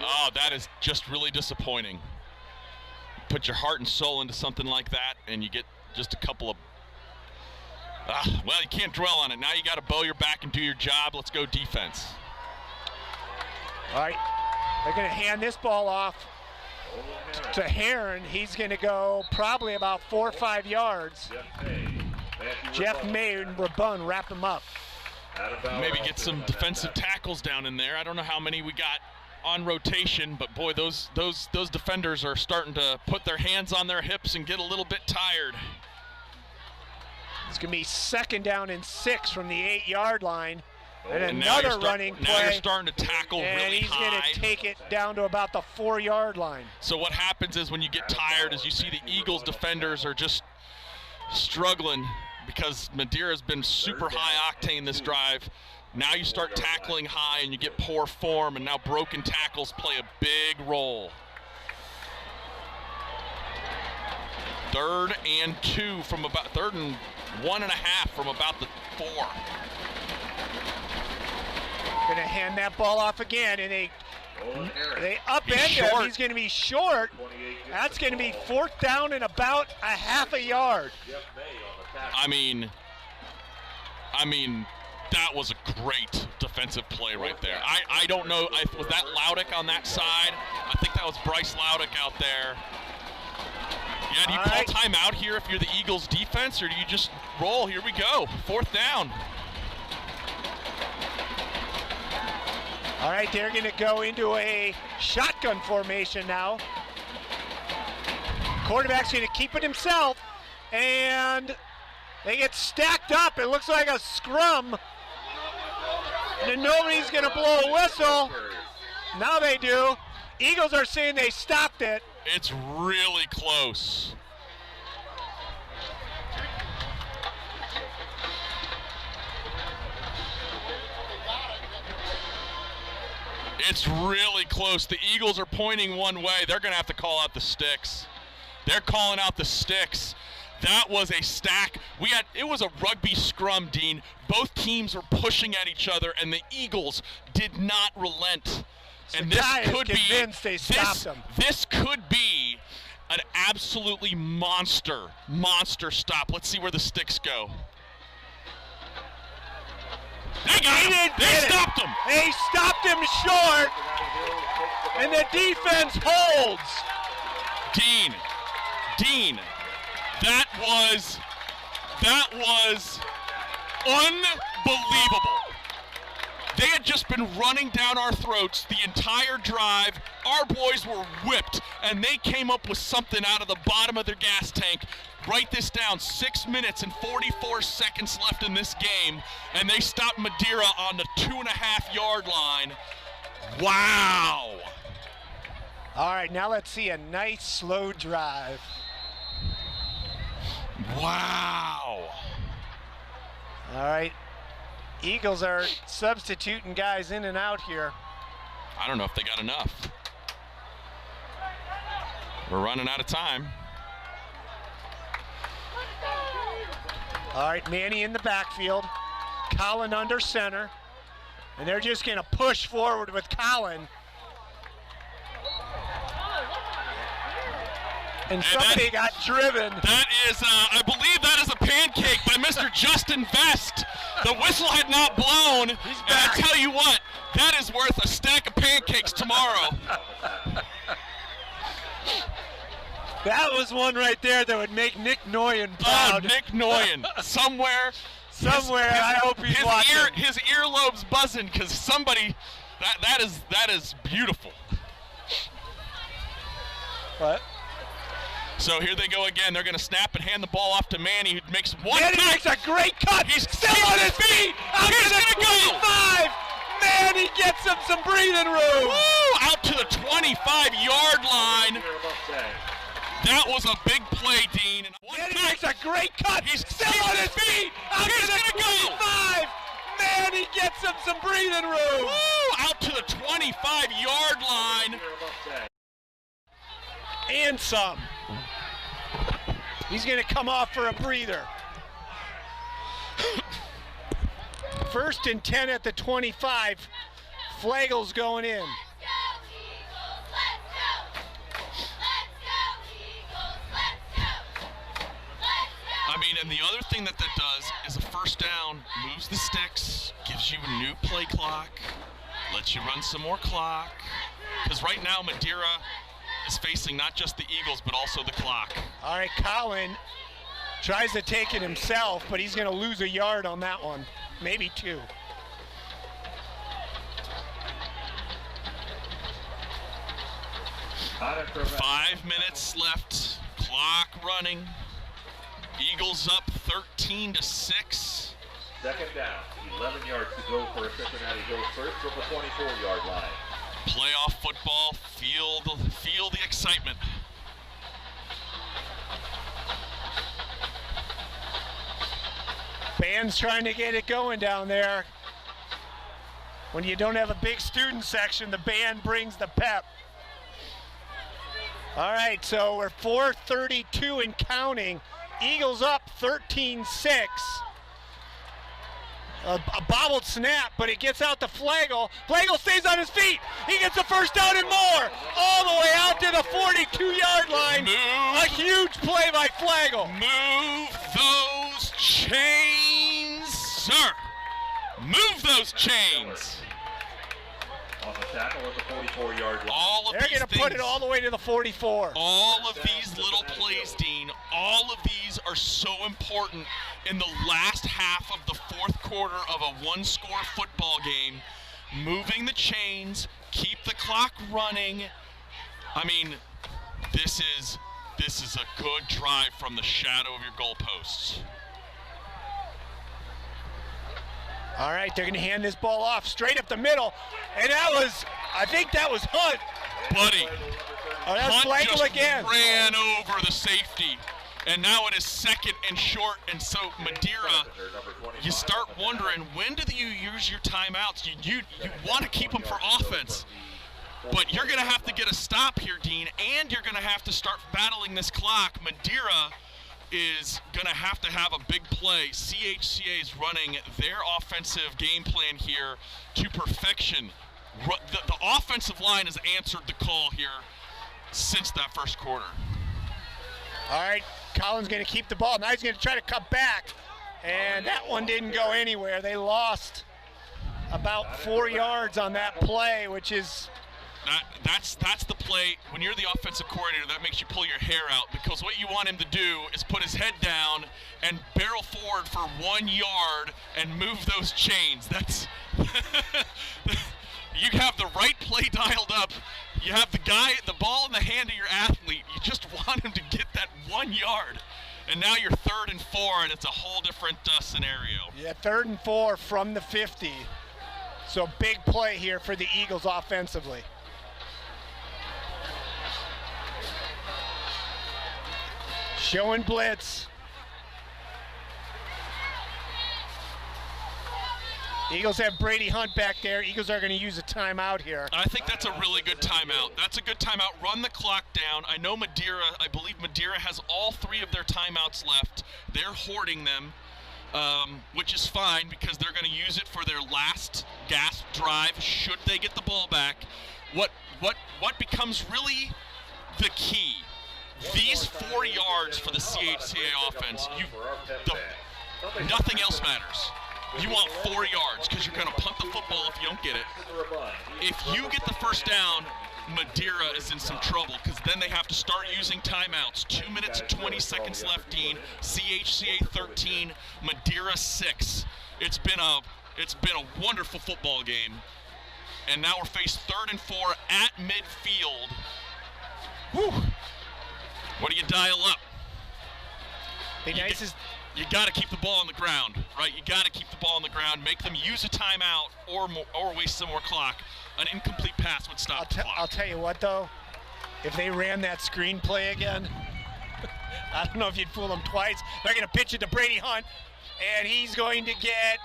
Oh, that is just really disappointing. Put your heart and soul into something like that, and you get just a couple of well, you can't dwell on it. Now you got to bow your back and do your job. Let's go defense. All right, they're going to hand this ball off to Heron. He's going to go probably about 4 or 5 yards. Jeff May and Rabun wrap him up. Maybe get some defensive tackles down in there. I don't know how many we got on rotation, but boy, those defenders are starting to put their hands on their hips and get a little bit tired. It's going to be 2nd down and 6 from the 8-yard line. And now another running play. Now you're starting to tackle and really he's high. going to take it down to about the 4-yard line. So what happens is when you get tired is you see the Eagles defenders are just struggling because Madeira's been super high octane this drive. Now you start tackling high and you get poor form, and now broken tackles play a big role. 3rd and 2 from about 3rd and 1.5 from about the 4. Going to hand that ball off again, and they upend him. He's going to be short. That's going to be 4th down and about a half a yard. I mean, that was a great defensive play right there. I don't know, was that Laudick on that side? I think that was Bryce Laudick out there. Yeah, do you call timeout here if you're the Eagles defense, or do you just roll? Here we go, 4th down. All right, they're going to go into a shotgun formation now. Quarterback's going to keep it himself, and they get stacked up. It looks like a scrum. And then nobody's going to blow a whistle. Now they do. Eagles are saying they stopped it. It's really close. It's really close. The Eagles are pointing one way. They're going to have to call out the sticks. They're calling out the sticks. That was a stack. It was a rugby scrum, Dean. Both teams were pushing at each other, and the Eagles did not relent. And this could be they stopped them. This could be an absolutely monster stop. Let's see where the sticks go. They got him. They stopped him. They stopped him short, and the defense holds. Dean, that was unbelievable. They had just been running down our throats the entire drive. Our boys were whipped, and they came up with something out of the bottom of their gas tank. Write this down, 6 minutes and 44 seconds left in this game, and they stopped Madeira on the 2.5-yard line. Wow. All right, now let's see a nice slow drive. Wow. All right. Eagles are substituting guys in and out here. I don't know if they got enough. We're running out of time. All right, Manny in the backfield. Colin under center. And they're just going to push forward with Colin. And somebody got driven. That is, I believe that is a pancake by Mr. Justin Vest. The whistle had not blown. He's And back. I tell you what, that is worth a stack of pancakes tomorrow. That was one right there that would make Nick Noyen Oh, proud. Nick Noyen. Somewhere, I hope he's watching. His earlobe's buzzing because somebody, that is beautiful. What? So here they go again. They're going to snap and hand the ball off to Manny, who makes one Manny cut. makes a great cut. He's still on his feet. Out He's to the gonna go. 25. Manny gets him some breathing room. Woo! Out to the 25-yard line. That was a big play, Dean. Manny makes a great cut. He's still on his feet. Out to the 25. Manny gets him some breathing room. Woo! Out to the 25-yard line. And some. He's going to come off for a breather. 1st and 10 at the 25. Flagel's going in. I mean, and the other thing that does is a first down, moves the sticks, gives you a new play clock, lets you run some more clock. Because right now, Madeira is facing not just the Eagles, but also the clock. All right, Colin tries to take it himself, but he's going to lose a yard on that one, maybe 2. $5 minutes left, clock running. Eagles up 13-6. Second down, 11 yards to go for Cincinnati Hills first from the 24-yard line. Playoff football, feel the excitement. Band's trying to get it going down there. When you don't have a big student section, the band brings the pep. All right, so we're 4:32 and counting. Eagles up 13-6. A bobbled snap, but it gets out to Flagel. Flagel stays on his feet. He gets a first down and more. All the way out to the 42-yard line. A huge play by Flagel. Move those chains, sir. Move those chains. On the tackle at the 44-yard line. They're going to put it all the way to the 44. All of these little plays, Dean, all of these are so important in the last half of the fourth quarter of a one-score football game. Moving the chains, keep the clock running. I mean, this is a good drive from the shadow of your goalposts. All right, they're going to hand this ball off straight up the middle. And I think that was Hunt. Buddy, Oh, that's Hunt Flagel just again. ran over the safety. And now it is 2nd and short. And so Madeira, you start wondering, when do you use your timeouts? You want to keep them for offense. But you're going to have to get a stop here, Dean, and you're going to have to start battling this clock. Madeira is going to have a big play. CHCA is running their offensive game plan here to perfection. The offensive line has answered the call here since that first quarter. All right, Colin's going to keep the ball. Now he's going to try to cut back. And that one didn't go anywhere. They lost about 4 yards on that play, which is... That's the play. When you're the offensive coordinator, that makes you pull your hair out, because what you want him to do is put his head down and barrel forward for 1 yard and move those chains. That's you have the right play dialed up. You have the ball in the hand of your athlete. You just want him to get that 1 yard. And now you're 3rd and 4, and it's a whole different scenario. Yeah, 3rd and 4 from the 50. So big play here for the Eagles offensively. Showing blitz. Eagles have Brady Hunt back there. Eagles are going to use a timeout here. I think that's a really good timeout. That's a good timeout. Run the clock down. I know I believe Madeira has all 3 of their timeouts left. They're hoarding them, which is fine because they're going to use it for their last gasp drive should they get the ball back. What becomes really the key, these 4 yards for the CHCA offense, nothing else matters. You want 4 yards because you're going to punt the football if you don't get it. If you get the first down, Madeira is in some trouble because then they have to start using timeouts. 2 minutes and 20 seconds left, Dean. CHCA 13, Madeira 6. It's been a wonderful football game. And now we're faced 3rd and 4 at midfield. Whew. What do you dial up? You got to keep the ball on the ground, right? You got to keep the ball on the ground, make them use a timeout or waste some more clock. An incomplete pass would stop the clock. I'll tell you what, though. If they ran that screen play again, I don't know if you'd fool them twice. They're going to pitch it to Brady Hunt, and he's going to get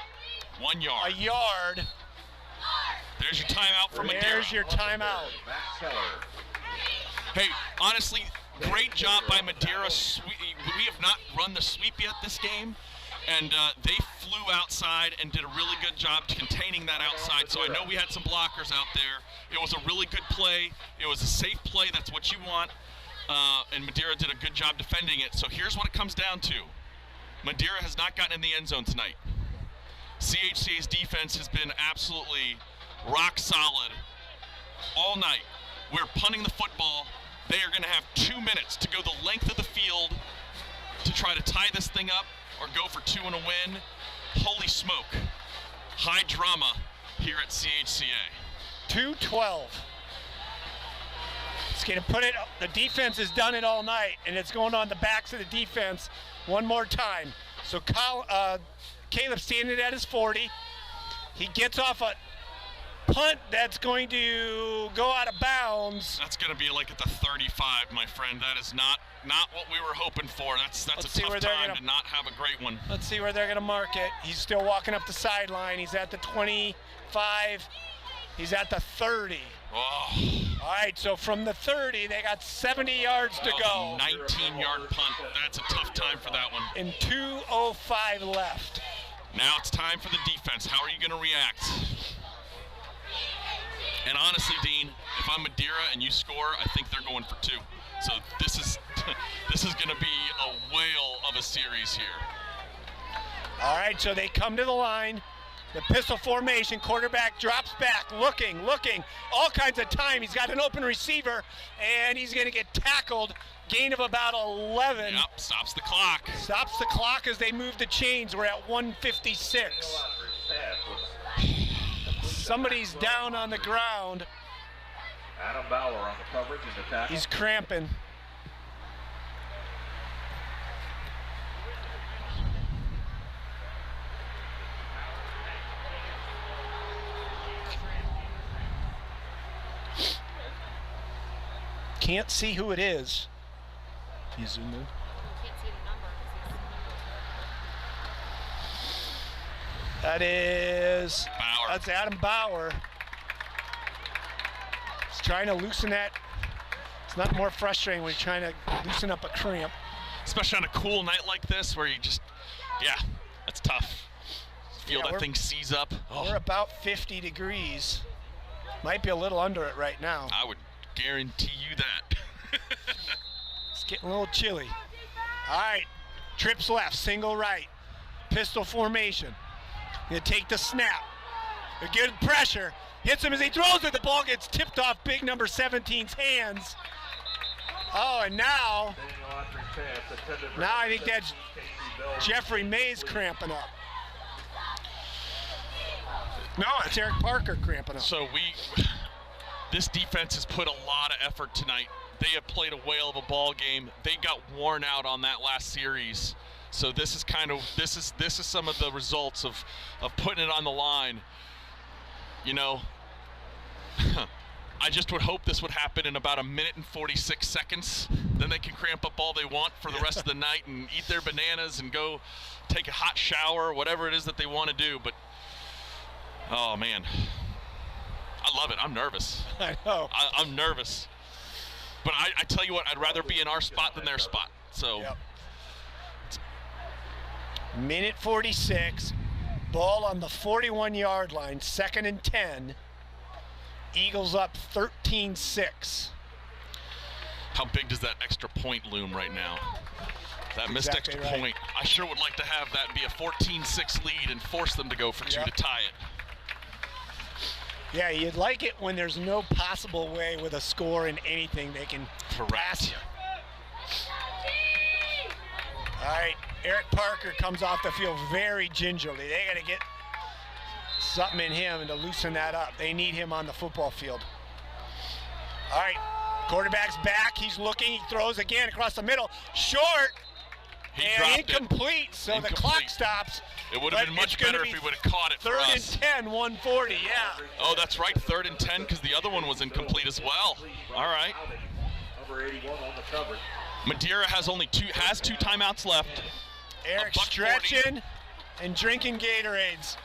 1 yard. A yard. There's your timeout from Madeira. There's your timeout. Hey, honestly, great job by Madeira. We have not run the sweep yet this game, and they flew outside and did a really good job containing that outside. So I know we had some blockers out there. It was a really good play. It was a safe play. That's what you want. And Madeira did a good job defending it. So here's what it comes down to. Madeira has not gotten in the end zone tonight. CHCA's defense has been absolutely rock solid all night. We're punting the football. They are going to have 2 minutes to go the length of the field to try to tie this thing up or go for 2 and a win. Holy smoke. High drama here at CHCA. 2-12. It's going to put it, the defense has done it all night, and it's going on the backs of the defense one more time. So Caleb standing at his 40. He gets off a punt that's going to go out of bounds. That's going to be like at the 35, my friend. That is not what we were hoping for. That's a tough time to not have a great one. Let's see where they're going to mark it. He's still walking up the sideline. He's at the 25. He's at the 30. Oh. All right, so from the 30, they got 70 yards to go. 19-yard punt. That's a tough time for that one. And 2:05 left. Now it's time for the defense. How are you going to react? And honestly, Dean, if I'm Madeira and you score, I think they're going for 2. So this is going to be a whale of a series here. All right, so they come to the line. The pistol formation, quarterback drops back, looking, all kinds of time. He's got an open receiver, and he's going to get tackled. Gain of about 11. Yep, stops the clock. Stops the clock as they move the chains. We're at 1:56. Somebody's down on the ground. Adam Bauer on the coverage in the tackle. He's cramping. Can't see who it is. You zoom in. Can't see the number. That is Bauer. That's Adam Bauer. He's trying to loosen that. It's not more frustrating when you're trying to loosen up a cramp. Especially on a cool night like this where you just, that's tough. Feel that thing seize up. We're about 50 degrees. Might be a little under it right now. I would guarantee you that. It's getting a little chilly. All right, trips left, single right, pistol formation. Gonna take the snap. A good pressure. Hits him as he throws it. The ball gets tipped off big number 17's hands. Oh, and now I think that's Jeffrey Mays cramping up. No, it's Eric Parker cramping up. So this defense has put a lot of effort tonight. They have played a whale of a ball game. They got worn out on that last series. So this is some of the results of putting it on the line. You know, I just would hope this would happen in about 1 minute and 46 seconds. Then they can cramp up all they want for the rest of the night and eat their bananas and go take a hot shower, whatever it is that they want to do. But Oh, man. I love it. I'm nervous. I know. I'm nervous. But I tell you what, I'd rather be in our spot than their spot. So. Yep. Minute 46. Ball on the 41-yard line. 2nd and 10. Eagles up 13-6. How big does that extra point loom right now? That missed Exactly extra right. point. I sure would like to have that be a 14-6 lead and force them to go for 2 Yep. to tie it. Yeah, you'd like it when there's no possible way with a score in anything they can pass you. All right, Eric Parker comes off the field very gingerly. They got to get something in him to loosen that up. They need him on the football field. All right, quarterback's back. He's looking. He throws again across the middle. Short. He And dropped incomplete, it. so the clock stops. It would have but been much it's gonna better be if he would have caught it for 3rd us. and 10, 140, yeah. Oh, that's right, 3rd and 10 because the other one was incomplete as well. All right. Number 81 on the cover. Madeira has two timeouts left. Eric $1.40. stretching and drinking Gatorades.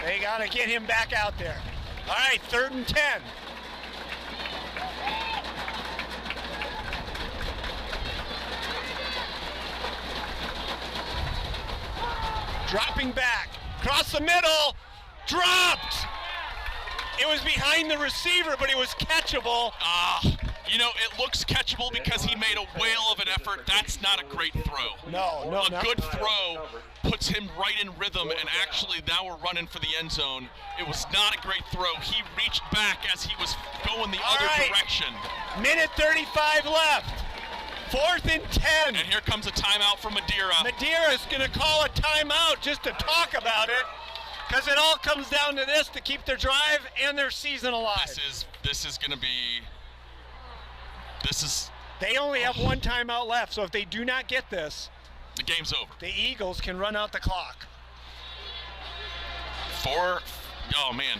They got to get him back out there. All right, 3rd and 10. Dropping back, across the middle, dropped. It was behind the receiver, but it was catchable. You know, it looks catchable because he made a whale of an effort. That's not a great throw. No, A good throw puts him right in rhythm, and actually now we're running for the end zone. It was not a great throw. He reached back as he was going the other direction. Minute 35 left. 4th and 10. And here comes a timeout from Madeira. Madeira's going to call a timeout just to talk about it, because it all comes down to this to keep their drive and their season alive. This is going to be. They only have one timeout left, so if they do not get this, the game's over. the Eagles can run out the clock. Oh man,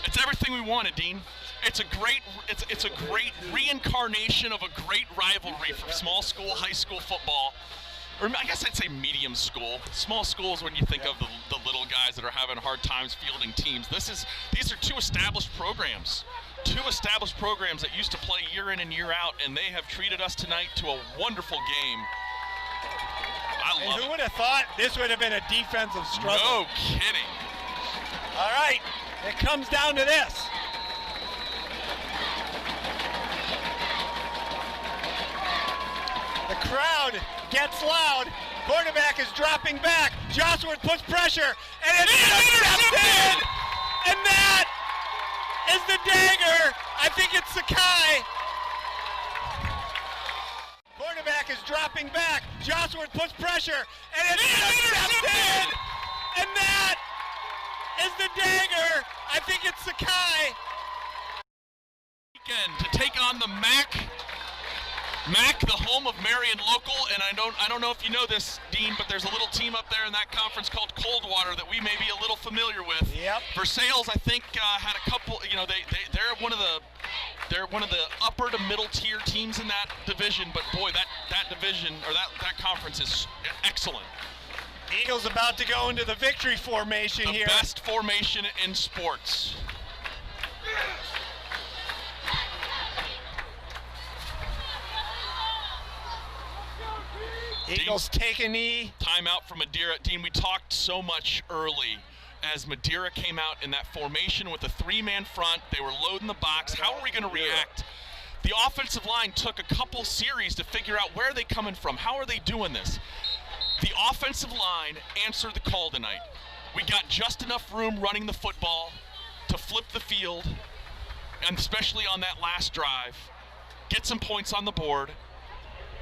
it's everything we wanted, Dean. It's a great reincarnation of a great rivalry from small school, high school football. Or I guess I'd say medium school. Small schools when you think of the little guys that are having hard times fielding teams. These are two established programs. Two established programs that used to play year in and year out, and they have treated us tonight to a wonderful game. I love Who would have thought this would have been a defensive struggle? No kidding. All right, it comes down to this. The crowd gets loud. Quarterback is dropping back. Josworth puts pressure, and it's intercepted! And that is the dagger. I think it's Sakai. Quarterback is dropping back. Josworth puts pressure, and it's intercepted! And that is the dagger. I think it's Sakai. To take on the MAC, the home of Marion Local, and I don't know if you know this, Dean, but there's a little team up there in that conference called Coldwater that we may be a little familiar with. Yep. Versailles, I think, had a couple. You know, they're one of the upper to middle tier teams in that division. But boy, that division or that conference is excellent. Eagles about to go into the victory formation here. The best formation in sports. Eagles take a knee. Timeout from Madeira. Dean, we talked so much early as Madeira came out in that formation with a three-man front. They were loading the box. How are we going to react? The offensive line took a couple series to figure out where are they coming from. How are they doing this? The offensive line answered the call tonight. We got just enough room running the football to flip the field, and especially on that last drive, get some points on the board.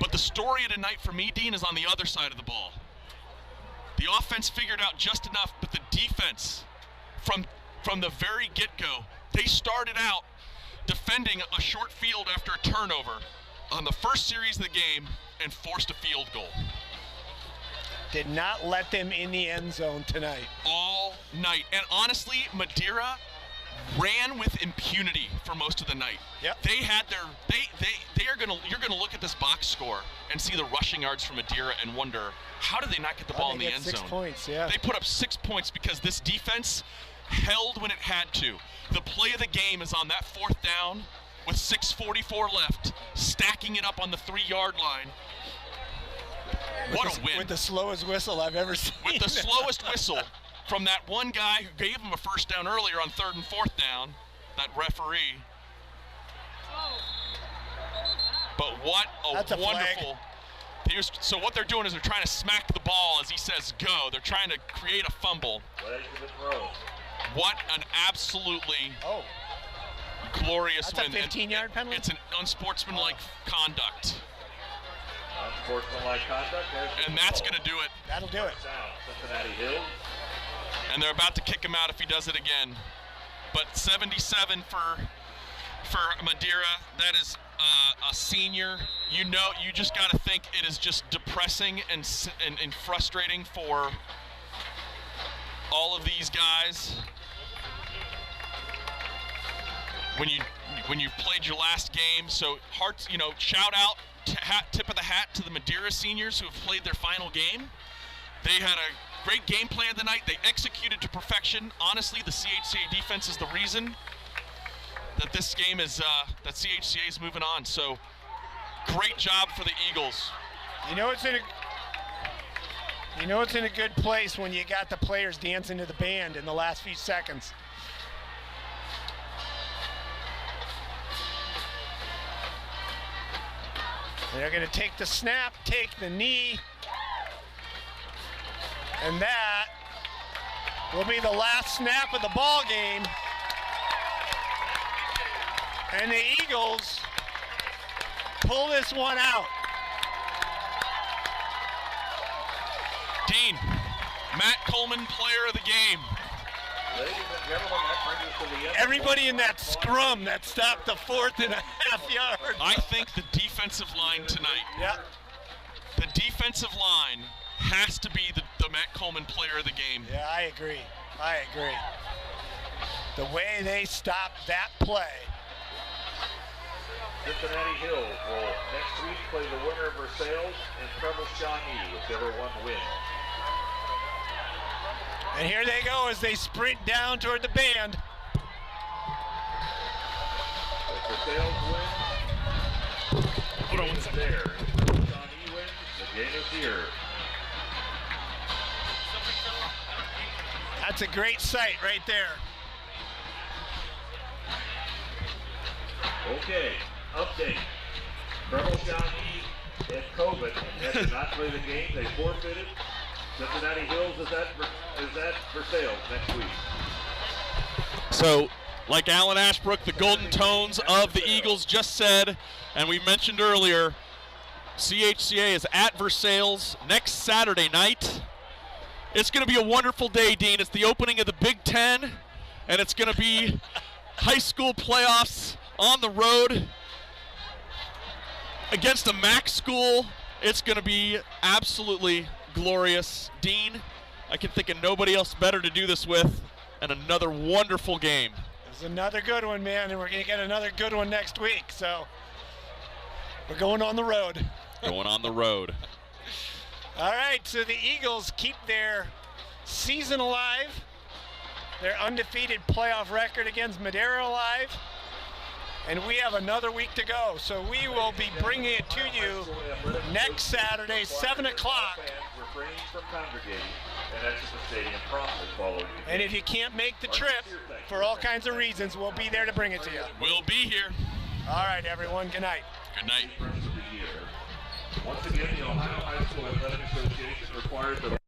But the story of tonight for me, Dean, is on the other side of the ball. The offense figured out just enough, but the defense, from the very get-go, they started out defending a short field after a turnover on the first series of the game and forced a field goal. Did not let them in the end zone tonight. All night. And honestly, Madeira, ran with impunity for most of the night. Yep. They had their you're gonna look at this box score and see the rushing yards from Madeira and wonder, how did they not get the ball in the end zone? 6 points, yeah. They put up 6 points because this defense held when it had to. The play of the game is on that 4th down with 6:44 left, stacking it up on the 3-yard line. What a win. With the slowest whistle I've ever seen. With the slowest whistle from that one guy who gave him a first down earlier on 3rd and 4th down, that referee. But what a wonderful. So what they're doing is they're trying to smack the ball as he says go. They're trying to create a fumble. What an absolutely glorious win. That's a 15-yard penalty? It's an unsportsmanlike conduct. Unsportsmanlike conduct. And that's going to do it. That'll do it. Cincinnati Hills. And they're about to kick him out if he does it again. But 77 for Madeira. That is a senior. You know, you just got to think it is just depressing and frustrating for all of these guys. When you played your last game, so hearts, shout out, tip of the hat to the Madeira seniors who have played their final game. They had a great game plan tonight. They executed to perfection. Honestly, the CHCA defense is the reason that this game is, that CHCA is moving on. So, great job for the Eagles. It's in a good place when you got the players dancing to the band in the last few seconds. They're going to take the snap, take the knee, and that will be the last snap of the ball game. And the Eagles pull this one out. Dean, Matt Coleman, player of the game. Ladies and gentlemen, that brings us to the end. Everybody in that scrum that stopped the 4th and a half yard. I think the defensive line tonight. Yeah. The defensive line has to be the Matt Coleman player of the game. Yeah, I agree. The way they stopped that play. Cincinnati Hills will next week play the winner of Versailles and Preble Shawnee, whichever one wins. And here they go as they sprint down toward the band. If Versailles wins, the game is there. If Preble Shawnee wins, the game is here. That's a great sight right there. Okay, update. Preble Shawnee and COVID did not play the game. They forfeited. Cincinnati Hills is at Versailles next week. So, like Alan Ashbrook, the Golden Tones of the Eagles just said, and we mentioned earlier, CHCA is at Versailles next Saturday night. It's going to be a wonderful day, Dean. It's the opening of the Big Ten, and it's going to be high school playoffs on the road against a MAC school. It's going to be absolutely glorious. Dean, I can think of nobody else better to do this with, and another wonderful game. It's another good one, man, and we're going to get another good one next week. So we're going on the road. Going on the road. All right, so the Eagles keep their season alive, their undefeated playoff record against Madeira alive, and we have another week to go. So we will be bringing it to you next Saturday, 7 o'clock. Refraining from congregating and exit the stadium promptly following. And if you can't make the trip for all kinds of reasons, we'll be there to bring it to you. We'll be here. All right, everyone. Good night. Good night. Once again, the Ohio High School Athletic Association requires that